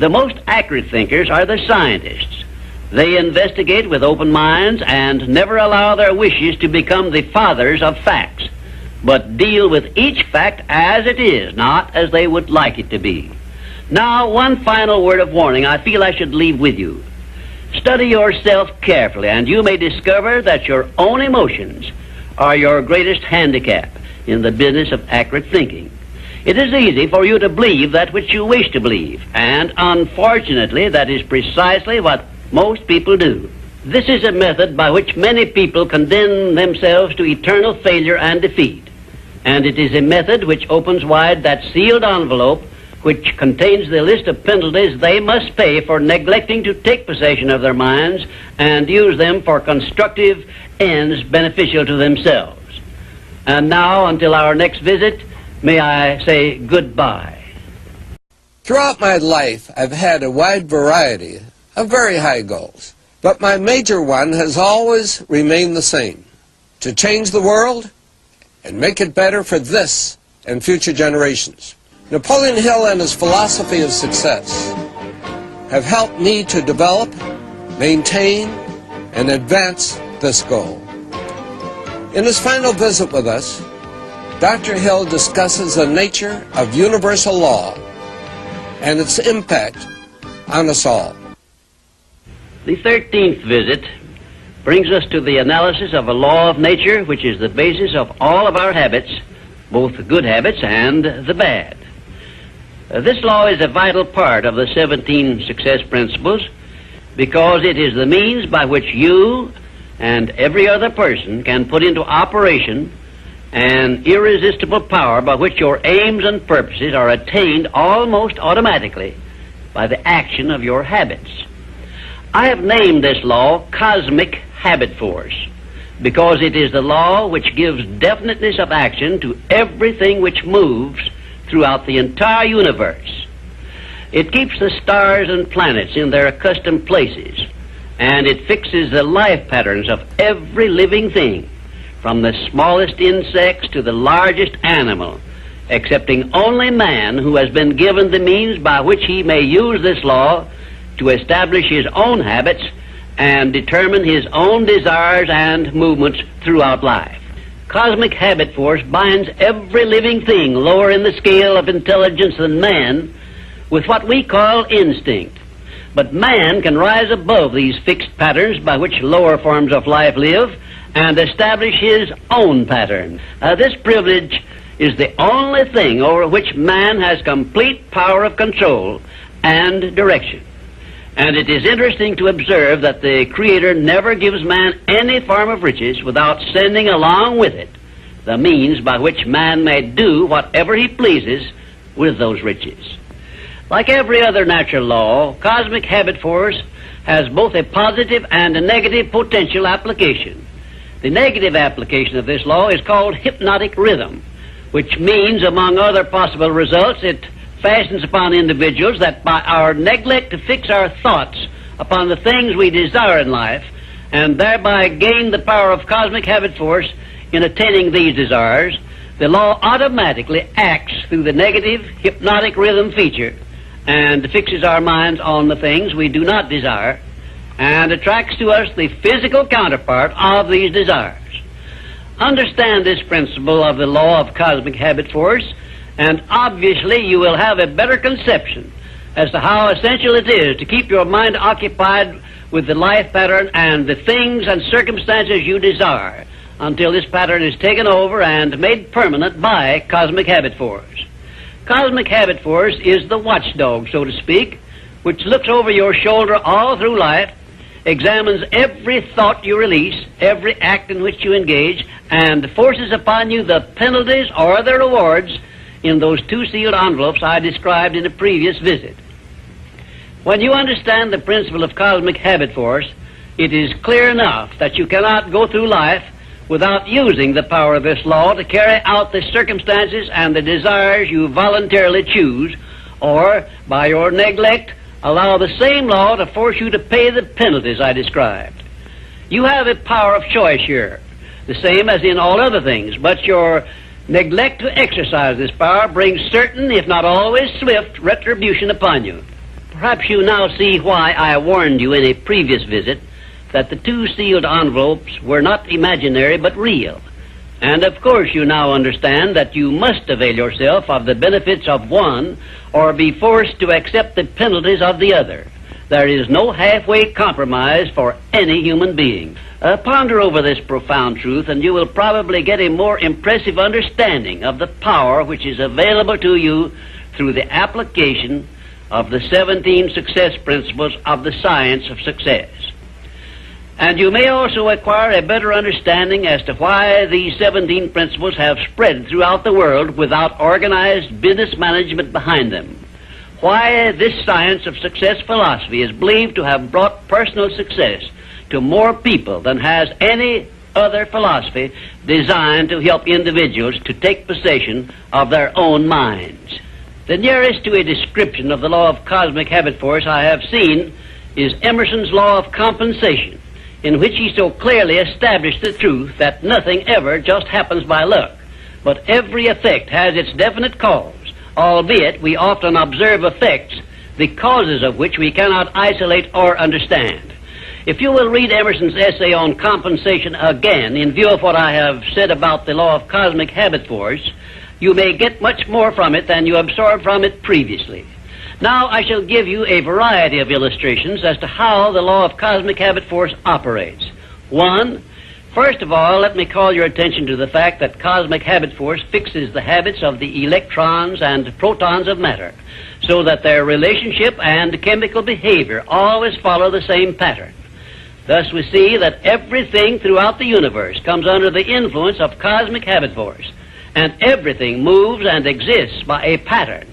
The most accurate thinkers are the scientists. They investigate with open minds and never allow their wishes to become the fathers of facts, but deal with each fact as it is, not as they would like it to be. Now, one final word of warning I feel I should leave with you. Study yourself carefully, and you may discover that your own emotions are your greatest handicap in the business of accurate thinking. It is easy for you to believe that which you wish to believe, and unfortunately that is precisely what most people do. This is a method by which many people condemn themselves to eternal failure and defeat, and it is a method which opens wide that sealed envelope which contains the list of penalties they must pay for neglecting to take possession of their minds and use them for constructive ends beneficial to themselves. And now, until our next visit, may I say goodbye. Throughout my life, I've had a wide variety of very high goals, but my major one has always remained the same: to change the world and make it better for this and future generations. Napoleon Hill and his philosophy of success have helped me to develop, maintain, and advance this goal. In his final visit with us, Dr. Hill discusses the nature of universal law and its impact on us all. The 13th visit brings us to the analysis of a law of nature which is the basis of all of our habits, both the good habits and the bad. This law is a vital part of the 17 success principles because it is the means by which you and every other person can put into operation an irresistible power by which your aims and purposes are attained almost automatically by the action of your habits. I have named this law cosmic habit force because it is the law which gives definiteness of action to everything which moves throughout the entire universe. It keeps the stars and planets in their accustomed places, and it fixes the life patterns of every living thing, from the smallest insects to the largest animal, excepting only man, who has been given the means by which he may use this law to establish his own habits and determine his own desires and movements throughout life. Cosmic habit force binds every living thing lower in the scale of intelligence than man with what we call instinct. But man can rise above these fixed patterns by which lower forms of life live and establish his own pattern. This privilege is the only thing over which man has complete power of control and direction. And it is interesting to observe that the Creator never gives man any form of riches without sending along with it the means by which man may do whatever he pleases with those riches. Like every other natural law, cosmic habit force has both a positive and a negative potential application. The negative application of this law is called hypnotic rhythm, which means, among other possible results, it fastens upon individuals that by our neglect to fix our thoughts upon the things we desire in life, and thereby gain the power of cosmic habit force in attaining these desires, the law automatically acts through the negative hypnotic rhythm feature and fixes our minds on the things we do not desire and attracts to us the physical counterpart of these desires. Understand this principle of the law of cosmic habit force, and obviously you will have a better conception as to how essential it is to keep your mind occupied with the life pattern and the things and circumstances you desire until this pattern is taken over and made permanent by cosmic habit force. Cosmic habit force is the watchdog, so to speak, which looks over your shoulder all through life, examines every thought you release, every act in which you engage, and forces upon you the penalties or the rewards in those two sealed envelopes I described in a previous visit. When you understand the principle of cosmic habit force, it is clear enough that you cannot go through life without using the power of this law to carry out the circumstances and the desires you voluntarily choose, or, by your neglect, allow the same law to force you to pay the penalties I described. You have a power of choice here, the same as in all other things, but your neglect to exercise this power brings certain, if not always swift, retribution upon you. Perhaps you now see why I warned you in a previous visit that the two sealed envelopes were not imaginary but real. And of course you now understand that you must avail yourself of the benefits of one or be forced to accept the penalties of the other. There is no halfway compromise for any human being. Ponder over this profound truth and you will probably get a more impressive understanding of the power which is available to you through the application of the 17 success principles of the science of success. And you may also acquire a better understanding as to why these 17 principles have spread throughout the world without organized business management behind them. Why this science of success philosophy is believed to have brought personal success to more people than has any other philosophy designed to help individuals to take possession of their own minds. The nearest to a description of the law of cosmic habit force I have seen is Emerson's law of compensation, in which he so clearly established the truth that nothing ever just happens by luck, but every effect has its definite cause, albeit we often observe effects, the causes of which we cannot isolate or understand. If you will read Emerson's essay on compensation again, in view of what I have said about the law of cosmic habit force, you may get much more from it than you absorbed from it previously. Now I shall give you a variety of illustrations as to how the law of cosmic habit force operates. One, first of all, let me call your attention to the fact that cosmic habit force fixes the habits of the electrons and protons of matter, so that their relationship and chemical behavior always follow the same pattern. Thus we see that everything throughout the universe comes under the influence of cosmic habit force, and everything moves and exists by a pattern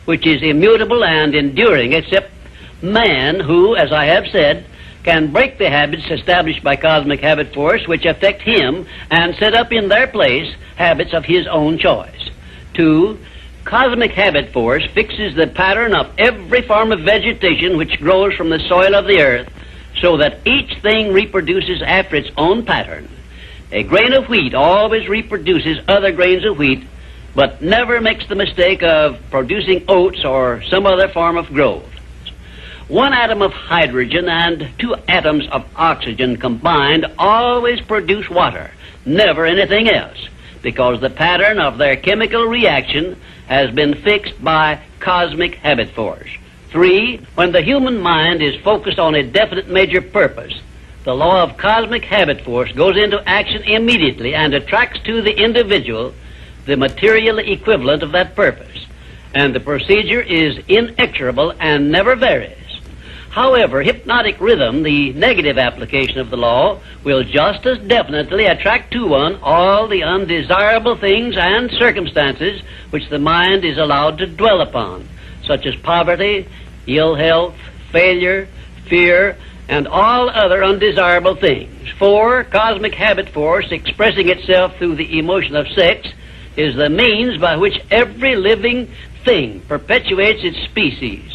which is immutable and enduring, except man, who, as I have said, can break the habits established by cosmic habit force which affect him and set up in their place habits of his own choice. Two, cosmic habit force fixes the pattern of every form of vegetation which grows from the soil of the earth, so that each thing reproduces after its own pattern. A grain of wheat always reproduces other grains of wheat, but never makes the mistake of producing oats or some other form of growth. 1 atom of hydrogen and 2 atoms of oxygen combined always produce water, never anything else, because the pattern of their chemical reaction has been fixed by cosmic habit force. 3, when the human mind is focused on a definite major purpose, the law of cosmic habit force goes into action immediately and attracts to the individual the material equivalent of that purpose, and the procedure is inexorable and never varies. However, hypnotic rhythm, the negative application of the law, will just as definitely attract to one all the undesirable things and circumstances which the mind is allowed to dwell upon, such as poverty, ill health, failure, fear, and all other undesirable things. 4, cosmic habit force, expressing itself through the emotion of sex, is the means by which every living thing perpetuates its species.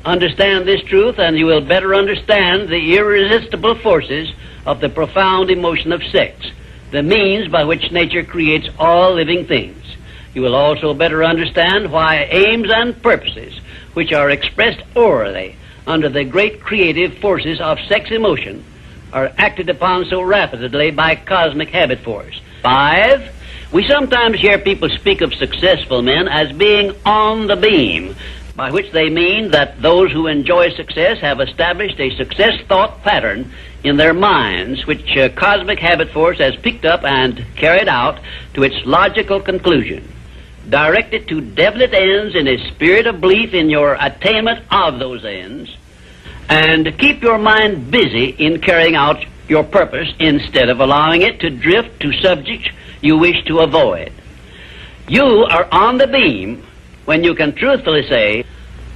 Understand this truth, and you will better understand the irresistible forces of the profound emotion of sex, the means by which nature creates all living things. You will also better understand why aims and purposes, which are expressed orally under the great creative forces of sex emotion, are acted upon so rapidly by cosmic habit force. 5, we sometimes hear people speak of successful men as being on the beam, by which they mean that those who enjoy success have established a success thought pattern in their minds, which cosmic habit force has picked up and carried out to its logical conclusion. Direct it to definite ends in a spirit of belief in your attainment of those ends, and keep your mind busy in carrying out your purpose instead of allowing it to drift to subjects you wish to avoid. You are on the beam when you can truthfully say,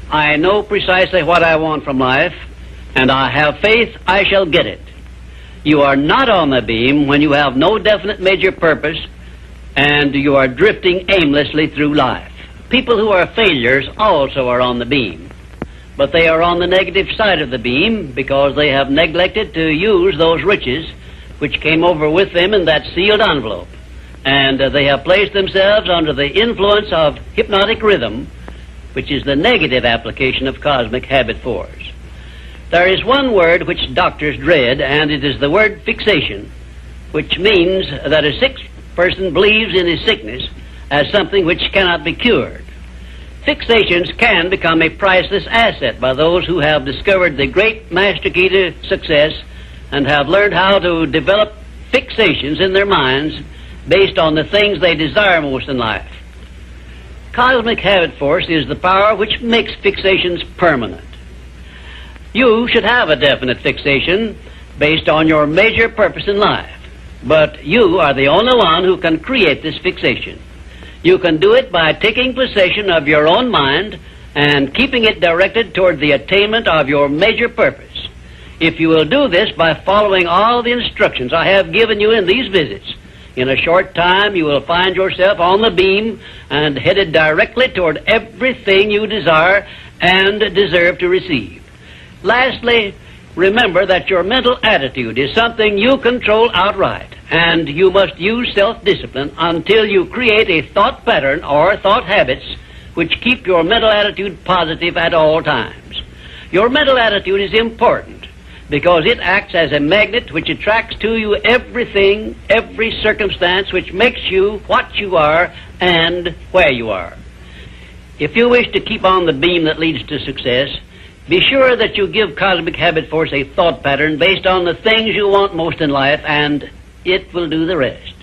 I know precisely what I want from life, and I have faith I shall get it. You are not on the beam when you have no definite major purpose and you are drifting aimlessly through life. People who are failures also are on the beam, but they are on the negative side of the beam because they have neglected to use those riches which came over with them in that sealed envelope, and they have placed themselves under the influence of hypnotic rhythm, which is the negative application of cosmic habit force. There is one word which doctors dread, and it is the word fixation, which means that a sick person believes in his sickness as something which cannot be cured. Fixations can become a priceless asset by those who have discovered the great master key to success and have learned how to develop fixations in their minds based on the things they desire most in life. Cosmic habit force is the power which makes fixations permanent. You should have a definite fixation based on your major purpose in life, but you are the only one who can create this fixation. You can do it by taking possession of your own mind and keeping it directed toward the attainment of your major purpose. If you will do this by following all the instructions I have given you in these visits, in a short time you will find yourself on the beam and headed directly toward everything you desire and deserve to receive. Lastly, remember that your mental attitude is something you control outright, and you must use self-discipline until you create a thought pattern or thought habits which keep your mental attitude positive at all times. Your mental attitude is important because it acts as a magnet which attracts to you everything, every circumstance which makes you what you are and where you are. If you wish to keep on the beam that leads to success, be sure that you give cosmic habit force a thought pattern based on the things you want most in life, and it will do the rest.